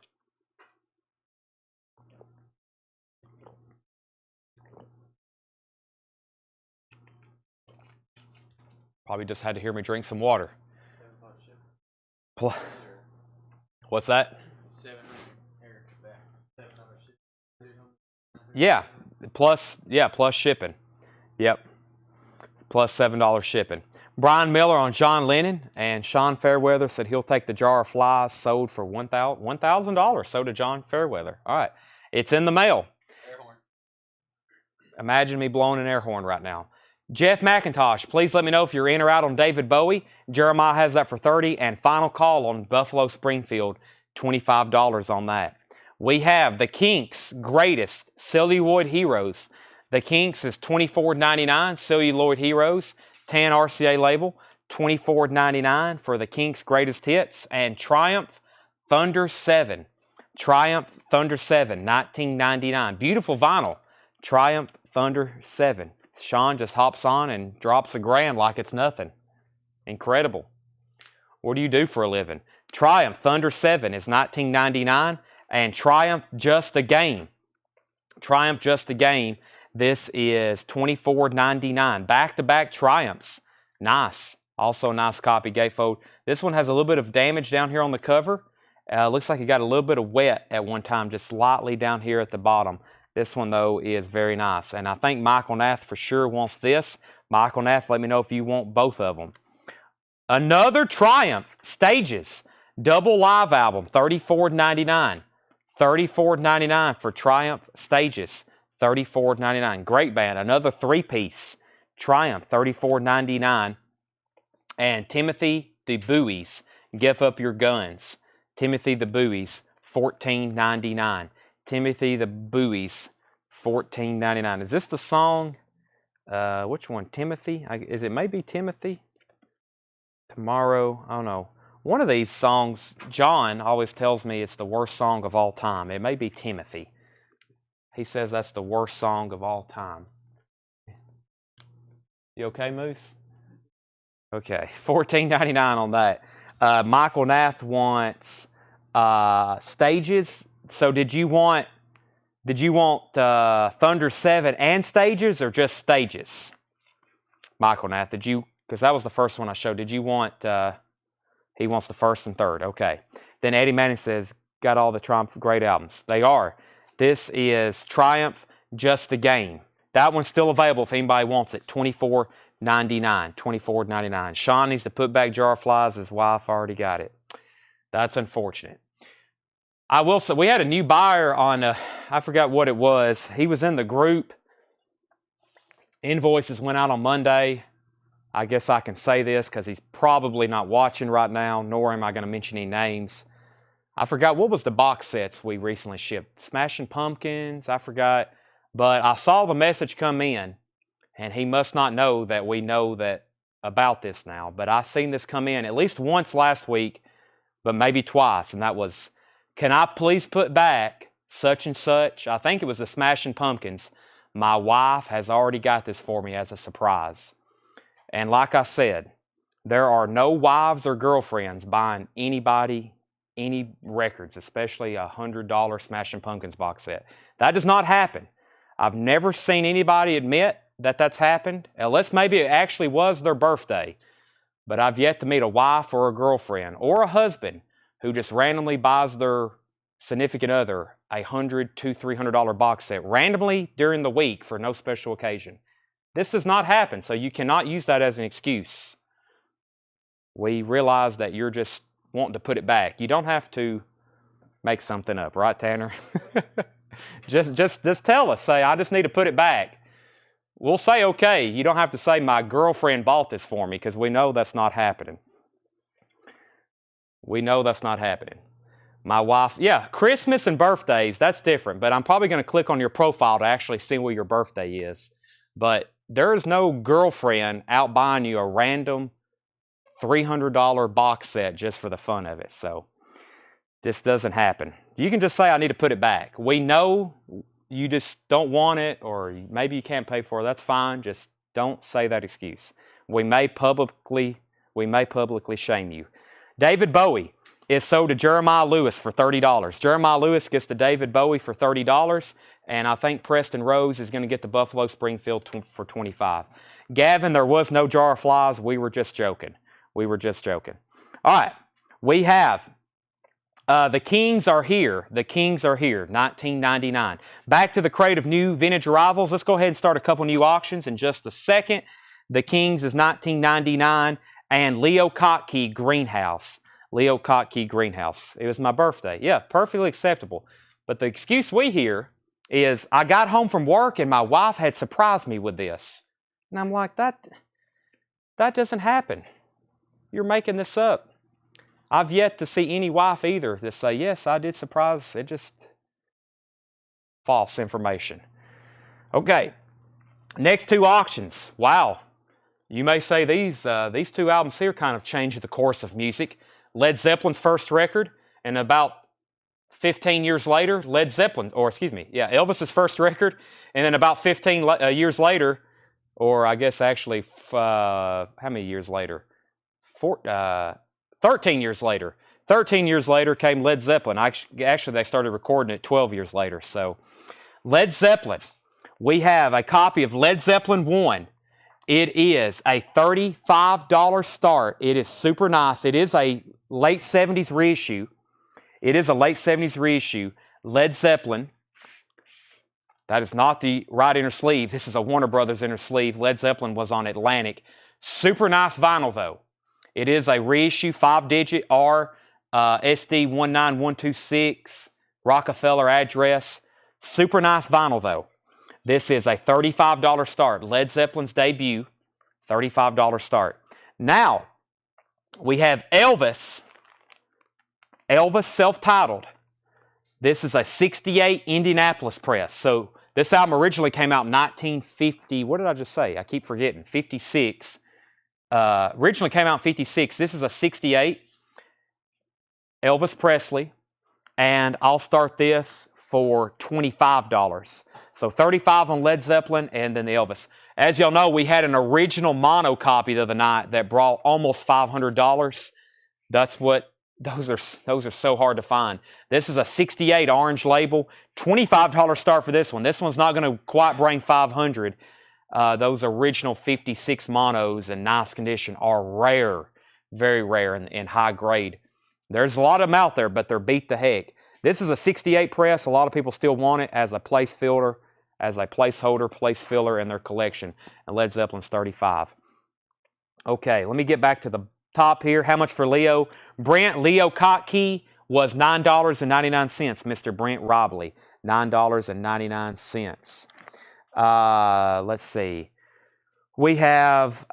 Probably just had to hear me drink some water. What's that? Yeah, plus shipping. Yep, plus $7 shipping. Brian Miller on John Lennon, and Sean Fairweather said he'll take the Jar of Flies, sold for $1,000. So did John Fairweather. All right, it's in the mail. Air horn. Imagine me blowing an air horn right now. Jeff McIntosh, please let me know if you're in or out on David Bowie. Jeremiah has that for $30, and final call on Buffalo Springfield, $25 on that. We have the Kinks' greatest celluloid heroes. The Kinks is $24.99, celluloid heroes, tan RCA label, $24.99 for the Kinks' greatest hits, and Triumph Thunder 7. Triumph Thunder 7, $19.99. Beautiful vinyl. Triumph Thunder 7. Sean just hops on and drops $1,000 like it's nothing. Incredible. What do you do for a living? Triumph Thunder 7 is $19.99, and Triumph Just a Game. Triumph Just a Game, this is $24.99. Back-to-back Triumphs. Nice. Also a nice copy, gatefold. This one has a little bit of damage down here on the cover. Looks like it got a little bit of wet at one time, just slightly down here at the bottom. This one, though, is very nice. And I think Michael Nath for sure wants this. Michael Nath, let me know if you want both of them. Another Triumph Stages double live album, $34.99. $34.99 for Triumph Stages, $34.99. Great band. Another three-piece Triumph, $34.99. And Timothy the Buoys, Give Up Your Guns. Timothy the Buoys, $14.99. Timothy the Buoys, $14.99. Is this the song? Which one? Timothy? Is it maybe Timothy? Tomorrow? I don't know. One of these songs, John always tells me it's the worst song of all time. It may be Timothy. He says that's the worst song of all time. You okay, Moose? Okay, $14.99 on that. Michael Nath wants stages. So did you want Thunder 7 and stages or just stages? Michael Nath, did you, because that was the first one I showed, did you want, he wants the first and third, okay. Then Eddie Manning says, got all the Triumph great albums. They are. This is Triumph, Just a Game. That one's still available if anybody wants it, $24.99, $24.99. Sean needs to put back Jar Flies, his wife already got it. That's unfortunate. I will say, we had a new buyer on, I forgot what it was. He was in the group. Invoices went out on Monday. I guess I can say this because he's probably not watching right now, nor am I going to mention any names. I forgot, what was the box sets we recently shipped? Smashing Pumpkins, I forgot. But I saw the message come in, and he must not know that we know that about this now. But I seen this come in at least once last week, but maybe twice, and that was, can I please put back such and such? I think it was the Smashing Pumpkins. My wife has already got this for me as a surprise. And like I said, there are no wives or girlfriends buying anybody any records, especially a $100 Smashing Pumpkins box set. That does not happen. I've never seen anybody admit that that's happened, unless maybe it actually was their birthday. But I've yet to meet a wife or a girlfriend or a husband who just randomly buys their significant other a $100, $200, $300 box set randomly during the week for no special occasion. This does not happen, so you cannot use that as an excuse. We realize that you're just wanting to put it back. You don't have to make something up, right, Tanner? just tell us. Say, I just need to put it back. We'll say, okay. You don't have to say, my girlfriend bought this for me, because we know that's not happening. We know that's not happening. My wife, yeah, Christmas and birthdays, that's different. But I'm probably going to click on your profile to actually see what your birthday is. But there is no girlfriend out buying you a random $300 box set just for the fun of it. So this doesn't happen. You can just say, I need to put it back. We know you just don't want it, or maybe you can't pay for it. That's fine. Just don't say that excuse. We may publicly shame you. David Bowie is sold to Jeremiah Lewis for $30. Jeremiah Lewis gets to David Bowie for $30, and I think Preston Rose is going to get the Buffalo Springfield for $25. Gavin, there was no Jar of Flies. We were just joking. We were just joking. All right, we have The Kings Are Here. The Kings Are Here, $19.99. Back to the crate of new vintage arrivals. Let's go ahead and start a couple new auctions in just a second. The Kings is $19.99, and Leo Kottke Greenhouse. Leo Kottke Greenhouse. It was my birthday. Yeah, perfectly acceptable. But the excuse we hear is, I got home from work and my wife had surprised me with this. And I'm like, that doesn't happen. You're making this up. I've yet to see any wife either that say, yes, I did surprise. It just false information. Okay, next two auctions. Wow. You may say these two albums here kind of changed the course of music. Led Zeppelin's first record, and about 15 years later, Elvis's first record, and then about 15 years later, or I guess actually, how many years later? 13 years later. 13 years later came Led Zeppelin. Actually, they started recording it 12 years later. So, Led Zeppelin. We have a copy of Led Zeppelin 1. It is a $35 start. It is super nice. It is a late 70s reissue. It is a late 70s reissue. Led Zeppelin. That is not the right inner sleeve. This is a Warner Brothers inner sleeve. Led Zeppelin was on Atlantic. Super nice vinyl, though. It is a reissue, 5-digit R, SD 19126, Rockefeller address. Super nice vinyl, though. This is a $35 start. Led Zeppelin's debut, $35 start. Now, we have Elvis. Elvis self-titled. This is a 68 Indianapolis press. So this album originally came out in 1950. What did I just say? I keep forgetting. 56. Originally came out in 56. This is a 68 Elvis Presley. And I'll start this for $25. So $35 on Led Zeppelin and then the Elvis. As y'all know, we had an original mono copy the other night that brought almost $500. That's what those are so hard to find. This is a 68 orange label, $25 start for this one. This one's not going to quite bring 500. Those original 56 monos in nice condition are rare, very rare and high grade. There's a lot of them out there, but they're beat the heck. This is a 68 press. A lot of people still want it as a place filter, as a placeholder, place filler in their collection. And Led Zeppelin's 35. Okay, let me get back to the top here. How much for Leo? Brent Leo Kottke was $9.99. Mr. Brent Robley, $9.99. Let's see. We have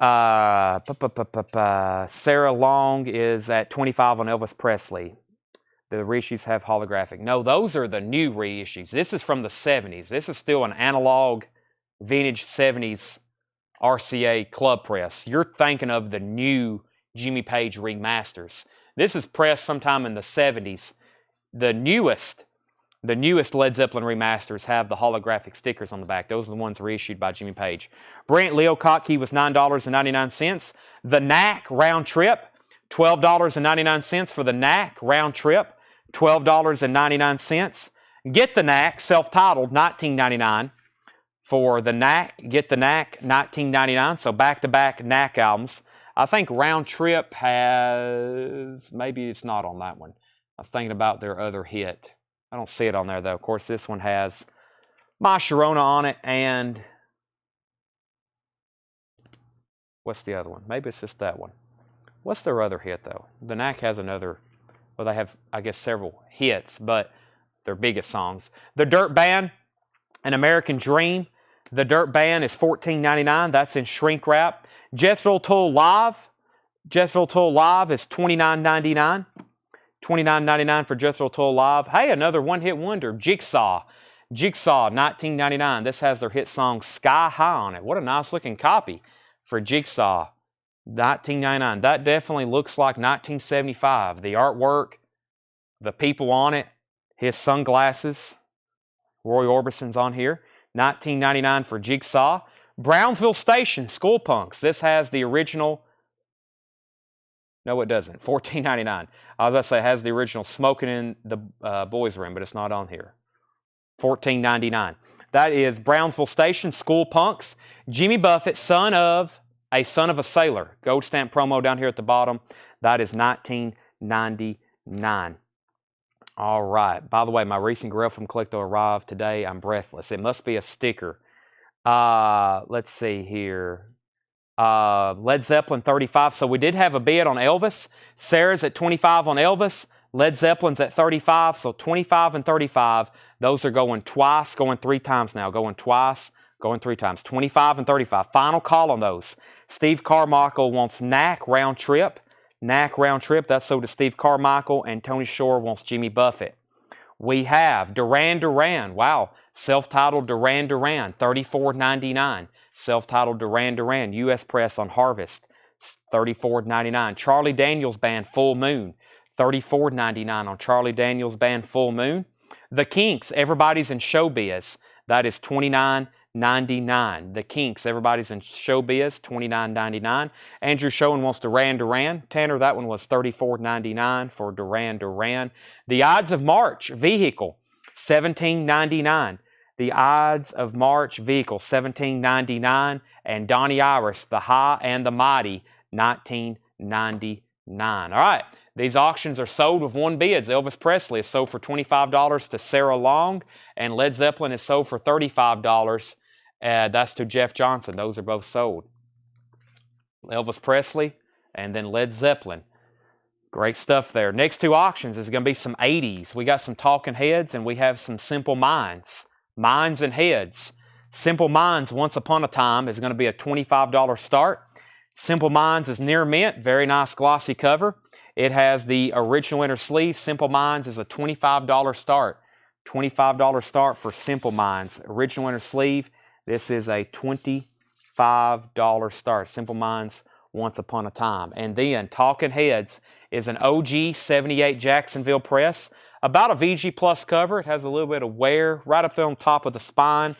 Sarah Long is at 25 on Elvis Presley. The reissues have holographic. No, those are the new reissues. This is from the 70s. This is still an analog vintage 70s RCA club press. You're thinking of the new Jimmy Page remasters. This is pressed sometime in the 70s. The newest Led Zeppelin remasters have the holographic stickers on the back. Those are the ones reissued by Jimmy Page. Brent Leo Kottke was $9.99. The Knack round trip, $12.99 for the Knack round trip, $12.99. Get the Knack, self-titled, $19.99 for the Knack. Get the Knack, $19.99. So back-to-back Knack albums. I think Round Trip has, maybe it's not on that one. I was thinking about their other hit. I don't see it on there, though. Of course, this one has My Sharona on it, and what's the other one? Maybe it's just that one. What's their other hit, though? The Knack has another, well, they have, I guess, several hits, but their biggest songs. The Dirt Band, An American Dream. The Dirt Band is $14.99. That's in shrink wrap. Jethro Tull Live. Jethro Tull Live is $29.99. $29.99 for Jethro Tull Live. Hey, another one-hit wonder, Jigsaw. Jigsaw, $19.99. This has their hit song Sky High on it. What a nice-looking copy for Jigsaw. $19.99. That definitely looks like 1975. The artwork, the people on it, his sunglasses. Roy Orbison's on here. $19.99 for Jigsaw. Brownsville Station, School Punks. This has the original. No, it doesn't. $14.99. I was going to say it has the original Smoking in the Boys' Room, but it's not on here. $14.99. That is Brownsville Station, School Punks. Jimmy Buffett, son of a sailor. Gold stamp promo down here at the bottom. That is $19.99. All right. By the way, my recent Gorilla from Collector arrived today. I'm breathless. It must be a sticker. Let's see here. Led Zeppelin 35. So we did have a bid on Elvis. Sarah's at 25 on Elvis. Led Zeppelin's at 35. So 25 and 35. Those are going twice, going three times now. Going twice, going three times. 25 and 35. Final call on those. Steve Carmichael wants Knack round trip. Knack round trip. That's sold to Steve Carmichael. And Tony Shore wants Jimmy Buffett. We have Duran Duran. Wow. Self-titled Duran Duran. $34.99. Self-titled Duran Duran. U.S. Press on Harvest. $34.99. Charlie Daniels Band Full Moon. $34.99 on Charlie Daniels Band Full Moon. The Kinks, Everybody's in Showbiz. That is $29.99. The Kinks, Everybody's in Showbiz, $29.99. Andrew Schoen wants Duran Duran. Tanner, that one was $34.99 for Duran Duran. The Ides of March Vehicle, $17.99. The Ides of March Vehicle, $17.99. And Donnie Iris, The High and the Mighty, $19.99. All right. These auctions are sold with one bid. Elvis Presley is sold for $25 to Sarah Long, and Led Zeppelin is sold for $35. That's to Jeff Johnson. Those are both sold. Elvis Presley and then Led Zeppelin. Great stuff there. Next two auctions is going to be some 80s. We got some Talking Heads, and we have some Simple Minds. Minds and Heads. Simple Minds, Once Upon a Time, is going to be a $25 start. Simple Minds is near mint. Very nice glossy cover. It has the original inner sleeve. Simple Minds is a $25 start. $25 start for Simple Minds. Original inner sleeve. This is a $25 start. Simple Minds, Once Upon a Time. And then Talking Heads is an OG 78 Jacksonville press. About a VG Plus cover. It has a little bit of wear right up there on top of the spine.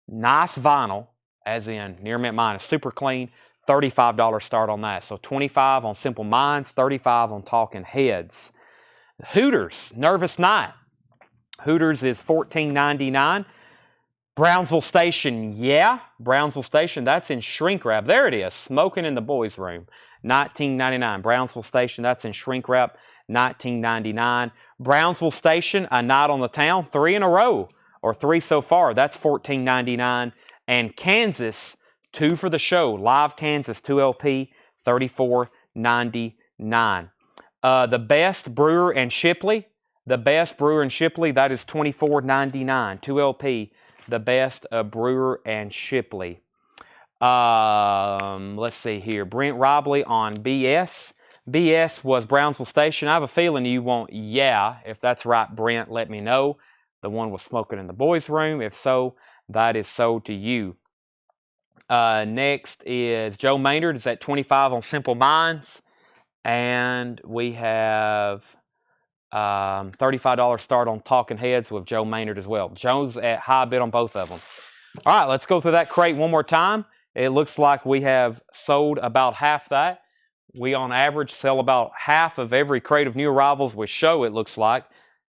Nice vinyl. as in near mint minus, super clean, $35 start on that. So 25 on Simple Minds, 35 on Talking Heads. Hooters, Nervous Night. Hooters is $14.99. Brownsville Station, yeah. Brownsville Station, that's in shrink wrap. There it is, Smoking in the Boys Room, $19.99. Brownsville Station, that's in shrink wrap, $19.99. Brownsville Station, A Night on the Town, 3 in a row, or 3 so far, that's $14.99. And Kansas, 2 for the show, Live Kansas 2 LP, $34.99. The Best Brewer and Shipley, that is $24.99, 2 LP. The Best Brewer and Shipley. Let's see here. Brent Robley on BS. BS was Brownsville Station. I have a feeling you want yeah. If that's right, Brent, let me know. The one was Smoking in the Boys Room. If so, that is so to you. Next is Joe Maynard. Is at 25 on Simple Minds. And we have $35 start on Talking Heads with Joe Maynard as well. Joe's at high bid on both of them. All right, let's go through that crate one more time. It looks like we have sold about half that. We, on average, sell about half of every crate of new arrivals we show, it looks like.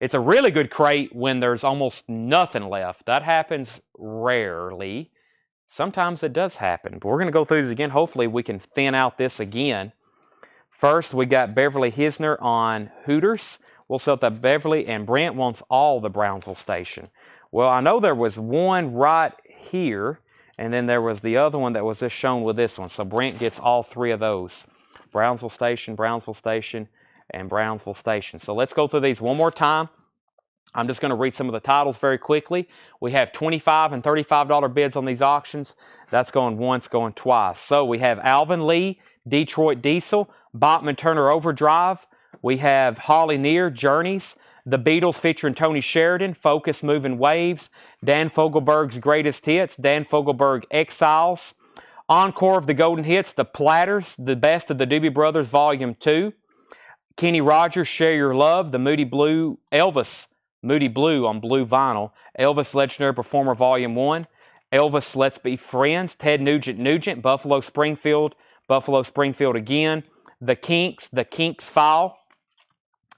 It's a really good crate when there's almost nothing left. That happens rarely. Sometimes it does happen. But we're going to go through this again. Hopefully, we can thin out this again. First, we got Beverly Hisner on Hooters. We'll sell that Beverly, and Brent wants all the Brownsville Station. Well, I know there was one right here, and then there was the other one that was just shown with this one. So Brent gets all 3 of those. Brownsville Station, and Brownsville Station. So let's go through these one more time. I'm just going to read some of the titles very quickly. We have $25 and $35 bids on these auctions. That's going once, going twice. So we have Alvin Lee, Detroit Diesel, Bachman Turner Overdrive. We have Holly Near, Journeys. The Beatles featuring Tony Sheridan, Focus Moving Waves. Dan Fogelberg's Greatest Hits, Dan Fogelberg Exiles. Encore of the Golden Hits, The Platters, The Best of the Doobie Brothers, Volume 2. Kenny Rogers, Share Your Love, The Moody Blue, Elvis, Moody Blue on blue vinyl. Elvis Legendary Performer, Volume 1. Elvis Let's Be Friends, Ted Nugent, Buffalo Springfield again. The Kinks File.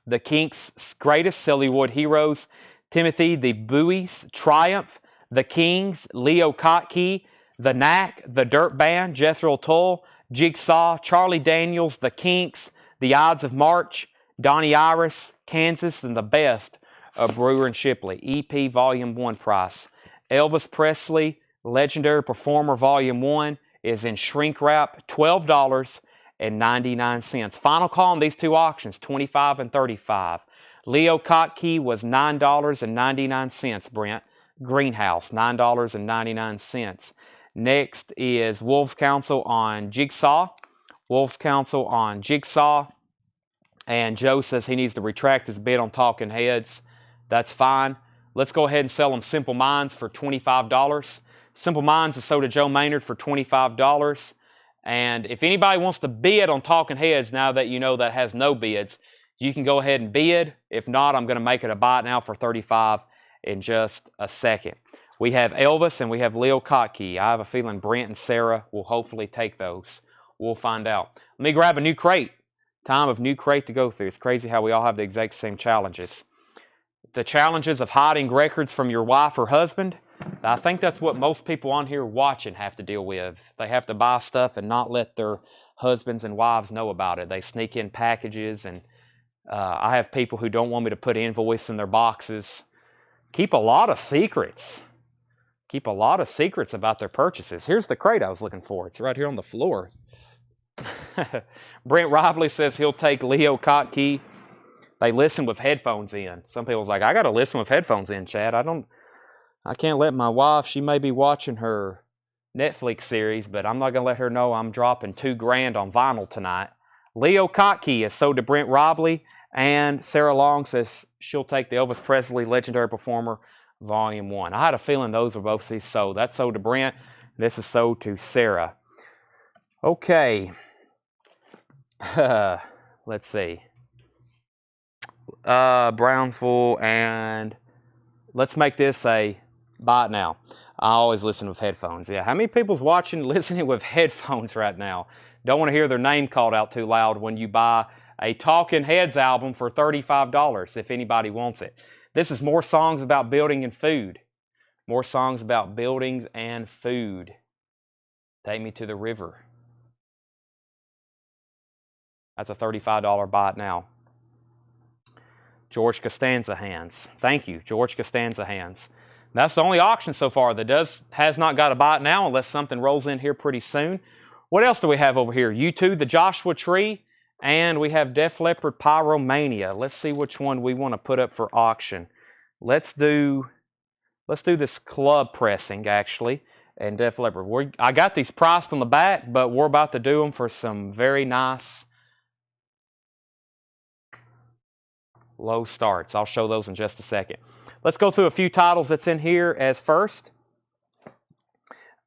The Kinks' Greatest, Sillywood Heroes. Timothy the Buoys, Triumph. The Kings, Leo Kottke. The Knack, The Dirt Band, Jethro Tull. Jigsaw, Charlie Daniels, The Kinks. The Ides of March, Donnie Iris, Kansas, and The Best of Brewer and Shipley. EP Volume 1 price. Elvis Presley, Legendary Performer Volume 1 is in shrink wrap, $12.99. Final call on these 2 auctions, $25 and $35. Leo Kottke was $9.99, Brent. Greenhouse, $9.99. Next is Wolves Council on Jigsaw. And Joe says he needs to retract his bid on Talking Heads. That's fine. Let's go ahead and sell them Simple Minds for $25. Simple Minds is sold to Joe Maynard for $25. And if anybody wants to bid on Talking Heads now that you know that has no bids, you can go ahead and bid. If not, I'm going to make it a buy now for $35 in just a second. We have Elvis and we have Leo Kottke. I have a feeling Brent and Sarah will hopefully take those. We'll find out. Let me grab a new crate. Time of new crate to go through. It's crazy how we all have the exact same challenges. The challenges of hiding records from your wife or husband. I think that's what most people on here watching have to deal with. They have to buy stuff and not let their husbands and wives know about it. They sneak in packages, and I have people who don't want me to put invoice in their boxes. Keep a lot of secrets. Keep a lot of secrets about their purchases. Here's the crate I was looking for. It's right here on the floor. Brent Robley says he'll take Leo Kottke. They listen with headphones in. Some people's like, I got to listen with headphones in, Chad. I can't let my wife, she may be watching her Netflix series, but I'm not going to let her know I'm dropping $2,000 on vinyl tonight. Leo Kottke is sold to Brent Robley, and Sarah Long says she'll take the Elvis Presley Legendary Performer Volume 1. I had a feeling those were both sold. That's sold to Brent. This is sold to Sarah. Okay. Let's see. Brownsville, and let's make this a buy it now. I always listen with headphones. Yeah, how many people's listening with headphones right now? Don't want to hear their name called out too loud when you buy a Talking Heads album for $35, if anybody wants it. This is more songs about building and food. More songs about buildings and food. Take me to the river. That's a $35 buy it now. George Costanza hands. Thank you, George Costanza hands. That's the only auction so far that has not got a buy it now unless something rolls in here pretty soon. What else do we have over here? U2, the Joshua Tree, and we have Def Leppard Pyromania. Let's see which one we want to put up for auction. Let's do this club pressing actually, and Def Leppard. I got these priced on the back, but we're about to do them for some very nice low starts. I'll show those in just a second. Let's go through a few titles that's in here as first.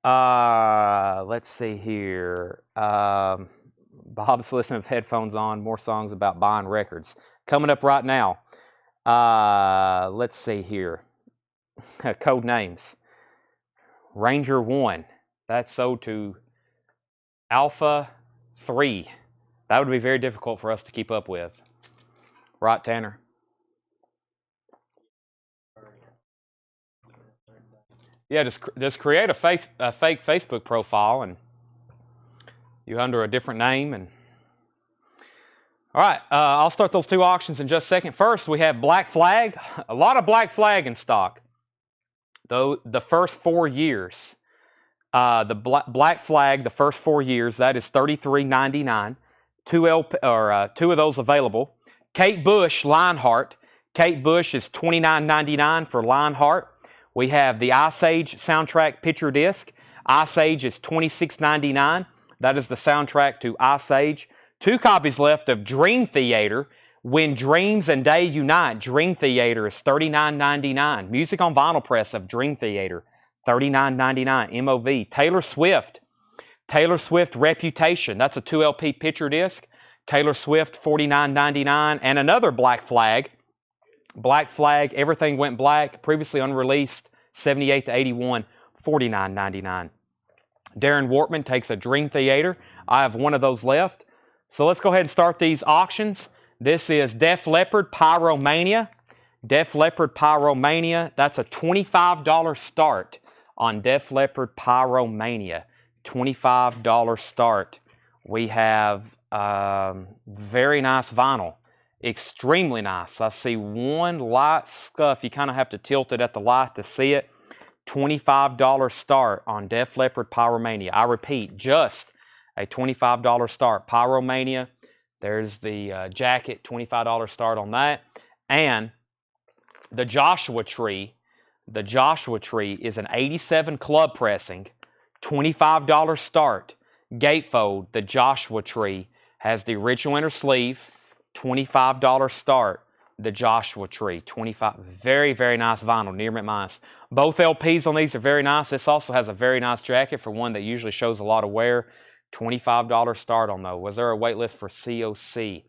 Let's see here. Bob's listening with headphones on. More songs about buying records. Coming up right now. Let's see here. Code names. Ranger 1. That's sold to Alpha 3. That would be very difficult for us to keep up with. Right, Tanner? Yeah, just create a fake Facebook profile and you under a different name. And all right, I'll start those two auctions in just a second. First, we have Black Flag. A lot of Black Flag in stock. Though the first 4 years, the Black Flag, the first 4 years, that is $33.99. Two of those available. Kate Bush, Lionheart. Kate Bush is $29.99 for Lionheart. We have the Ice Age soundtrack picture disc. Ice Age is $26.99. That is the soundtrack to Ice Age. 2 copies left of Dream Theater. When Dreams and Day Unite. Dream Theater is $39.99. Music on vinyl press of Dream Theater, $39.99. MOV. Taylor Swift. Taylor Swift Reputation. That's a 2 LP picture disc. Taylor Swift, $49.99. And another Black Flag. Black Flag, Everything Went Black, previously unreleased, 78 to 81, $49.99. Darren Wortman takes a Dream Theater. I have one of those left. So let's go ahead and start these auctions. This is Def Leppard Pyromania. Def Leppard Pyromania. That's a $25 start on Def Leppard Pyromania. $25 start. We have very nice vinyl. Extremely nice. I see one light scuff. You kind of have to tilt it at the light to see it. $25 start on Def Leppard Pyromania. I repeat, just a $25 start. Pyromania. There's the jacket, $25 start on that. And the Joshua Tree. The Joshua Tree is an 87 club pressing, $25 start. Gatefold, the Joshua Tree, has the original inner sleeve, $25 start. The Joshua Tree, $25. Very, very nice vinyl, near mint minus. Both LPs on these are very nice. This also has a very nice jacket for one that usually shows a lot of wear. $25 start on those. Was there a wait list for COC?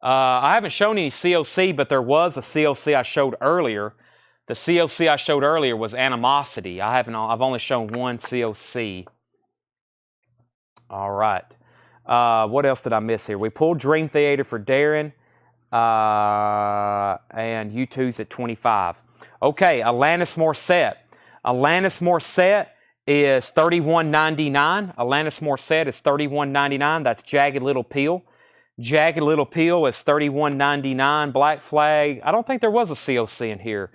I haven't shown any COC, but there was a COC I showed earlier. The COC I showed earlier was Animosity. I've only shown one COC. All right. What else did I miss here? We pulled Dream Theater for Darren. And U2's at 25. Okay, Alanis Morissette. Alanis Morissette is $31.99. Alanis Morissette is $31.99. That's Jagged Little Pill. Jagged Little Pill is $31.99. Black Flag. I don't think there was a COC in here,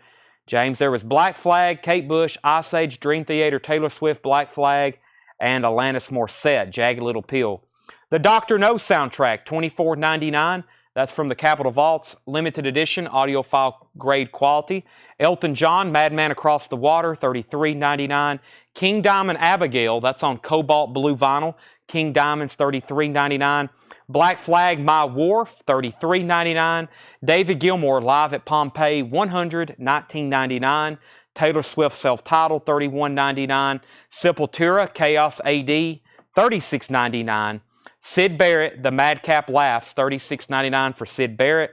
James. There was Black Flag, Kate Bush, Ice Age, Dream Theater, Taylor Swift, Black Flag, and Alanis Morissette, Jagged Little Pill. The Dr. No soundtrack, $24.99. That's from the Capitol Vaults, limited edition, audiophile grade quality. Elton John, Madman Across the Water, $33.99. King Diamond Abigail, that's on Cobalt Blue vinyl. King Diamond's $33.99. Black Flag, My Wharf, $33.99. David Gilmour, Live at Pompeii, $119.99. Taylor Swift Self-Titled, $31.99. Sepultura, Chaos AD, $36.99. Syd Barrett, The Madcap Laughs, $36.99 for Syd Barrett.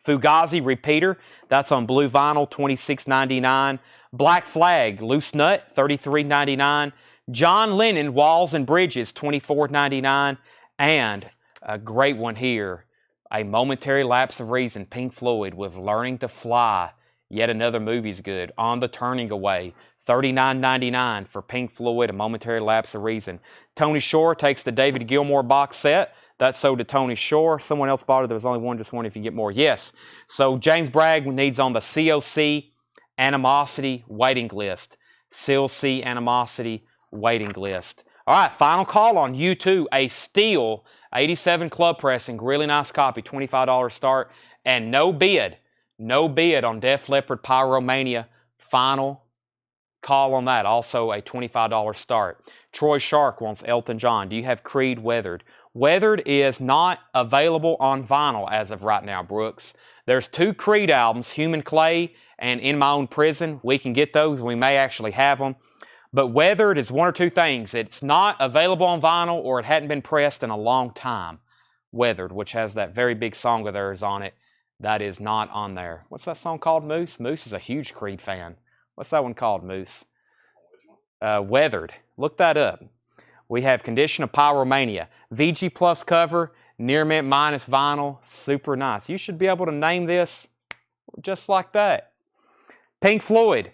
Fugazi Repeater, that's on blue vinyl, $26.99. Black Flag, Loose Nut, $33.99. John Lennon, Walls and Bridges, $24.99. And a great one here, A Momentary Lapse of Reason, Pink Floyd with Learning to Fly. Yet another movie's good. On the Turning Away, $39.99 for Pink Floyd, A Momentary Lapse of Reason. Tony Shore takes the David Gilmour box set. That's sold to Tony Shore. Someone else bought it. There was only one. Just wondering if you get more. Yes. So James Bragg needs on the COC Animosity waiting list. COC Animosity waiting list. All right, final call on U2. A Steel 87 Club Pressing. Really nice copy. $25 start. And no bid. No bid on Def Leppard Pyromania. Final call on that. Also a $25 start. Troy Shark wants Elton John. Do you have Creed Weathered? Weathered is not available on vinyl as of right now, Brooks. There's 2 Creed albums, Human Clay and In My Own Prison. We can get those. We may actually have them. But Weathered is one or two things. It's not available on vinyl or it hadn't been pressed in a long time. Weathered, which has that very big song of theirs on it. That is not on there. What's that song called, Moose? Moose is a huge Creed fan. What's that one called, Moose? Weathered. Look that up. We have Condition of Pyromania. VG Plus cover, Near Mint minus vinyl. Super nice. You should be able to name this just like that. Pink Floyd.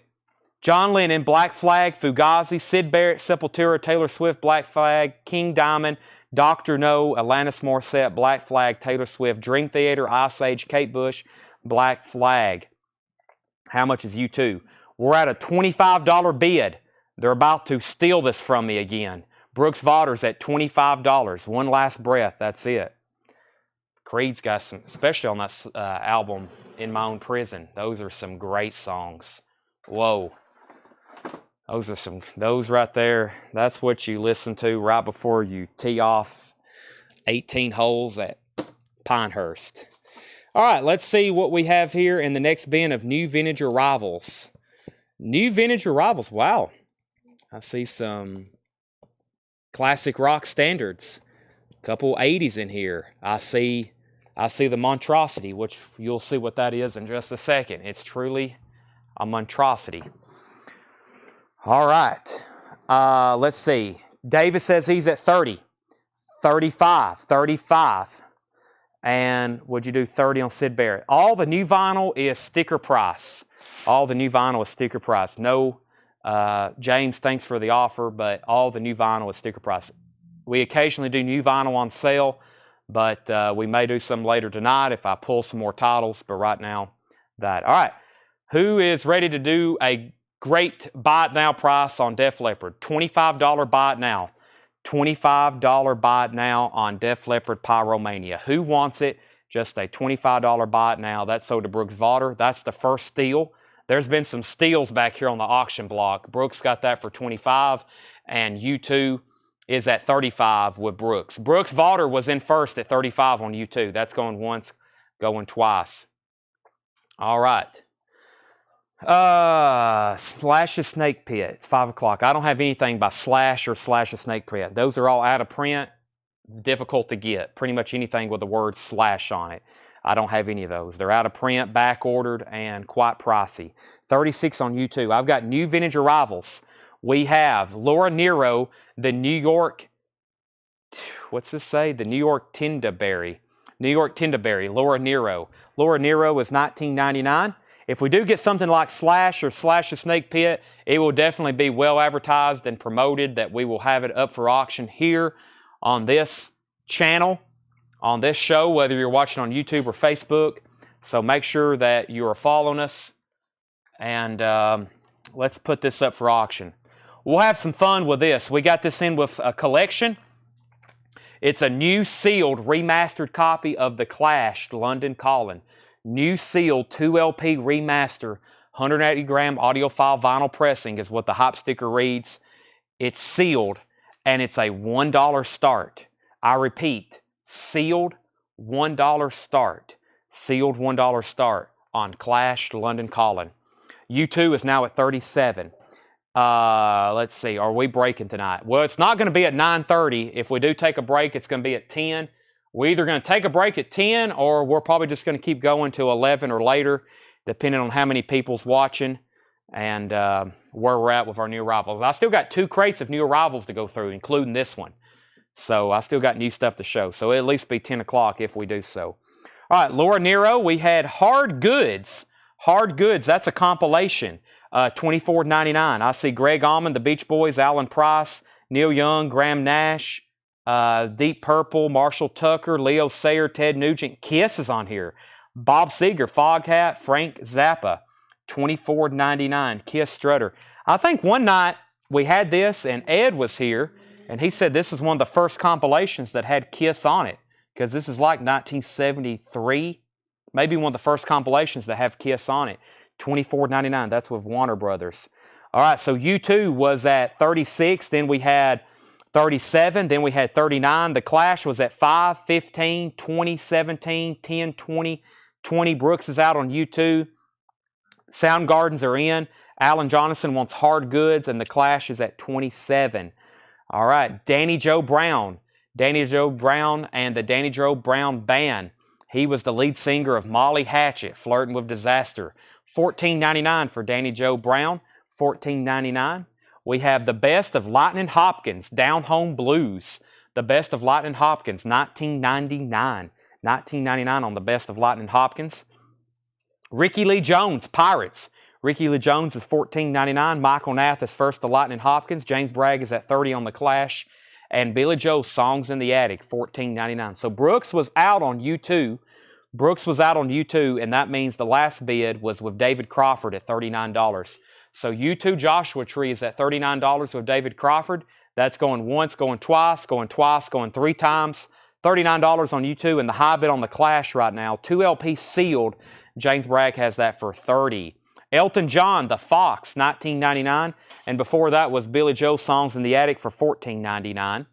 John Lennon, Black Flag, Fugazi, Syd Barrett, Sepultura, Taylor Swift, Black Flag, King Diamond, Dr. No, Alanis Morissette, Black Flag, Taylor Swift, Dream Theater, Ice Age, Kate Bush, Black Flag. How much is U2? We're at a $25 bid. They're about to steal this from me again. Brooks Vodder's at $25. One Last Breath. That's it. Creed's got some, especially on that album, In My Own Prison. Those are some great songs. Whoa. Those right there, that's what you listen to right before you tee off 18 holes at Pinehurst. All right, let's see what we have here in the next bin of New Vintage Arrivals. New Vintage Arrivals, wow. I see some classic rock standards. A couple 80s in here. I see the Monstrosity, which you'll see what that is in just a second. It's truly a monstrosity. All right. Let's see. Davis says he's at 30. 35. And would you do 30 on Syd Barrett? All the new vinyl is sticker price. No, James, thanks for the offer, but all the new vinyl is sticker price. We occasionally do new vinyl on sale, but we may do some later tonight if I pull some more titles, but right now, that. All right. Who is ready to do a great buy it now price on Def Leppard? $25 buy it now. $25 buy it now on Def Leppard Pyromania. Who wants it? Just a $25 buy it now. That's sold to Brooks Vodder. That's the first steal. There's been some steals back here on the auction block. Brooks got that for $25, and U2 is at $35 with Brooks. Brooks Vodder was in first at $35 on U2. That's going once, going twice. All right. Slash a Snake Pit. It's 5 o'clock. I don't have anything by Slash or Slash a Snake Pit. Those are all out of print. Difficult to get. Pretty much anything with the word Slash on it. I don't have any of those. They're out of print, back ordered, and quite pricey. 36 on U2. I've got New Vintage Arrivals. We have Laura Nero, the New York, what's this say? The New York Tinderberry. Laura Nero. Laura Nero is $19.99. If we do get something like Slash or Slash a Snake Pit, it will definitely be well advertised and promoted that we will have it up for auction here on this channel, on this show, whether you're watching on YouTube or Facebook. So make sure that you are following us, and let's put this up for auction. We'll have some fun with this. We got this in with a collection. It's a new sealed remastered copy of The Clash, London Calling. New sealed 2LP remaster, 180-gram audiophile vinyl pressing is what the hop sticker reads. It's sealed, and it's a $1 start. I repeat, sealed $1 start. Sealed $1 start on Clash, London Calling. U2 is now at 37. Let's see, are we breaking tonight? Well, it's not going to be at 9:30. If we do take a break, it's going to be at 10. We're either going to take a break at 10, or we're probably just going to keep going till 11 or later, depending on how many people's watching. and where we're at with our new arrivals. I still got 2 crates of new arrivals to go through, including this one. So I still got new stuff to show. So it'll at least be 10 o'clock if we do so. All right, Laura Nero, we had Hard Goods. Hard Goods, that's a compilation. $24.99. I see Greg Allman, the Beach Boys, Alan Price, Neil Young, Graham Nash, Deep Purple, Marshall Tucker, Leo Sayer, Ted Nugent. Kiss is on here. Bob Seger, Foghat, Frank Zappa. $24.99. Kiss Strutter. I think one night we had this and Ed was here and he said this is one of the first compilations that had Kiss on it because this is like 1973. Maybe one of the first compilations that have Kiss on it. $24.99. That's with Warner Brothers. All right, so U2 was at 36. Then we had 37. Then we had 39. The Clash was at 5, 15, 20, 17, 10, 20, 20. Brooks is out on U2. Soundgardens are in. Alan Jonathan wants Hard Goods, and The Clash is at 27. All right, Danny Joe Brown. Danny Joe Brown and the Danny Joe Brown Band. He was the lead singer of Molly Hatchet, Flirting with Disaster. $14.99 for Danny Joe Brown. $14.99. We have The Best of Lightning Hopkins, Down Home Blues. The Best of Lightning Hopkins, $19.99. $19.99 on The Best of Lightning Hopkins. Ricky Lee Jones, Pirates. Ricky Lee Jones is $14.99. Michael Nath is First to Lightning Hopkins. James Bragg is at $30 on The Clash. And Billy Joe, Songs in the Attic, $14.99. So Brooks was out on U2. Brooks was out on U2, and that means the last bid was with David Crawford at $39. So U2 Joshua Tree is at $39 with David Crawford. That's going once, going twice, going 3 times. $39 on U2, and the high bid on The Clash right now, 2 LP sealed. James Bragg has that for $30. Elton John, The Fox, $19.99. And before that was Billy Joe, Songs in the Attic for $14.99.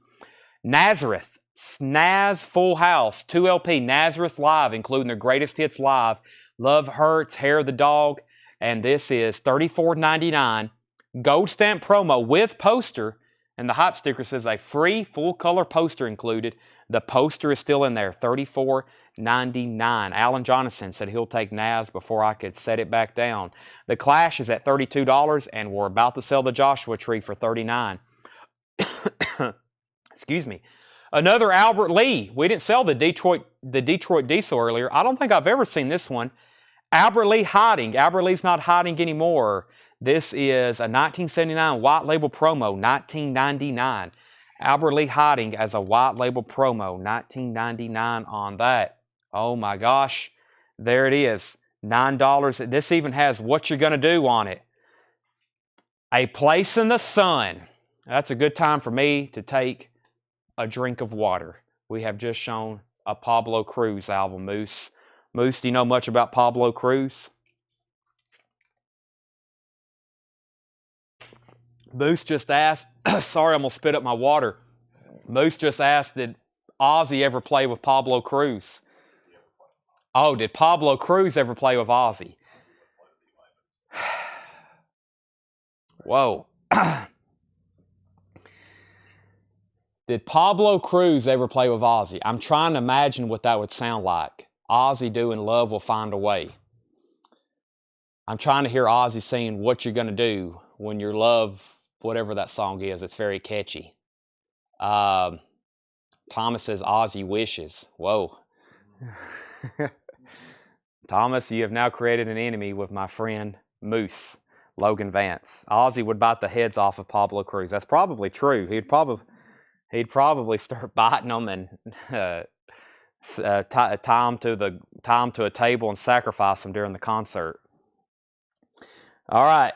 Nazareth, Snaz Full House, 2 LP, Nazareth Live, including their greatest hits live. Love Hurts, Hair of the Dog. And this is $34.99. Gold stamp promo with poster. And the hype sticker says a free full color poster included. The poster is still in there, $34.99. Alan Jonathan said he'll take Naz before I could set it back down. The Clash is at $32, and we're about to sell the Joshua Tree for $39. Excuse me. Another Albert Lee. We didn't sell the Detroit Diesel earlier. I don't think I've ever seen this one. Albert Lee hiding. Albert Lee's not hiding anymore. This is a 1979 white label promo, $19.99. Albert Lee hiding as a white label promo, $19.99 on that. Oh my gosh, there it is, $9. This even has What You're Gonna Do on it. A Place in the Sun. That's a good time for me to take a drink of water. We have just shown a Pablo Cruz album, Moose. Moose, do you know much about Pablo Cruz? Moose just asked, sorry, I'm going to spit up my water. Moose just asked, did Ozzy ever play with Pablo Cruz? Oh, did Pablo Cruz ever play with Ozzy? Whoa. Did Pablo Cruz ever play with Ozzy? I'm trying to imagine what that would sound like. Ozzy doing Love Will Find a Way. I'm trying to hear Ozzy saying What You're Gonna Do when your love, whatever that song is. It's very catchy. Thomas says Ozzy wishes. Whoa. Thomas, you have now created an enemy with my friend Moose, Logan Vance. Ozzy would bite the heads off of Pablo Cruz. That's probably true. He'd probably start biting them and tie them to a table and sacrifice them during the concert. All right,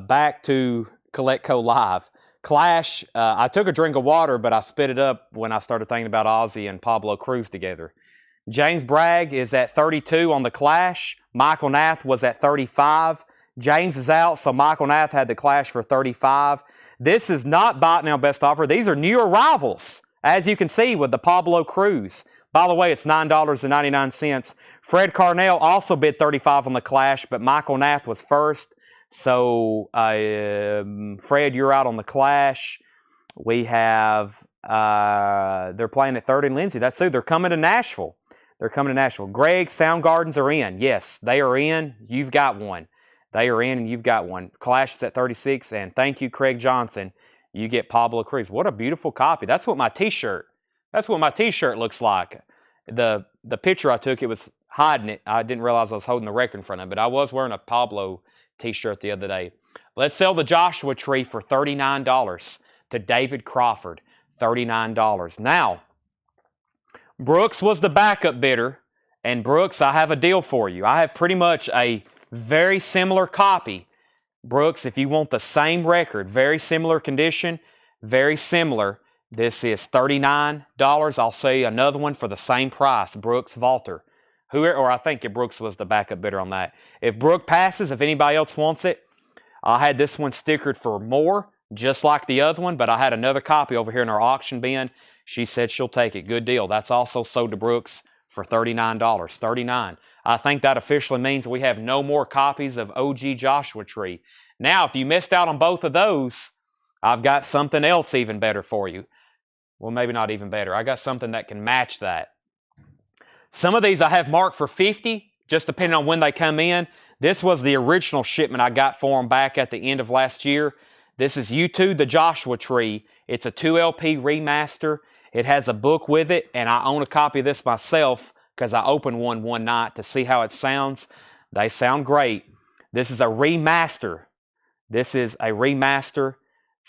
back to Collectco Live. Clash, I took a drink of water, but I spit it up when I started thinking about Ozzy and Pablo Cruz together. James Bragg is at 32 on the Clash. Michael Nath was at 35. James is out, so Michael Nath had the Clash for 35. This is not Bot Now Best Offer. These are new arrivals, as you can see with the Pablo Cruz. By the way, it's $9.99. Fred Carnell also bid 35 on the Clash, but Michael Nath was first. So, Fred, you're out on the Clash. We have, they're playing at 3rd and Lindsay. That's who. They're coming to Nashville. Greg, Soundgardens are in. Yes, they are in. You've got one. They are in, and you've got one. Clash is at 36, and thank you, Craig Johnson. You get Pablo Cruz. What a beautiful copy. That's what my T-shirt. That's what my T-shirt looks like. The picture I took, it was hiding it. I didn't realize I was holding the record in front of it. But I was wearing a Pablo T-shirt the other day. Let's sell the Joshua Tree for $39 to David Crawford. $39. Now, Brooks was the backup bidder. And Brooks, I have a deal for you. I have pretty much a very similar copy. Brooks, if you want the same record, very similar condition, very similar, this is $39. I'll sell you another one for the same price, Brooks Valter. Or I think Brooks was the backup bidder on that. If Brooke passes, if anybody else wants it, I had this one stickered for more, just like the other one, but I had another copy over here in our auction bin. She said she'll take it. Good deal. That's also sold to Brooks for $39. $39. I think that officially means we have no more copies of OG Joshua Tree. Now, if you missed out on both of those, I've got something else even better for you. Well, maybe not even better. I got something that can match that. Some of these I have marked for 50, just depending on when they come in. This was the original shipment I got for them back at the end of last year. This is U2, the Joshua Tree. It's a 2LP remaster. It has a book with it, and I own a copy of this myself because I opened one night to see how it sounds. They sound great. This is a remaster. This is a remaster,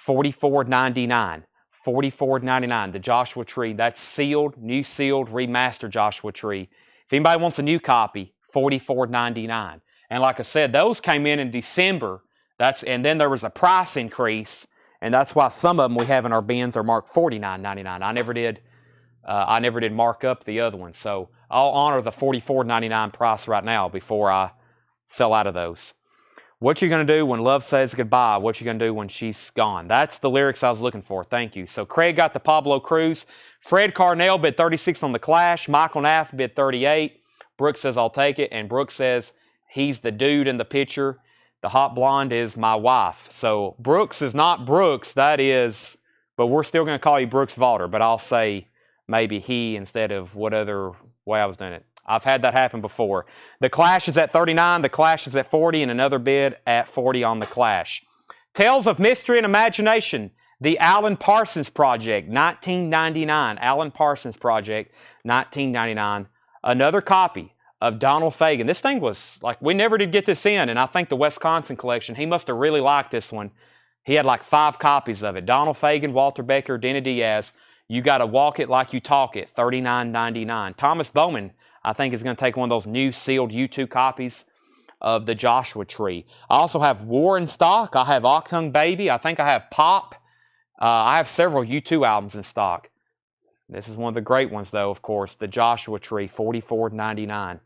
$44.99. $44.99. The Joshua Tree. That's sealed, new sealed, remastered Joshua Tree. If anybody wants a new copy, $44.99. And like I said, those came in December. And then there was a price increase. And that's why some of them we have in our bins are marked $49.99. I never did mark up the other ones. So I'll honor the $44.99 price right now before I sell out of those. What you going to do when love says goodbye? What you going to do when she's gone? That's the lyrics I was looking for. Thank you. So Craig got the Pablo Cruz. Fred Carnell bid 36 on the Clash. Michael Nath bid 38. Brooks says I'll take it. And Brooks says he's the dude in the picture. The hot blonde is my wife. So Brooks is not Brooks. That is, but we're still going to call you Brooks Valter. But I'll say maybe he instead of what other way I was doing it. I've had that happen before. The Clash is at 39. The Clash is at 40. And another bid at 40 on the Clash. Tales of Mystery and Imagination. The Alan Parsons Project, 1999. Alan Parsons Project, 1999. Another copy of Donald Fagen. This thing was like, we never did get this in, and I think the Wisconsin collection, he must have really liked this one. He had like 5 copies of it. Donald Fagen, Walter Becker, Denny Diaz. You got to walk it like you talk it, $39.99. Thomas Bowman, I think, is going to take one of those new sealed U2 copies of the Joshua Tree. I also have War in stock. I have Octung Baby. I think I have Pop. I have several U2 albums in stock. This is one of the great ones, though, of course, the Joshua Tree, $44.99.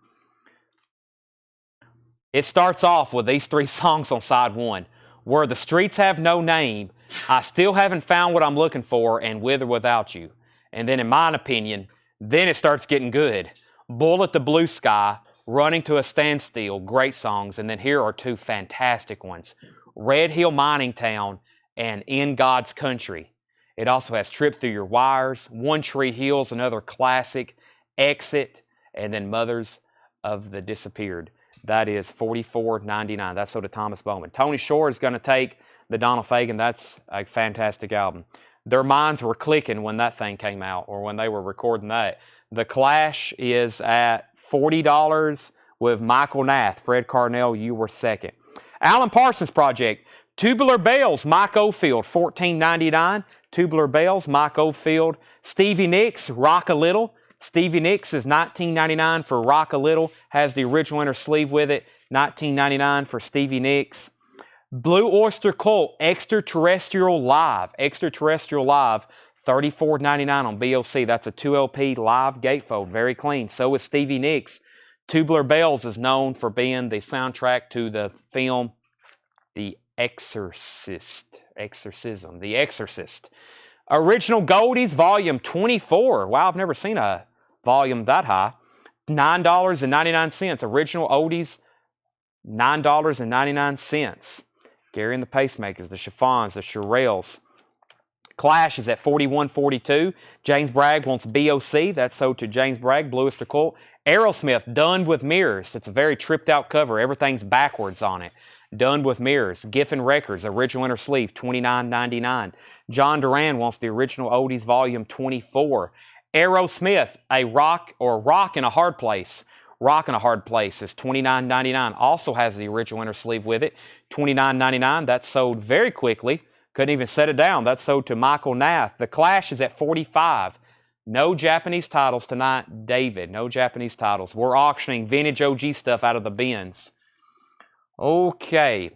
It starts off with these 3 songs on side 1. Where the Streets Have No Name, I Still Haven't Found What I'm Looking For, and With or Without You. And then, in my opinion, then it starts getting good. Bullet the Blue Sky, Running to a Standstill, great songs. And then here are 2 fantastic ones. Red Hill Mining Town and In God's Country. It also has Trip Through Your Wires, One Tree Hills, another classic, Exit, and then Mothers of the Disappeared. That is $44.99. That's sold to Thomas Bowman. Tony Shore is going to take the Donald Fagen. That's a fantastic album. Their minds were clicking when that thing came out, or when they were recording that. The Clash is at $40 with Michael Nath. Fred Carnell, you were second. Alan Parsons Project. Tubular Bells, Mike Oldfield, $14.99. Tubular Bells, Mike Oldfield. Stevie Nicks, Rock a Little. Stevie Nicks is $19.99 for Rock a Little. Has the original inner sleeve with it. $19.99 for Stevie Nicks. Blue Oyster Cult, Extraterrestrial Live. Extraterrestrial Live, $34.99 on BOC. That's a 2LP live gatefold. Very clean. So is Stevie Nicks. Tubular Bells is known for being the soundtrack to the film The Exorcism. The Exorcist. Original Goldies, volume 24. Wow, I've never seen a volume that high. $9.99. Original Oldies, $9.99. Gary and the Pacemakers, the Chiffons, the Shirelles. Clash is at $41.42. James Bragg wants BOC. That's sold to James Bragg, Blue Oyster Cult. Aerosmith, Done with Mirrors. It's a very tripped out cover. Everything's backwards on it. Done with Mirrors. Giffen Records, original inner sleeve, $29.99. John Duran wants the original Oldies Volume 24. Aerosmith, a rock in a hard place. Rock in a Hard Place is $29.99. Also has the original inner sleeve with it, $29.99. That sold very quickly. Couldn't even set it down. That sold to Michael Nath. The Clash is at $45. No Japanese titles tonight, David. No Japanese titles. We're auctioning vintage OG stuff out of the bins. Okay.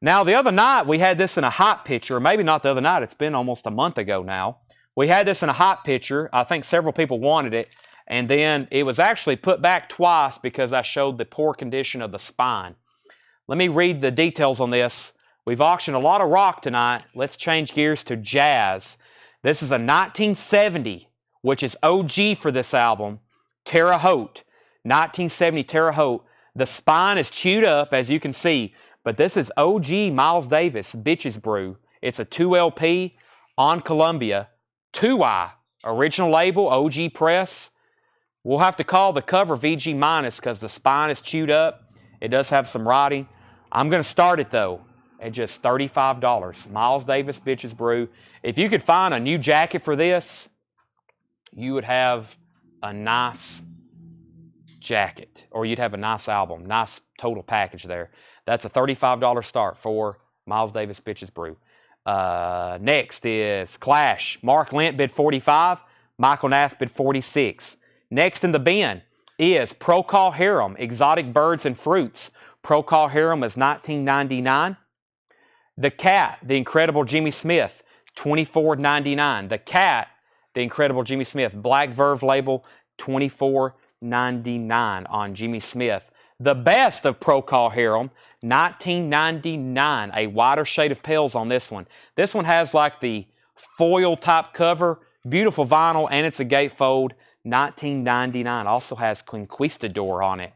Now, the other night, we had this in a hot picture. Maybe not the other night. It's been almost a month ago now. We had this in a hot picture. I think several people wanted it. And then it was actually put back twice because I showed the poor condition of the spine. Let me read the details on this. We've auctioned a lot of rock tonight. Let's change gears to jazz. This is a 1970, which is OG for this album, Terre Haute. 1970 Terre Haute. The spine is chewed up, as you can see, but this is OG Miles Davis, Bitches Brew. It's a 2LP on Columbia, 2i, original label, OG press. We'll have to call the cover VG minus because the spine is chewed up. It does have some writing. I'm going to start it, though, at just $35. Miles Davis, Bitches Brew. If you could find a new jacket for this, you would have a nice jacket, or you'd have a nice album, nice total package there. That's a $35 start for Miles Davis, Bitches Brew. Next is Clash. Mark Lent bid $45. Michael Nath bid $46. Next in the bin is Procol Harum, Exotic Birds and Fruits. Procol Harum is $19.99. The Cat, The Incredible Jimmy Smith, $24.99. The Cat, The Incredible Jimmy Smith, Black Verve label, $24.99 on Jimmy Smith. The Best of Procol Harum, $19.99. A wider shade of pales on this one. This one has like the foil type cover, beautiful vinyl, and it's a gatefold. $19.99. Also has Conquistador on it.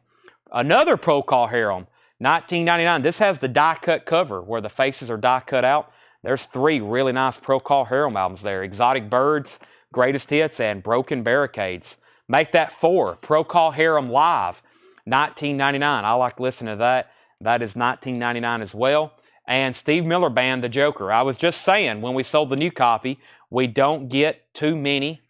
Another Procol Harum, $19.99. This has the die-cut cover where the faces are die-cut out. There's 3 really nice Procol Harum albums there. Exotic Birds, Greatest Hits, and Broken Barricades. Make that 4. Procol Harum Live, $19.99. I like listening to that. That is $19.99 as well. And Steve Miller Band, The Joker. I was just saying, when we sold the new copy, we don't get too many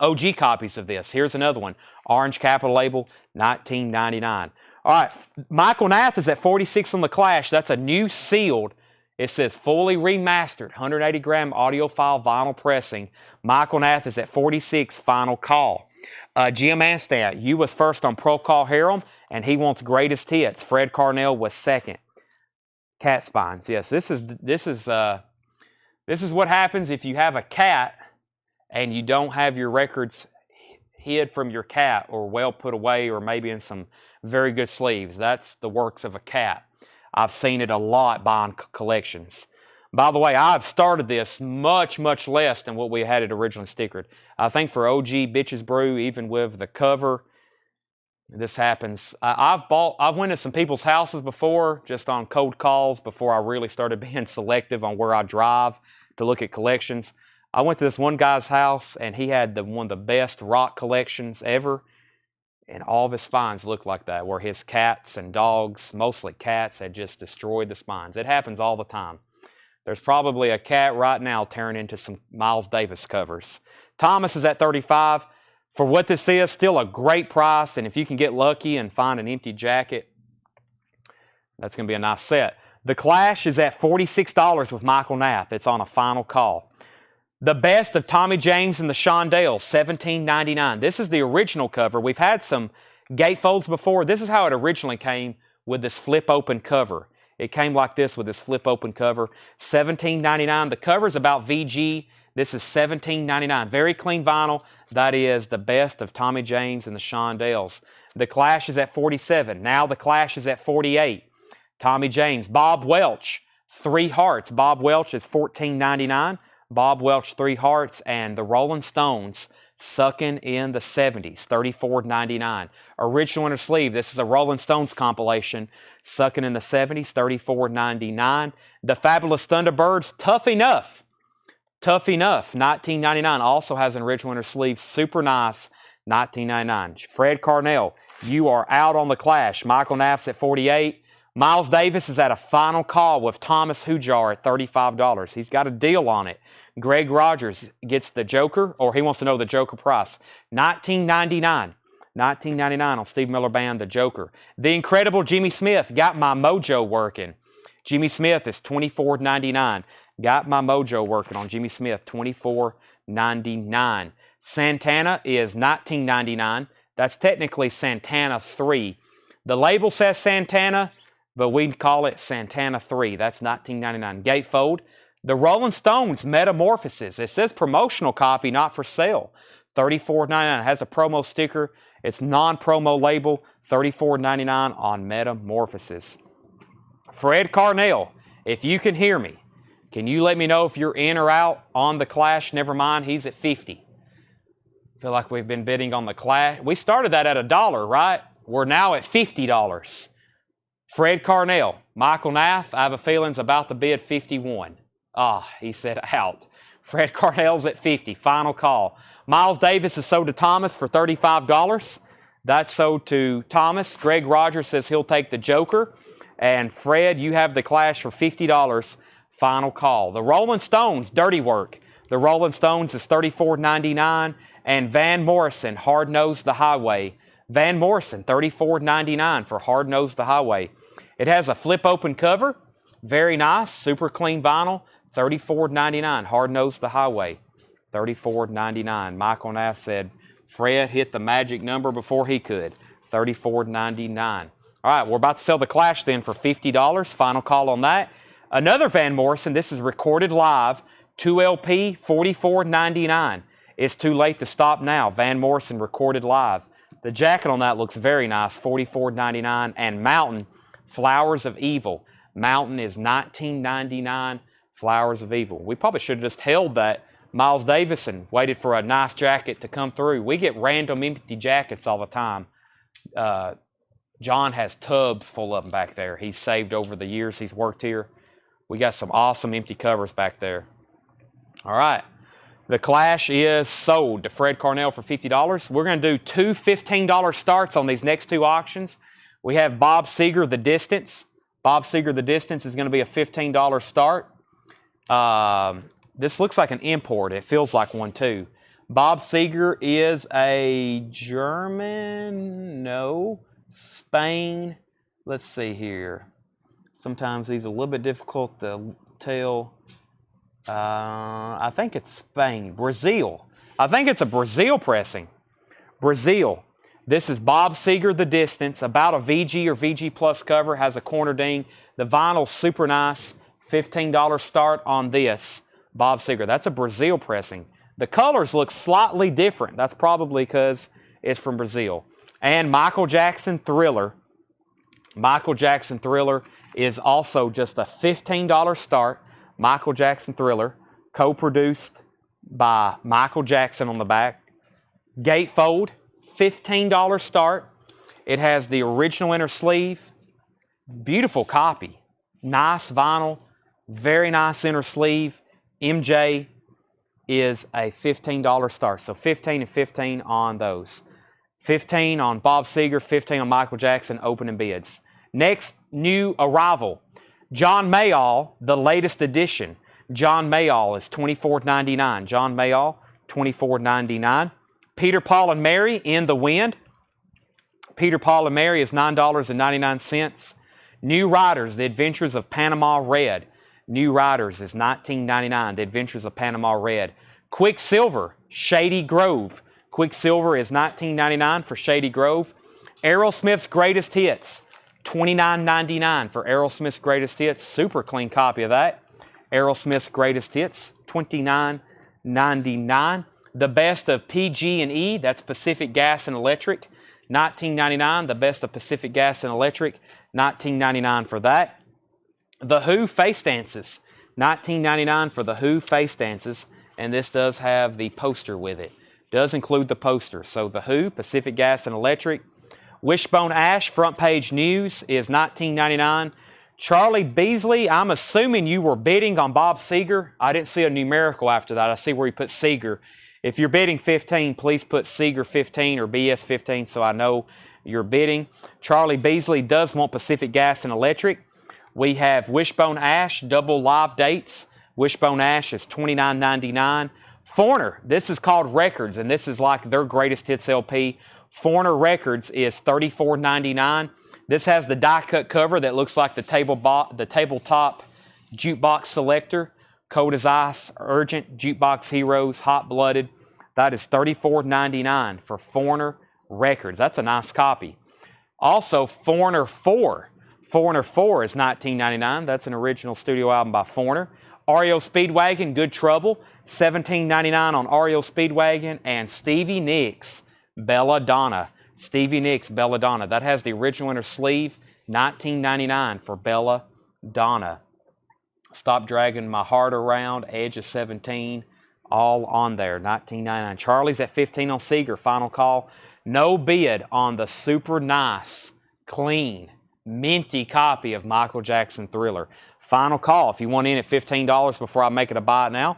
OG copies of this. Here's another one. Orange Capital label, $19.99. All right, Michael Nath is at $46 on the Clash. That's a new sealed. It says fully remastered, 180-gram audiophile vinyl pressing. Michael Nath is at $46, final call. Jim Anstat, you was first on Procol Harum, and he wants Greatest Hits. Fred Carnell was second. Cat spines, yes. This is what happens if you have a cat and you don't have your records hid from your cat or well put away or maybe in some very good sleeves. That's the works of a cat. I've seen it a lot buying collections. By the way, I've started this much, much less than what we had it originally stickered. I think for OG Bitches Brew, even with the cover, this happens. I've went to some people's houses before, just on cold calls, before I really started being selective on where I drive to look at collections. I went to this one guy's house, and he had one of the best rock collections ever, and all of his spines looked like that, where his cats and dogs, mostly cats, had just destroyed the spines. It happens all the time. There's probably a cat right now tearing into some Miles Davis covers. Thomas is at $35. For what this is, still a great price, and if you can get lucky and find an empty jacket, that's going to be a nice set. The Clash is at $46 with Michael Nath. It's on a final call. The Best of Tommy James and the Shondells, $17.99. This is the original cover. We've had some gatefolds before. This is how it originally came, with this flip-open cover. It came like this with this flip-open cover, $17.99. The cover is about VG. This is $17.99. Very clean vinyl. That is The Best of Tommy James and the Shondells. The Clash is at $47. Now the Clash is at $48. Tommy James. Bob Welch, 3 Hearts. Bob Welch is $14.99. Bob Welch, 3 Hearts, and the Rolling Stones, Suckin' in the 70s, $34.99. Original inner sleeve, this is a Rolling Stones compilation, Suckin' in the 70s, $34.99. The Fabulous Thunderbirds, Tough Enough, $19.99. Also has an original inner sleeve, super nice, $19.99. Fred Carnell, You Are Out on the Clash. Michael Nath's at $48. Miles Davis is at a final call with Thomas Hujar at $35. He's got a deal on it. Greg Rogers gets the Joker, or he wants to know the Joker price. $19.99. $19.99 on Steve Miller Band, the Joker. The incredible Jimmy Smith, got my mojo working. Jimmy Smith is $24.99. Got my mojo working on Jimmy Smith, $24.99. Santana is $19.99. That's technically Santana 3. The label says Santana, but we call it Santana 3. That's $19.99. Gatefold. The Rolling Stones Metamorphosis. It says promotional copy, not for sale. $34.99. It has a promo sticker. It's non-promo label. $34.99 on Metamorphosis. Fred Carnell, if you can hear me, can you let me know if you're in or out on the Clash? Never mind, he's at 50. Feel like we've been bidding on the Clash. We started that at $1, right? We're now at $50. Fred Carnell, Michael Nath, I have a feeling is about to bid 51. He said out. Fred Carnell's at 50, final call. Miles Davis is sold to Thomas for $35. That's sold to Thomas. Greg Rogers says he'll take the Joker. And Fred, you have the Clash for $50. Final call. The Rolling Stones, Dirty Work. The Rolling Stones is $34.99. And Van Morrison, Hard Nosed the Highway. Van Morrison, $34.99 for Hard Nosed the Highway. It has a flip open cover. Very nice. Super clean vinyl. $34.99. Hard Nosed the Highway. $34.99. Michael Nath said Fred hit the magic number before he could. $34.99. All right, we're about to sell the Clash then for $50. Final call on that. Another Van Morrison. This is recorded live. 2LP, $44.99. It's too late to stop now. Van Morrison recorded live. The jacket on that looks very nice. $44.99. And Mountain, Flowers of Evil. Mountain is $19.99. Flowers of Evil. We probably should have just held that Miles Davis and waited for a nice jacket to come through. We get random empty jackets all the time. John has tubs full of them back there. He's saved over the years he's worked here. We got some awesome empty covers back there. All right. The Clash is sold to Fred Carnell for $50. We're going to do two $15 starts on these next two auctions. We have Bob Seger, The Distance. Bob Seger, The Distance is going to be a $15 start. This looks like an import. It feels like one too. Bob Seger is a German, no, Spain. Let's see here. Sometimes he's a little bit difficult to tell. I think it's Spain. Brazil. I think it's a Brazil pressing. Brazil. This is Bob Seger, The Distance. About a VG or VG Plus cover. Has a corner ding. The vinyl's super nice. $15 start on this. Bob Seger. That's a Brazil pressing. The colors look slightly different. That's probably because it's from Brazil. And Michael Jackson Thriller. Michael Jackson Thriller is also just a $15 start. Michael Jackson Thriller, co-produced by Michael Jackson on the back. Gatefold, $15 start. It has the original inner sleeve. Beautiful copy. Nice vinyl. Very nice inner sleeve. MJ is a $15 start. So 15 and 15 on those. 15 on Bob Seger, 15 on Michael Jackson, opening bids. Next, new arrival. John Mayall, the latest edition. John Mayall is $24.99. John Mayall, $24.99. Peter, Paul, and Mary, In the Wind. Peter, Paul, and Mary is $9.99. New Riders, The Adventures of Panama Red. New Riders is $19.99. The Adventures of Panama Red. Quicksilver, Shady Grove. Quicksilver is $19.99 for Shady Grove. Aerosmith's Greatest Hits, $29.99 for Aerosmith's Greatest Hits. Super clean copy of that. Aerosmith's Greatest Hits, $29.99. The Best of PG&E, that's Pacific Gas and Electric, $19.99. The Best of Pacific Gas and Electric, $19.99 for that. The Who Face Dances, $19.99 for The Who Face Dances. And this does have the poster with it. Does include the poster. So The Who, Pacific Gas and Electric. Wishbone Ash, front page news, is $19.99. Charlie Beasley, I'm assuming you were bidding on Bob Seger. I didn't see a numerical after that. I see where you put Seger. If you're bidding 15, please put Seger 15 or BS 15 so I know your bidding. Charlie Beasley does want Pacific Gas and Electric. We have Wishbone Ash, double live dates. Wishbone Ash is $29.99. Foreigner, this is called Records, and this is like their greatest hits LP. Foreigner Records is $34.99. This has the die-cut cover that looks like the tabletop jukebox selector. Cold as Ice, Urgent, Jukebox Heroes, Hot Blooded. That is $34.99 for Foreigner Records. That's a nice copy. Also, Foreigner 4. Foreigner 4 is $19.99. That's an original studio album by Foreigner. REO Speedwagon, Good Trouble, $17.99 on REO Speedwagon. And Stevie Nicks, Belladonna. Stevie Nicks, Belladonna. That has the original inner sleeve, $19.99 for Belladonna. Stop Dragging My Heart Around, Edge of 17, all on there, $19.99. Charlie's at $15 on Seeger, final call. No bid on the super nice, clean, minty copy of Michael Jackson Thriller. Final call. If you want in at $15 before I make it a buy now.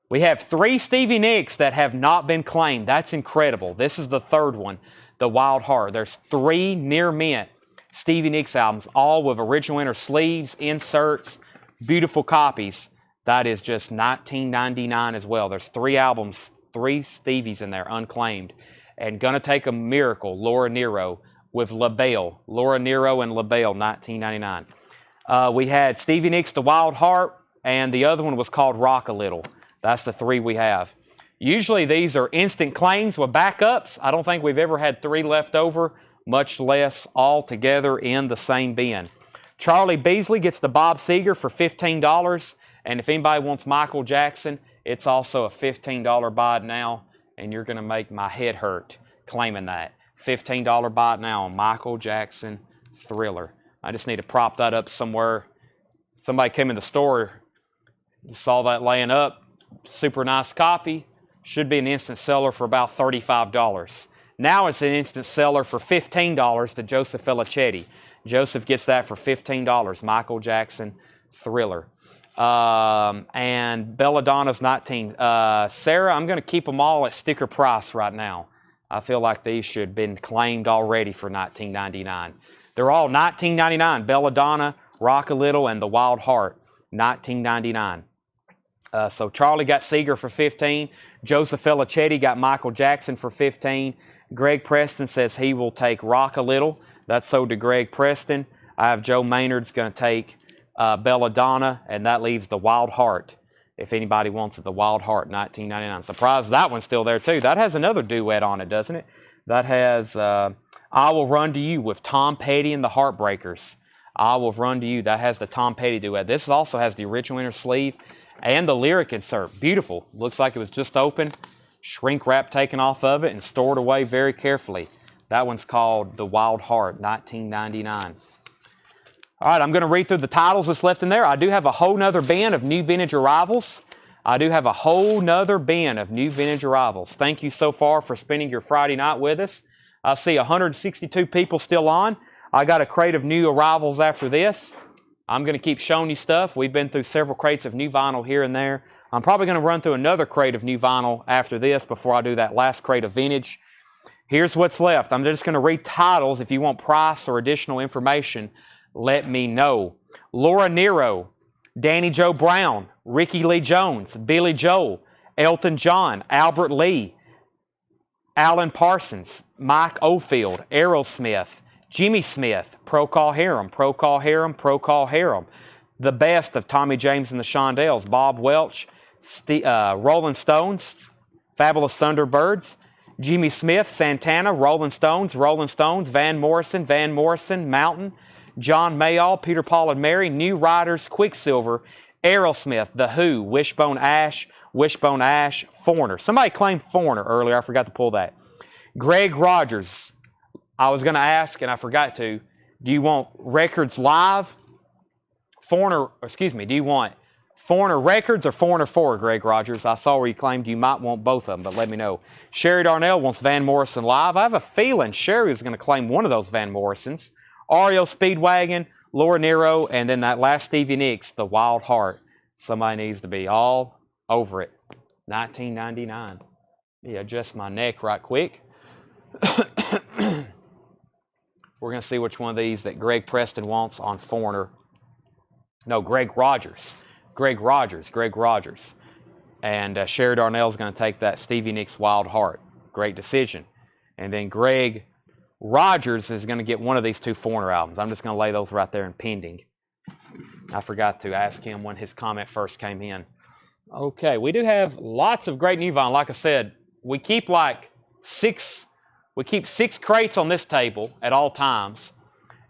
We have 3 Stevie Nicks that have not been claimed. That's incredible. This is the third one, the Wild Heart. There's 3 near mint Stevie Nicks albums, all with original inner sleeves, inserts, beautiful copies. That is just $19.99 as well. There's 3 albums, 3 Stevies in there, unclaimed. And Gonna Take a Miracle, Laura Nyro, with LaBelle. Laura Nyro and LaBelle, $19.99. We had Stevie Nicks, The Wild Heart, and the other one was called Rock a Little. That's the 3 we have. Usually these are instant claims with backups. I don't think we've ever had 3 left over, much less all together in the same bin. Charlie Beasley gets the Bob Seger for $15. And if anybody wants Michael Jackson, it's also a $15 buy now. And you're going to make my head hurt claiming that. $15 buy now on Michael Jackson Thriller. I just need to prop that up somewhere. Somebody came in the store, saw that laying up. Super nice copy. Should be an instant seller for about $35. Now it's an instant seller for $15 to Joseph Felicetti. Joseph gets that for $15. Michael Jackson Thriller. And Belladonna's 19. Sarah, I'm going to keep them all at sticker price right now. I feel like these should have been claimed already for $19.99. They're all $19.99. Belladonna, Rock a Little, and The Wild Heart, $19.99. So Charlie got Seeger for $15. Joseph Felicetti got Michael Jackson for $15. Greg Preston says he will take Rock a Little. That's sold to Greg Preston. I have Joe Maynard's going to take Belladonna, and that leaves The Wild Heart. If anybody wants it, The Wild Heart, $19.99. Surprised that one's still there too. That has another duet on it, doesn't it? That has I Will Run to You with Tom Petty and the Heartbreakers. I Will Run to You. That has the Tom Petty duet. This also has the original inner sleeve and the lyric insert. Beautiful. Looks like it was just open. Shrink wrap taken off of it and stored away very carefully. That one's called The Wild Heart, $19.99. All right, I'm going to read through the titles that's left in there. I do have a whole nother bin of new vintage arrivals. Thank you so far for spending your Friday night with us. I see 162 people still on. I got a crate of new arrivals after this. I'm going to keep showing you stuff. We've been through several crates of new vinyl here and there. I'm probably going to run through another crate of new vinyl after this before I do that last crate of vintage. Here's what's left. I'm just going to read titles. If you want price or additional information, let me know. Laura Nyro, Danny Joe Brown, Ricky Lee Jones, Billy Joel, Elton John, Albert Lee, Alan Parsons, Mike Oldfield, Aerosmith, Jimmy Smith, Procol Harum, The Best of Tommy James and the Shondells, Bob Welch, Rolling Stones, Fabulous Thunderbirds, Jimmy Smith, Santana, Rolling Stones, Van Morrison, Mountain, John Mayall, Peter, Paul and Mary, New Riders, Quicksilver, Aerosmith, The Who, Wishbone Ash, Foreigner. Somebody claimed Foreigner earlier. I forgot to pull that. Greg Rogers. I was going to ask, and I forgot to, do you want Records Live? Do you want Foreigner Records or Foreigner 4, Greg Rogers? I saw where you claimed you might want both of them, but let me know. Sherry Darnell wants Van Morrison Live. I have a feeling Sherry is going to claim one of those Van Morrisons. REO Speedwagon, Laura Nyro, and then that last Stevie Nicks, The Wild Heart. Somebody needs to be all over it. $19.99. Let me adjust my neck right quick. We're going to see which one of these that Greg Preston wants on Foreigner. No, Greg Rogers. Greg Rogers. And Sherry Darnell's going to take that Stevie Nicks Wild Heart. Great decision. And then Greg Rogers is going to get one of these two Foreigner albums. I'm just going to lay those right there in pending. I forgot to ask him when his comment first came in. Okay, we do have lots of great new vinyl. Like I said, we keep six crates on this table at all times.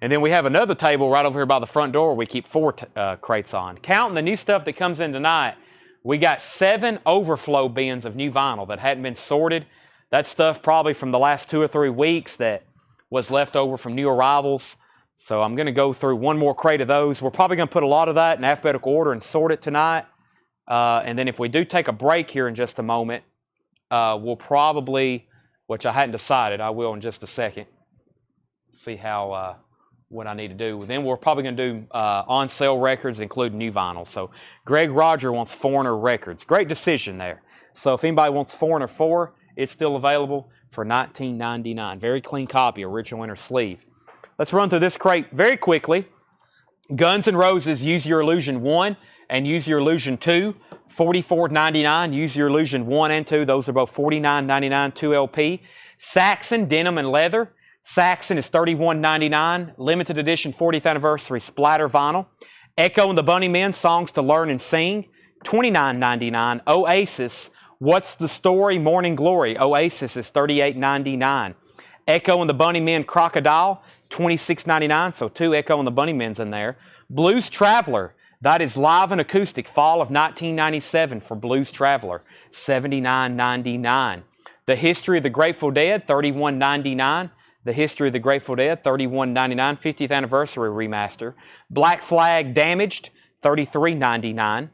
And then we have another table right over here by the front door we keep 4 crates on. Counting the new stuff that comes in tonight, we got 7 overflow bins of new vinyl that hadn't been sorted. That stuff probably from the last 2 or 3 weeks that was left over from new arrivals. So I'm going to go through one more crate of those. We're probably going to put a lot of that in alphabetical order and sort it tonight. And then if we do take a break here in just a moment, we'll probably, which I hadn't decided, I will in just a second, see how what I need to do. Then we're probably going to do on-sale records, including new vinyl. So Greg Roger wants Foreigner records. Great decision there. So if anybody wants Foreigner 4, it's still available for $19.99. Very clean copy, original inner sleeve. Let's run through this crate very quickly. Guns N' Roses, Use Your Illusion 1 and Use Your Illusion 2, $44.99. Use Your Illusion 1 and 2, those are both $49.99, 2 LP. Saxon, Denim and Leather. Saxon is $31.99, limited edition 40th anniversary splatter vinyl. Echo and the Bunnymen, Songs to Learn and Sing, $29.99. Oasis, What's the Story, Morning Glory. Oasis is $38.99. Echo and the Bunnymen, Crocodile, $26.99, so 2 Echo and the Bunnymen's in there. Blues Traveler, that is live and acoustic, fall of 1997 for Blues Traveler, $79.99. The History of the Grateful Dead, $31.99. The History of the Grateful Dead, $31.99, 50th anniversary remaster. Black Flag, Damaged, $33.99.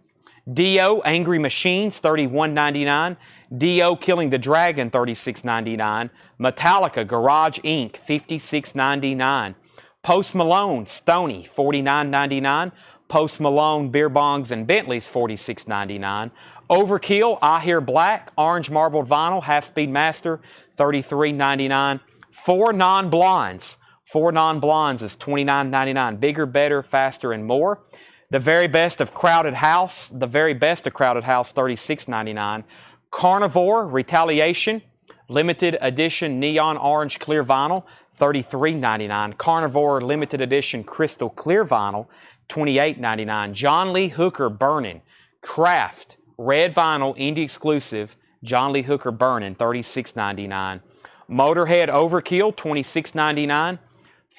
Dio, Angry Machines, $31.99. Dio, Killing the Dragon, $36.99. Metallica, Garage Inc., $56.99. Post Malone, Stoney, $49.99. Post Malone, Beer Bongs and Bentleys, $46.99. Overkill, I Hear Black, Orange Marbled Vinyl, Half-Speed Master, $33.99. 4 Non-Blondes. 4 Non-Blondes is $29.99. Bigger, Better, Faster, and More. The Very Best of Crowded House. The Very Best of Crowded House, $36.99. Carnivore, Retaliation, Limited Edition Neon Orange Clear Vinyl, $33.99. Carnivore Limited Edition Crystal Clear Vinyl, $28.99. John Lee Hooker Burnin', Craft, Red Vinyl, Indie Exclusive, John Lee Hooker Burnin', $36.99. Motorhead Overkill, $26.99.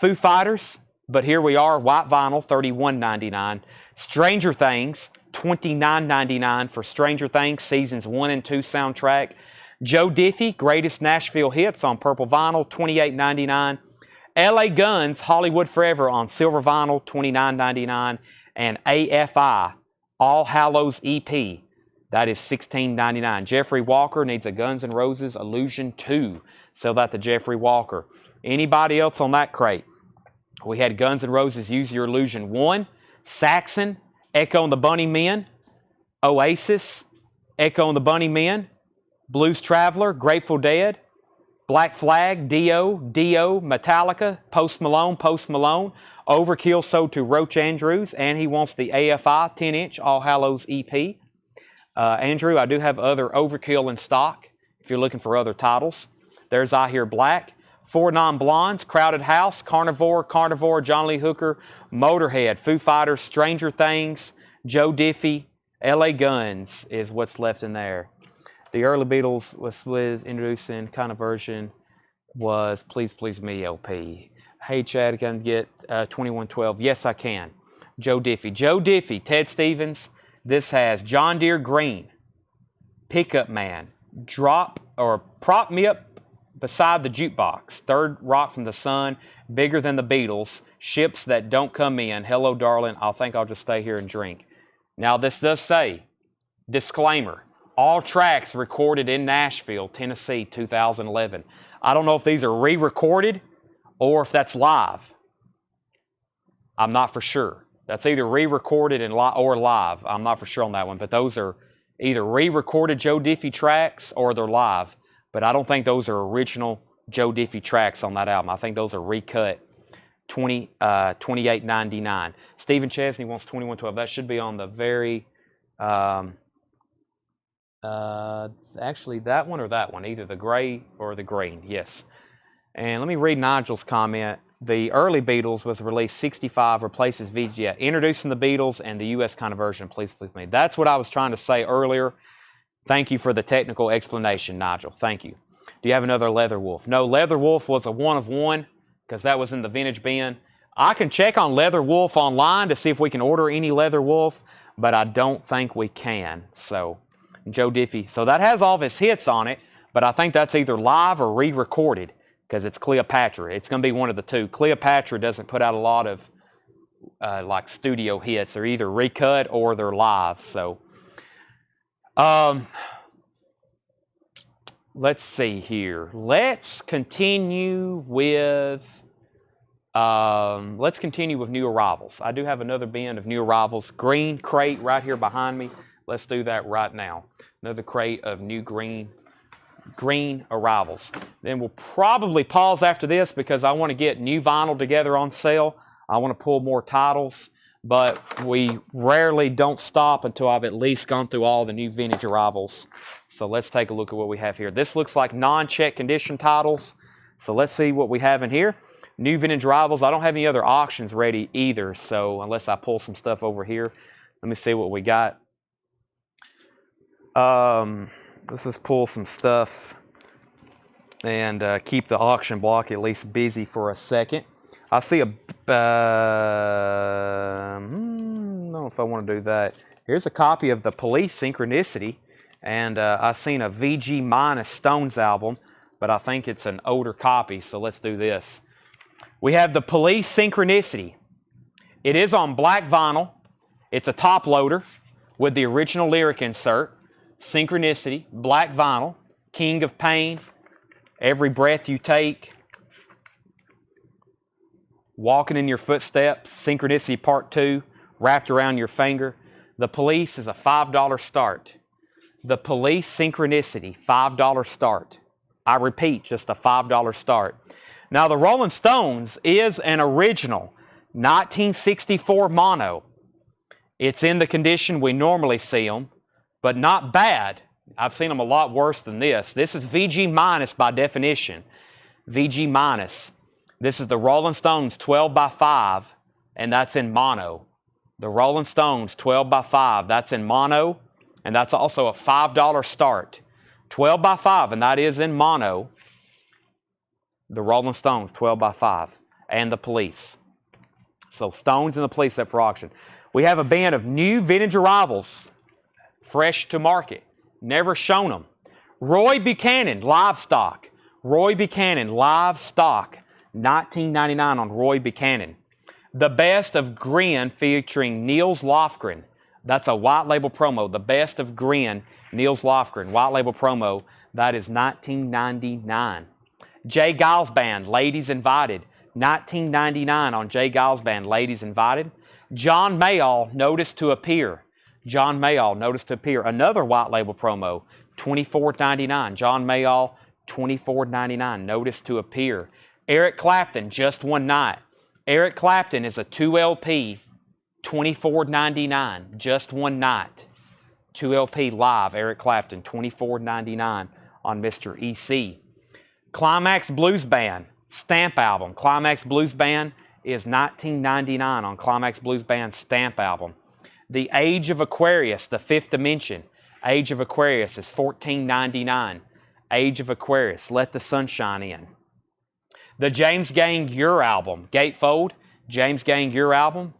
Foo Fighters, But Here We Are, White Vinyl, $31.99. Stranger Things, $29.99 for Stranger Things Seasons 1 and 2 soundtrack. Joe Diffie, Greatest Nashville Hits on Purple Vinyl, $28.99. LA Guns, Hollywood Forever on Silver Vinyl, $29.99. And AFI, All Hallows EP, that is $16.99. Jeffrey Walker needs a Guns N' Roses Illusion 2. Sell that to Jeffrey Walker. Anybody else on that crate? We had Guns N' Roses Use Your Illusion 1, Saxon, Echo and the Bunnymen, Oasis, Echo and the Bunnymen, Blues Traveler, Grateful Dead, Black Flag, Dio, Metallica, Post Malone, Overkill sold to Roach Andrews, and he wants the AFI 10-inch All Hallows EP. Andrew, I do have other Overkill in stock if you're looking for other titles. There's I Hear Black. 4 Non-Blondes, Crowded House, Carnivore, John Lee Hooker, Motorhead, Foo Fighters, Stranger Things, Joe Diffie, LA Guns is what's left in there. The early Beatles was introducing kind of version was Please Please Me LP. Hey Chad, can I get 2112? Yes, I can. Joe Diffie, Ted Stevens. This has John Deere Green, Pickup Man, Prop Me Up Beside the Jukebox, Third Rock from the Sun, Bigger Than the Beatles, Ships That Don't Come In, Hello Darling, I Think I'll Just Stay Here and Drink. Now this does say, disclaimer, all tracks recorded in Nashville, Tennessee, 2011. I don't know if these are re-recorded or if that's live. I'm not for sure. That's either re-recorded or live. I'm not for sure on that one, but those are either re-recorded Joe Diffie tracks or they're live. But I don't think those are original Joe Diffie tracks on that album. I think those are recut. $28.99. Stephen Chesney wants 2112. That should be on the very, actually that one or that one, either the gray or the green, yes. And let me read Nigel's comment. The early Beatles was released 65, replaces VGA. Introducing the Beatles and the US kind of version, please me. That's what I was trying to say earlier. Thank you for the technical explanation, Nigel. Thank you. Do you have another Leather Wolf? No, Leather Wolf was a 1 of 1 because that was in the vintage bin. I can check on Leather Wolf online to see if we can order any Leather Wolf, but I don't think we can. So, Joe Diffie. So that has all of his hits on it, but I think that's either live or re-recorded because it's Cleopatra. It's going to be one of the two. Cleopatra doesn't put out a lot of like studio hits. They're either recut or they're live. So, let's see here. Let's continue with new arrivals. I do have another bin of new arrivals. Green crate right here behind me. Let's do that right now. Another crate of new green arrivals. Then we'll probably pause after this because I want to get new vinyl together on sale. I want to pull more titles, but we rarely don't stop until I've at least gone through all the new vintage arrivals. So let's take a look at what we have here. This looks like non-check condition titles. So let's see what we have in here. New vintage arrivals. I don't have any other auctions ready either, so unless I pull some stuff over here. Let me see what we got. Let's just pull some stuff and keep the auction block at least busy for a second. I see a, I don't know if I want to do that. Here's a copy of the Police Synchronicity, and I've seen a VG minus Stones album, but I think it's an older copy, so let's do this. We have the Police Synchronicity. It is on black vinyl. It's a top loader with the original lyric insert. Synchronicity, black vinyl, King of Pain, Every Breath You Take, Walking in Your Footsteps, Synchronicity Part 2, Wrapped Around Your Finger. The Police is a $5 start. The Police Synchronicity, $5 start. I repeat, just a $5 start. Now the Rolling Stones is an original 1964 mono. It's in the condition we normally see them, but not bad. I've seen them a lot worse than this. This is VG minus by definition. VG minus. This is the Rolling Stones 12x5, and that's in mono. The Rolling Stones 12x5, that's in mono, and that's also a $5 start. 12x5, and that is in mono. The Rolling Stones 12x5, and the Police. So Stones and the Police up for auction. We have a band of new vintage arrivals. Fresh to market. Never shown them. Roy Buchanan, Livestock. Roy Buchanan, Livestock. $19.99 on Roy Buchanan. The Best of Grin featuring Niels Lofgren. That's a white label promo. The Best of Grin, Niels Lofgren. White label promo. That is $19.99. Jay Giles Band, Ladies Invited. $19.99 on Jay Giles Band, Ladies Invited. John Mayall, Notice to Appear. John Mayall, Notice to Appear. Another white label promo, $24.99. John Mayall, $24.99. Notice to Appear. Eric Clapton, Just One Night. Eric Clapton is a 2 LP, $24.99. Just One Night. 2 LP live, Eric Clapton, $24.99 on Mr. EC. Climax Blues Band, Stamp album. Climax Blues Band is $19.99 on Climax Blues Band Stamp album. The Age of Aquarius, the Fifth Dimension. Age of Aquarius is $14.99. Age of Aquarius, Let the Sunshine In. The James Gang Your album, Gatefold, James Gang Your album,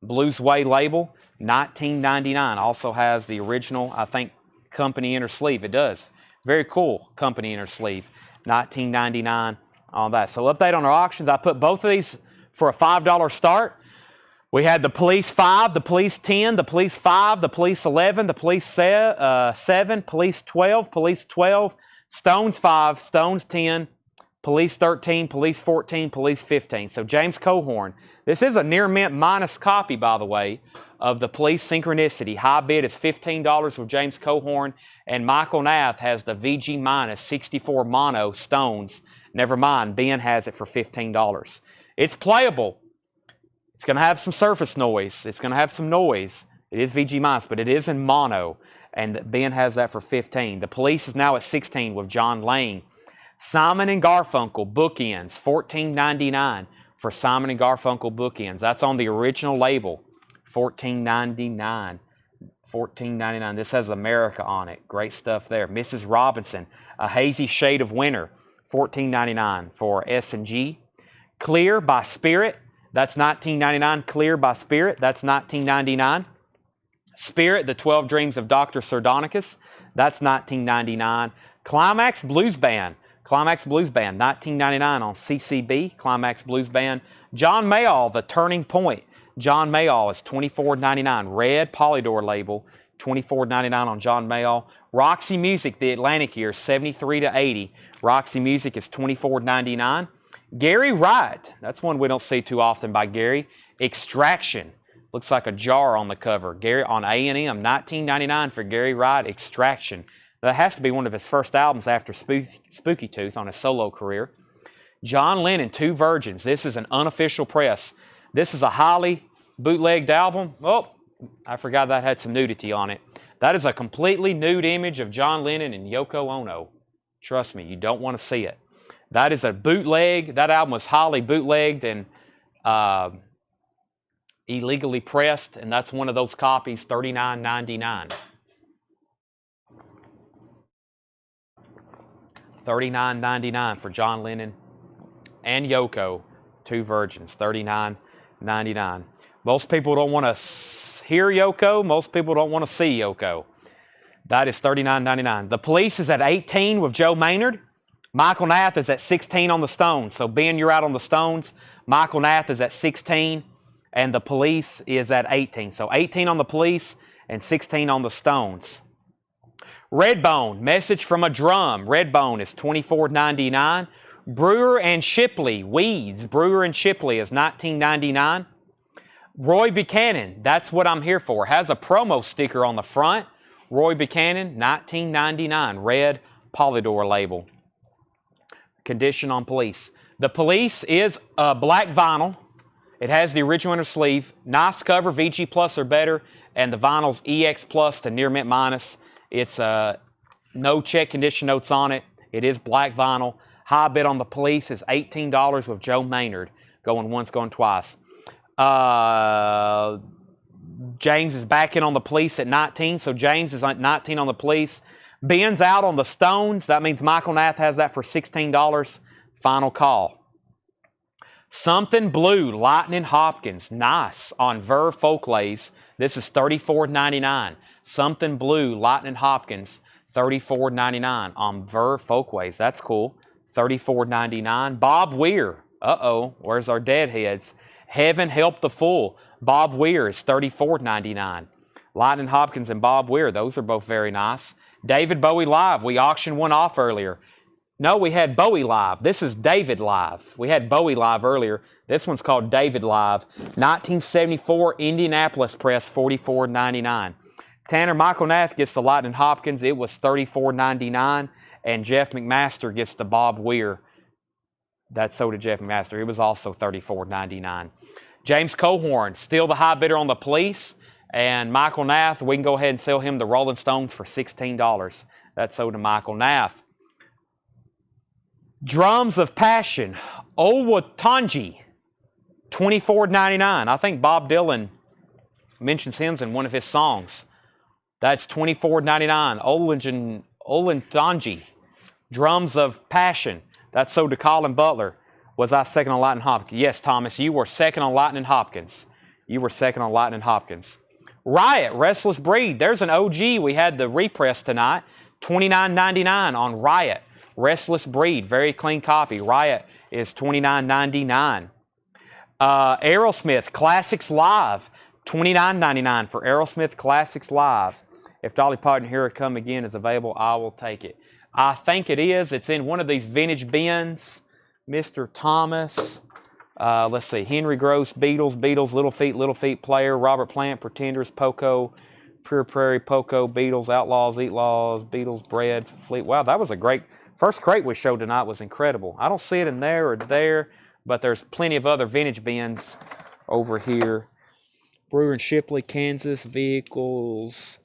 Blues Way label, $19.99. Also has the original, I think, company inner sleeve. It does. Very cool company inner sleeve. $19.99 on that. So update on our auctions. I put both of these for a $5 start. We had the Police 5, the Police 10, the Police 5, the Police 11, the Police 7, Police 12, Stones 5, Stones 10, Police 13, Police 14, Police 15. So James Cohorn. This is a near mint minus copy, by the way, of the Police Synchronicity. High bid is $15 with James Cohorn, and Michael Nath has the VG minus 64 mono Stones. Never mind, Ben has it for $15. It's playable. It's going to have some surface noise. It's going to have some noise. It is VG-, but it is in mono. And Ben has that for 15. The Police is now at 16 with John Lane. Simon and Garfunkel Bookends, $14.99 for Simon and Garfunkel Bookends. That's on the original label, $14.99. $14.99. This has America on it. Great stuff there. Mrs. Robinson, A Hazy Shade of Winter, $14.99 for S&G. Clear by Spirit, that's $19.99. Clear by Spirit, that's $19.99. Spirit, The 12 Dreams of Dr. Sardonicus, that's $19.99. Climax Blues Band, $19.99 on CCB, Climax Blues Band. John Mayall, The Turning Point, John Mayall is $24.99. Red Polydor label, $24.99 on John Mayall. Roxy Music, The Atlantic Year, 73 to 80. Roxy Music is $24.99. Gary Wright, that's one we don't see too often by Gary. Extraction, looks like a jar on the cover. Gary on A&M, $19.99 for Gary Wright, Extraction. That has to be one of his first albums after Spooky Tooth on his solo career. John Lennon, Two Virgins. This is an unofficial press. This is a highly bootlegged album. Oh, I forgot that had some nudity on it. That is a completely nude image of John Lennon and Yoko Ono. Trust me, you don't want to see it. That is a bootleg. That album was highly bootlegged and illegally pressed, and that's one of those copies, $39.99. $39.99 for John Lennon and Yoko, Two Virgins, $39.99. Most people don't want to hear Yoko. Most people don't want to see Yoko. That is $39.99. The Police is at 18 with Joe Maynard. Michael Nath is at 16 on the Stones. So, Ben, you're out on the Stones. Michael Nath is at 16, and the Police is at 18. So, 18 on the Police and 16 on the Stones. Redbone, Message from a Drum. Redbone is $24.99. Brewer and Shipley, Weeds. Brewer and Shipley is $19.99. Roy Buchanan, That's What I'm Here For, has a promo sticker on the front. Roy Buchanan, $19.99. Red Polydor label. Condition on Police. The Police is black vinyl. It has the original inner sleeve. Nice cover, VG Plus or better. And the vinyl's EX Plus to near mint minus. It's no check condition notes on it. It is black vinyl. High bid on the Police is $18 with Joe Maynard. Going once, going twice. James is back in on the Police at 19. So James is at 19 on the Police. Ben's out on the Stones. That means Michael Nath has that for $16. Final call. Something Blue, Lightning Hopkins. Nice on Verve Folklays. This is $34.99. Something Blue, Lightning Hopkins, $34.99 on Verve Folkways. That's cool. $34.99. Bob Weir. Uh-oh, where's our deadheads? Heaven Help the Fool. Bob Weir is $34.99. Lightning Hopkins and Bob Weir, those are both very nice. David Bowie Live. We auctioned one off earlier. No, we had Bowie Live. This is David Live. We had Bowie Live earlier. This one's called David Live. 1974 Indianapolis press, $44.99. Tanner Michael Nath gets the Lightning Hopkins. It was $34.99. And Jeff McMaster gets the Bob Weir. That's so did Jeff McMaster. It was also $34.99. James Cohorn, still the high bidder on the Police. And Michael Nath, we can go ahead and sell him the Rolling Stones for $16. That's sold to Michael Nath. Drums of Passion, Owatanji, $24.99. I think Bob Dylan mentions him in one of his songs. That's $24.99. Owatanji, Drums of Passion. That's sold to Colin Butler. Was I second on Lightning Hopkins? Yes, Thomas, you were second on Lightning Hopkins. You were second on Lightning Hopkins. Riot, Restless Breed. There's an OG. We had the repress tonight. $29.99 on Riot. Restless Breed. Very clean copy. Riot is $29.99. Aerosmith Classics Live. $29.99 for Aerosmith Classics Live. If Dolly Parton Here It Come Again is available, I will take it. I think it is. It's in one of these vintage bins. Mr. Thomas. Let's see. Henry Gross, Beatles, Little Feat Player, Robert Plant, Pretenders, Poco, Pure Prairie, Poco, Beatles, Outlaws, Eat Laws, Beatles, Bread, Fleet. Wow, that was a great... First crate we showed tonight was incredible. I don't see it in there or there. but there's plenty of other vintage bins over here. Brewer and Shipley, Kansas vehicles.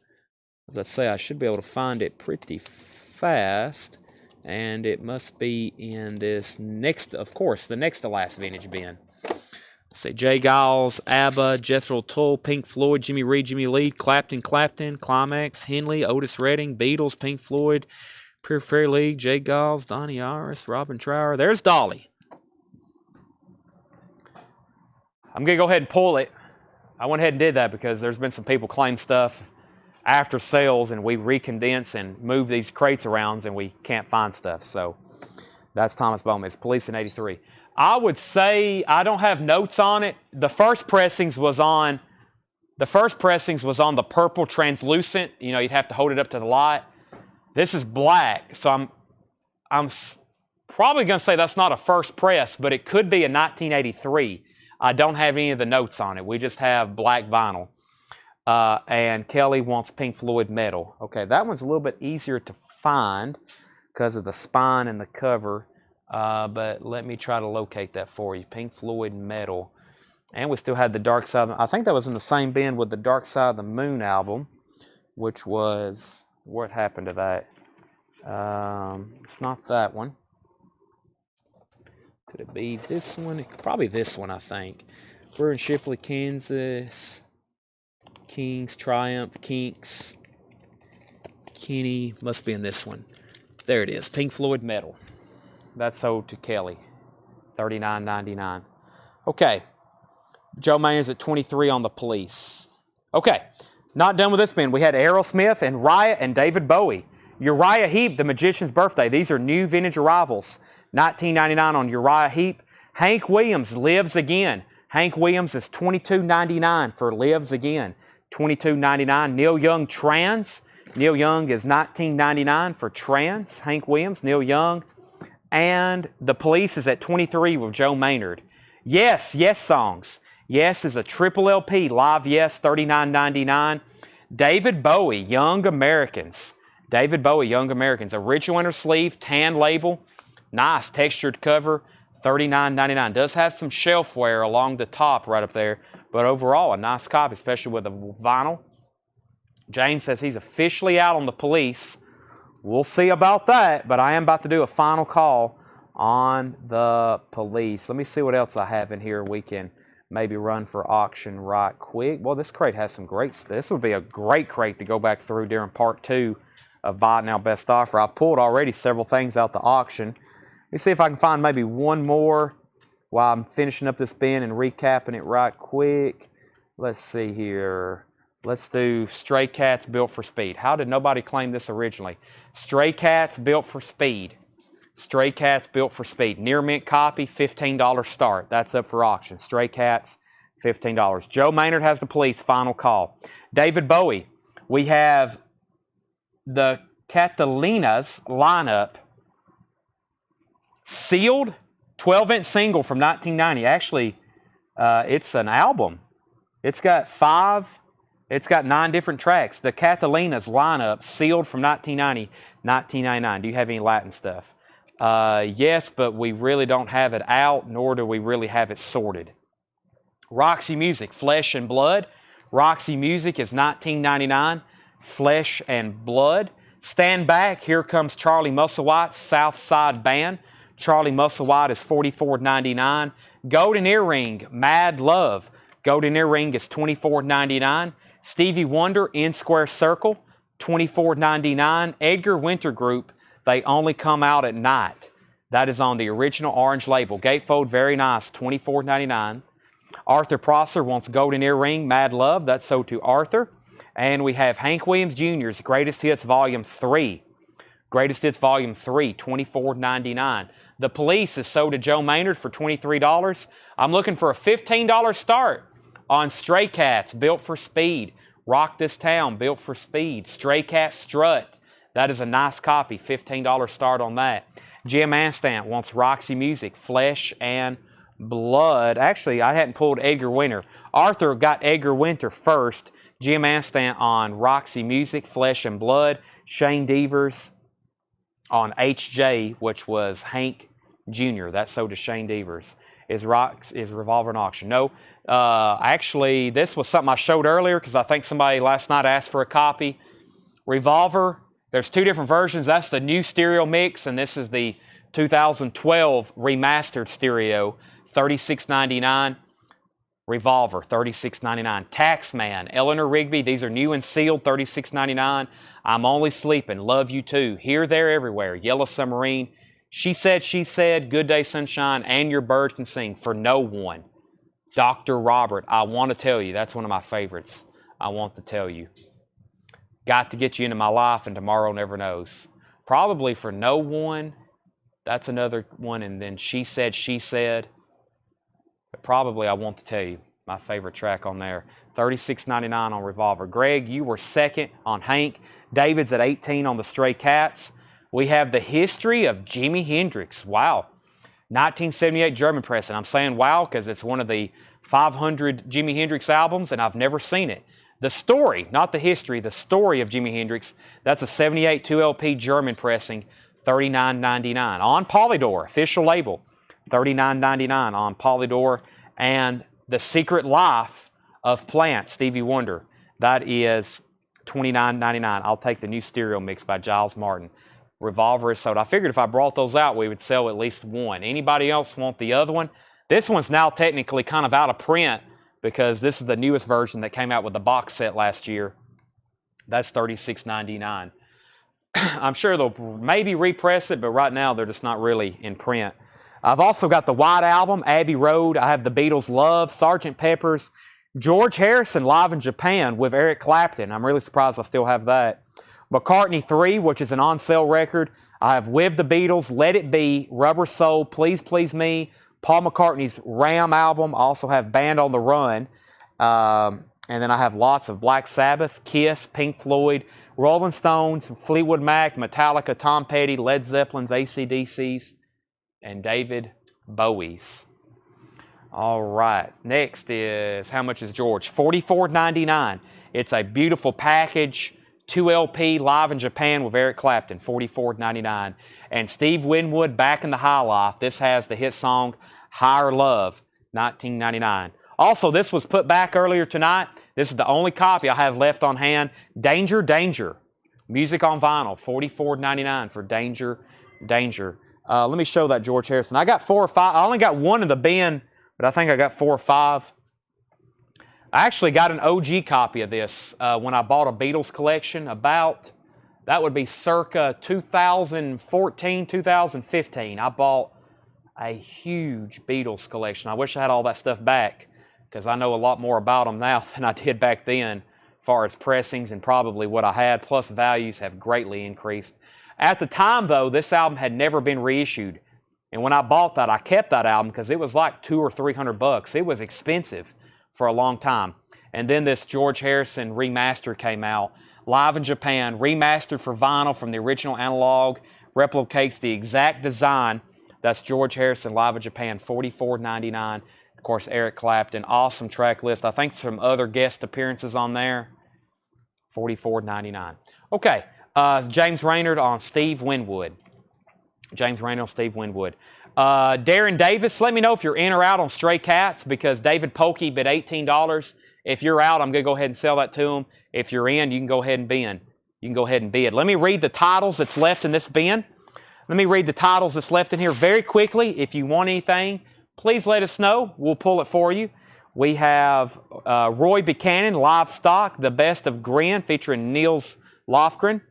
As I say, I should be able to find it pretty fast. And it must be in this next, of course, the next to last vintage bin. Let's see, Jay Giles, ABBA, Jethro Tull, Pink Floyd, Jimmy Reed, Jimmy Lee, Clapton, Climax, Henley, Otis Redding, Beatles, Pink Floyd, Pure Fairy League, Jay Giles, Donnie Iris, Robin Trower. There's Dolly. I'm going to go ahead and pull it. I went ahead and did that because there's been some people claim stuff after sales, and we recondense and move these crates around, and we can't find stuff. So that's Thomas Bowman. It's Police in 83. I would say I don't have notes on it. The first pressings was on the purple translucent. You know, you'd have to hold it up to the light. This is black, so I'm probably going to say that's not a first press, but it could be a 1983. I don't have any of the notes on it. We just have black vinyl. And Kelly wants Pink Floyd metal. Okay, that one's a little bit easier to find because of the spine and the cover. But let me try to locate that for you. Pink Floyd metal. And we still had the Dark Side. I think that was in the same bin with the Dark Side of the Moon album, which was, what happened to that? It's not that one. Could it be this one? Probably this one, I think. We're in Shipley, Kansas. Kings, Triumph, Kinks, Kenny. Must be in this one. There it is. Pink Floyd metal. That's sold to Kelly. $39.99. Okay. Joe Maynard's at 23 on the Police. Okay. Not done with this bin. We had Aerosmith and Riot and David Bowie. Uriah Heep, The Magician's Birthday. These are new vintage arrivals. $19.99 on Uriah Heep. Hank Williams, Lives Again. Hank Williams is $22.99 for Lives Again. $22.99. Neil Young, Trans. Neil Young is $19.99 for Trans. Hank Williams, Neil Young. And the Police is at 23 with Joe Maynard. Yes, Yes Songs. Yes is a triple LP. Live Yes, $39.99. David Bowie, Young Americans. David Bowie, Young Americans. Original inner sleeve, tan label. Nice textured cover. $39.99. Does have some shelf wear along the top right up there, but overall a nice copy, especially with the vinyl. James says he's officially out on the Police. We'll see about that, but I am about to do a final call on the Police. Let me see what else I have in here we can maybe run for auction right quick. Well, this crate has some great stuff. This would be a great crate to go back through during part 2 of Buy It Now Best Offer. I've pulled already several things out the auction. Let me see if I can find maybe one more while I'm finishing up this bin and recapping it right quick. Let's see here. Let's do Stray Cats Built for Speed. How did nobody claim this originally? Stray Cats Built for Speed. Stray Cats Built for Speed. Near mint copy, $15 start. That's up for auction. Stray Cats, $15. Joe Maynard has the Police. Final call. David Bowie. We have the Catalinas lineup. Sealed, 12-inch single from 1990. Actually, it's an album. It's got 9 different tracks. The Catalinas lineup, sealed from 1990, 1999. Do you have any Latin stuff? Yes, but we really don't have it out, nor do we really have it sorted. Roxy Music, Flesh and Blood. Roxy Music is $19.99. Flesh and Blood. Stand Back, Here Comes Charlie Musselwhite, South Side Band. Charlie Musselwhite is $44.99. Golden Earring, Mad Love. Golden Earring is $24.99. Stevie Wonder, In Square Circle, $24.99. Edgar Winter Group, They Only Come Out at Night. That is on the original orange label. Gatefold, very nice, $24.99. Arthur Prosser wants Golden Earring, Mad Love. That's sold to Arthur. And we have Hank Williams Jr.'s Greatest Hits Volume 3. Greatest Hits Volume 3, $24.99. The Police is sold to Joe Maynard for $23. I'm looking for a $15 start on Stray Cats, Built for Speed. Rock This Town, Built for Speed. Stray Cat Strut. That is a nice copy, $15 start on that. Jim Anstant wants Roxy Music, Flesh and Blood. Actually, I hadn't pulled Edgar Winter. Arthur got Edgar Winter first. Jim Anstant on Roxy Music, Flesh and Blood. Shane Devers on HJ, which was Hank Jr. That's sold to Shane Devers. Is Revolver an auction? No. Actually, this was something I showed earlier because I think somebody last night asked for a copy. Revolver, there's two different versions. That's the new stereo mix, and this is the 2012 remastered stereo, $36.99. Revolver, $36.99. Taxman, Eleanor Rigby, these are new and sealed, $36.99. I'm Only Sleeping, Love You Too, Here, There, Everywhere, Yellow Submarine, She Said, Good Day Sunshine, and Your Bird Can Sing, For No One. Dr. Robert, I Want to Tell You, that's one of my favorites. I Want to Tell You. Got to Get You Into My Life, and Tomorrow Never Knows. Probably For No One, that's another one, and then She Said. But probably I Want to Tell You, my favorite track on there. $36.99 on Revolver. Greg, you were second on Hank. David's at 18 on the Stray Cats. We have the history of Jimi Hendrix. Wow. 1978 German press. And I'm saying wow because it's one of the 500 Jimi Hendrix albums, and I've never seen it. The story, not the history, the story of Jimi Hendrix, that's a 78 2LP German pressing, $39.99. On Polydor, official label. $39.99 on Polydor. And The Secret Life of Plants, Stevie Wonder, that is $29.99. I'll take the new stereo mix by Giles Martin. Revolver is sold. I figured if I brought those out, we would sell at least one. Anybody else want the other one? This one's now technically kind of out of print because this is the newest version that came out with the box set last year. That's $36.99. I'm sure they'll maybe repress it, but right now they're just not really in print. I've also got the White Album, Abbey Road. I have the Beatles' Love, Sgt. Pepper's, George Harrison live in Japan with Eric Clapton. I'm really surprised I still have that. McCartney 3, which is an on-sale record. I have With the Beatles, Let It Be, Rubber Soul, Please Please Me, Paul McCartney's Ram album. I also have Band on the Run. And then I have lots of Black Sabbath, Kiss, Pink Floyd, Rolling Stones, Fleetwood Mac, Metallica, Tom Petty, Led Zeppelin's, AC/DC's, and David Bowie's. All right. Next is, how much is George? $44.99. It's a beautiful package, 2LP live in Japan with Eric Clapton, $44.99. And Steve Winwood, Back in the High Life. This has the hit song Higher Love, $19.99. Also, this was put back earlier tonight. This is the only copy I have left on hand. Danger, Danger. Music on vinyl, $44.99 for Danger, Danger. Let me show that George Harrison. I got 4 or 5. I only got one in the bin, but I think I got 4 or 5. I actually got an OG copy of this when I bought a Beatles collection about, that would be circa 2014, 2015. I bought a huge Beatles collection. I wish I had all that stuff back because I know a lot more about them now than I did back then as far as pressings and probably what I had, plus values have greatly increased. At the time, though, this album had never been reissued. And when I bought that, I kept that album because it was like $200 or $300. It was expensive for a long time. And then this George Harrison remaster came out, live in Japan, remastered for vinyl from the original analog, replicates the exact design. That's George Harrison live in Japan, $44.99. Of course, Eric Clapton, awesome track list. I think some other guest appearances on there, $44.99. Okay. James Raynard on Steve Winwood. James Raynard on Steve Winwood. Darren Davis, let me know if you're in or out on Stray Cats because David Polkey bid $18. If you're out, I'm going to go ahead and sell that to him. If you're in, you can go ahead and bid. You can go ahead and bid. Let me read the titles that's left in this bin. Let me read the titles that's left in here very quickly. If you want anything, please let us know. We'll pull it for you. We have Roy Buchanan, Livestock, The Best of Grin, featuring Niels Lofgren.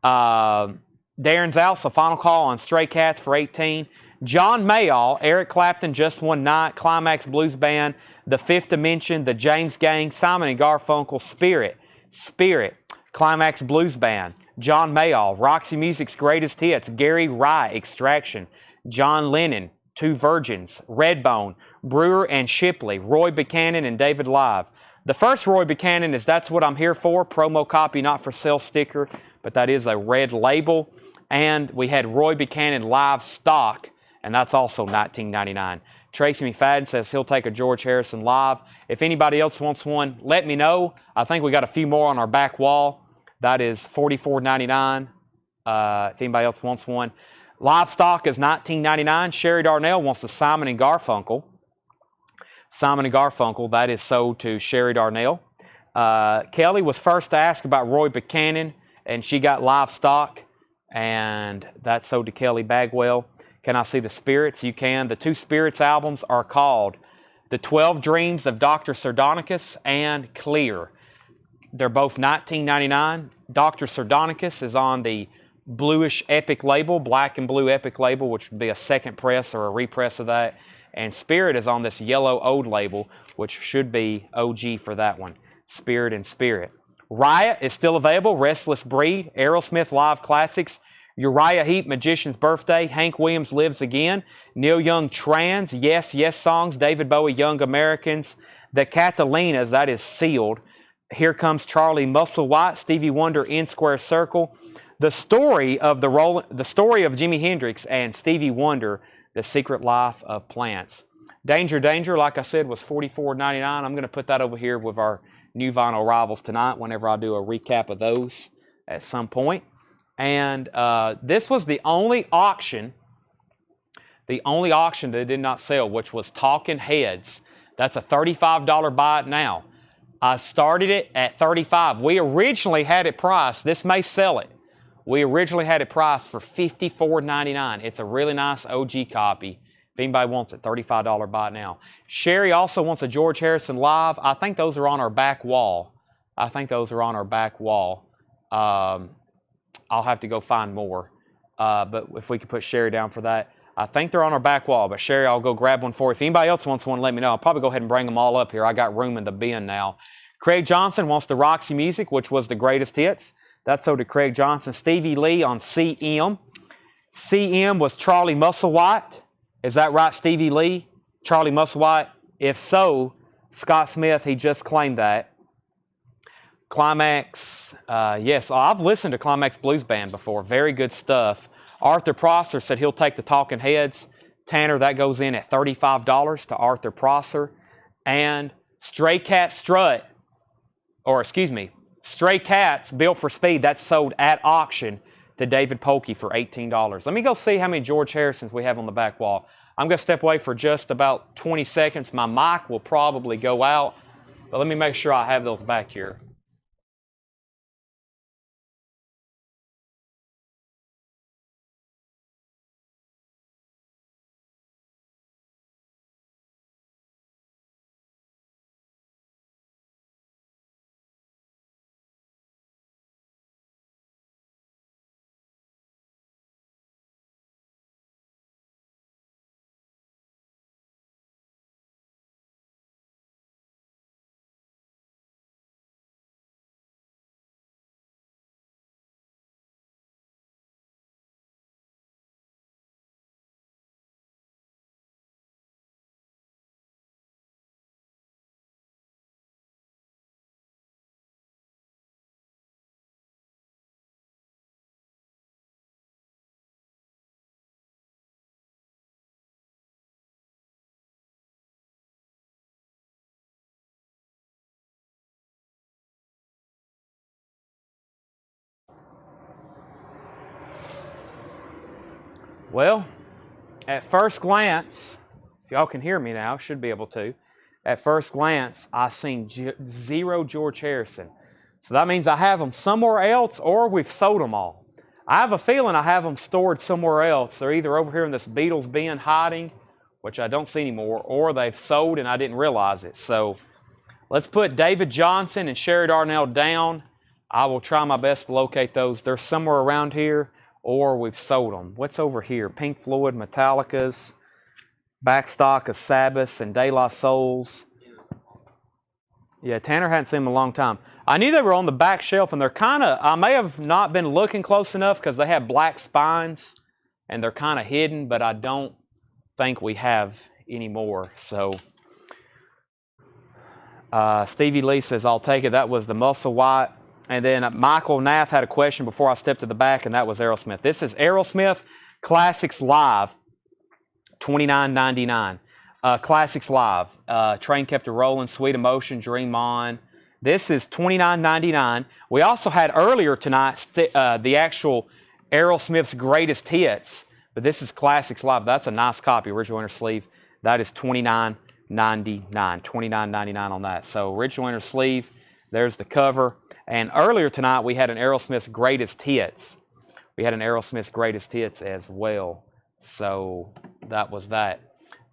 Darren's out, so final call on Stray Cats for 18. John Mayall, Eric Clapton, Just One Night, Climax Blues Band, The Fifth Dimension, The James Gang, Simon & Garfunkel, Spirit, Climax Blues Band, John Mayall, Roxy Music's Greatest Hits, Gary Wright, Extraction, John Lennon, Two Virgins, Redbone, Brewer and Shipley, Roy Buchanan and David Live. The first Roy Buchanan is That's What I'm Here For, promo copy, not for sale sticker, but that is a red label. And we had Roy Buchanan live stock, and that's also $19.99. Tracy McFadden says he'll take a George Harrison live. If anybody else wants one, let me know. I think we got a few more on our back wall. That is $44.99 if anybody else wants one. Livestock is $19.99. Sherry Darnell wants the Simon and Garfunkel. Simon and Garfunkel, that is sold to Sherry Darnell. Kelly was first to ask about Roy Buchanan, and she got Livestock, and that's sold to Kelly Bagwell. Can I see the Spirits? You can. The two Spirits albums are called The 12 Dreams of Dr. Sardonicus and Clear. They're both $19.99. Dr. Sardonicus is on the bluish Epic label, black and blue Epic label, which would be a second press or a repress of that. And Spirit is on this yellow Ode label, which should be OG for that one. Spirit and Spirit. Riot is still available. Restless Breed, Aerosmith Live Classics, Uriah Heep, Magician's Birthday, Hank Williams Lives Again, Neil Young Trans, Yes, Yes Songs, David Bowie Young Americans, The Catalinas, that is sealed. Here Comes Charlie Musselwhite, Stevie Wonder In Square Circle, the story of Jimi Hendrix and Stevie Wonder, The Secret Life of Plants. Danger, Danger, like I said, was $44.99. I'm going to put that over here with our new vinyl rivals tonight whenever I do a recap of those at some point. And this was the only auction that did not sell, which was Talking Heads. That's a $35 buy it now. I started it at $35. We originally had it priced. This may sell it. We originally had it priced for $54.99. It's a really nice OG copy. If anybody wants it, $35 buy it now. Sherry also wants a George Harrison Live. I think those are on our back wall. I'll have to go find more. But if we could put Sherry down for that. I think they're on our back wall, but Sherry, I'll go grab one for you. If anybody else wants one, let me know. I'll probably go ahead and bring them all up here. I got room in the bin now. Craig Johnson wants the Roxy Music, which was the greatest hits. That's sold to Craig Johnson. Stevie Lee on CM. CM was Charlie Musselwhite. Is that right, Stevie Lee? Charlie Musselwhite? If so, Scott Smith, he just claimed that. Climax, yes, I've listened to Climax Blues Band before. Very good stuff. Arthur Prosser said he'll take the Talking Heads. Tanner, that goes in at $35 to Arthur Prosser. And Stray Cats Built for Speed, that's sold at auction to David Polkey for $18. Let me go see how many George Harrisons we have on the back wall. I'm going to step away for just about 20 seconds. My mic will probably go out, but let me make sure I have those back here. Well, at first glance, if y'all can hear me now, should be able to. At first glance, I seen zero George Harrison. So that means I have them somewhere else or we've sold them all. I have a feeling I have them stored somewhere else. They're either over here in this Beatles bin hiding, which I don't see anymore, or they've sold and I didn't realize it. So let's put David Johnson and Sherry Darnell down. I will try my best to locate those. They're somewhere around here, or we've sold them. What's over here? Pink Floyd, Metallica's, backstock of Sabbath and De La Souls. Yeah, Tanner hadn't seen them in a long time. I knew they were on the back shelf, and they're kind of, I may have not been looking close enough because they have black spines, and they're kind of hidden, but I don't think we have anymore. So Stevie Lee says, I'll take it. That was the Musselwhite. And then Michael Nath had a question before I stepped to the back, and that was Aerosmith. This is Aerosmith Classics Live, $29.99. Classics Live, Train Kept It Rolling, Sweet Emotion, Dream On. This is $29.99. We also had earlier tonight the actual Aerosmith's Greatest Hits, But this is Classics Live. That's a nice copy, original inner sleeve. That is $29.99. $29.99 on that. So original inner sleeve. There's the cover. And earlier tonight, we had an Aerosmith's Greatest Hits. We had an Aerosmith's Greatest Hits as well. So that was that.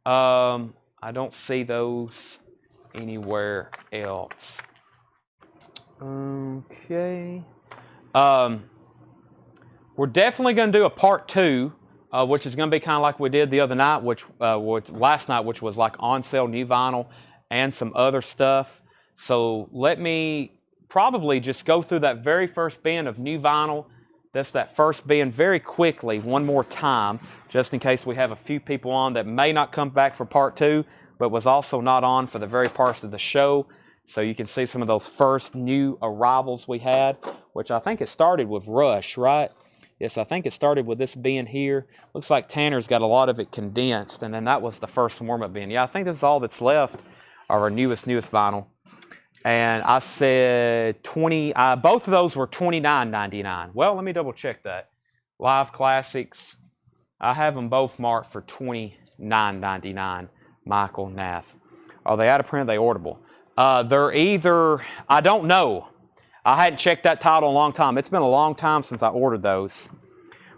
I don't see those anywhere else. Okay. We're definitely going to do a part 2, which is going to be kind of like we did the other night, last night, which was like on sale new vinyl and some other stuff. So let me probably just go through that very first bin of new vinyl. That's that first bin very quickly one more time, just in case we have a few people on that may not come back for part 2, but was also not on for the very parts of the show. So you can see some of those first new arrivals we had, which I think it started with Rush, right? Yes, I think it started with this bin here. Looks like Tanner's got a lot of it condensed, and then that was the first warm-up bin. Yeah, I think this is all that's left of our newest vinyl. And I said 20, both of those were $29.99. Well, let me double check that. Live Classics, I have them both marked for $29.99. Michael Nath. Are they out of print? Are they orderable? They're either, I don't know. I hadn't checked that title in a long time. It's been a long time since I ordered those.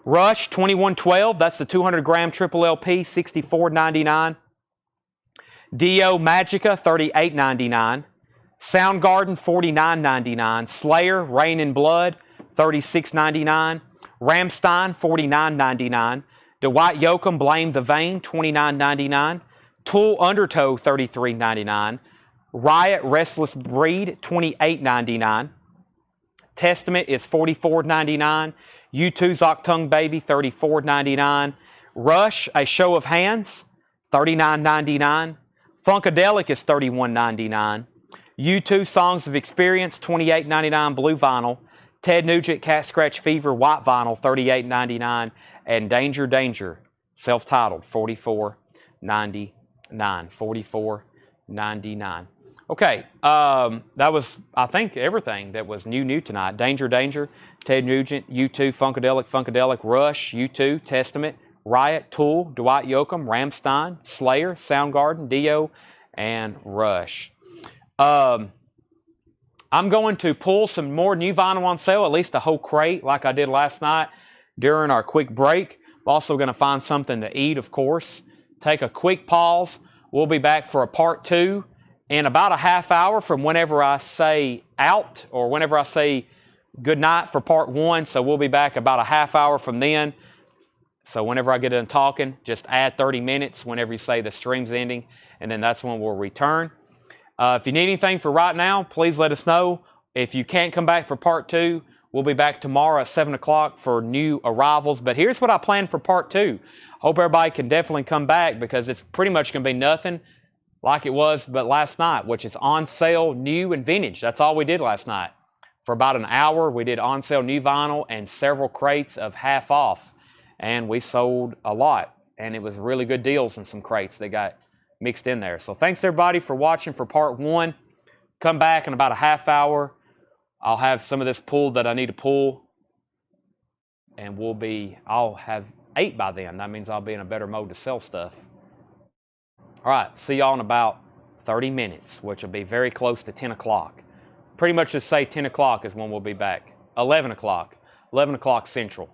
Rush 2112, that's the 200 gram triple LP, $64.99. Dio Magica, $38.99. Soundgarden, $49.99. Slayer, Rain in Blood, $36.99. Rammstein, $49.99. Dwight Yoakam, Blame the Vein, $29.99. Tool Undertow, $33.99. Riot, Restless Breed, $28.99. Testament is $44.99. U2's Octung Baby, $34.99. Rush, A Show of Hands, $39.99. Funkadelic is $31.99. U2 Songs of Experience, $28.99 blue vinyl. Ted Nugent Cat Scratch Fever white vinyl, $38.99. And Danger Danger, self-titled, $44.99. $44.99. Okay, that was, I think, everything that was new tonight. Danger Danger, Ted Nugent, U2, Funkadelic, Rush, U2, Testament, Riot, Tool, Dwight Yoakam, Rammstein, Slayer, Soundgarden, Dio, and Rush. I'm going to pull some more new vinyl on sale, at least a whole crate like I did last night during our quick break. I'm also going to find something to eat, of course. Take a quick pause. We'll be back for a part 2 in about a half hour from whenever I say out or whenever I say good night for part 1. So we'll be back about a half hour from then. So whenever I get done talking, just add 30 minutes whenever you say the stream's ending, and then that's when we'll return. If you need anything for right now, please let us know. If you can't come back for part 2, we'll be back tomorrow at 7 o'clock for new arrivals. But here's what I planned for part 2. Hope everybody can definitely come back because it's pretty much going to be nothing like it was but last night, which is on sale, new, and vintage. That's all we did last night. For about an hour, we did on sale new vinyl and several crates of half off. And we sold a lot. And it was really good deals in some crates that got mixed in there. So thanks everybody for watching for part 1. Come back in about a half hour. I'll have some of this pulled that I need to pull. And I'll have 8 by then. That means I'll be in a better mode to sell stuff. All right, see y'all in about 30 minutes, which will be very close to 10 o'clock. Pretty much just say 10 o'clock is when we'll be back. 11 o'clock. 11 o'clock Central.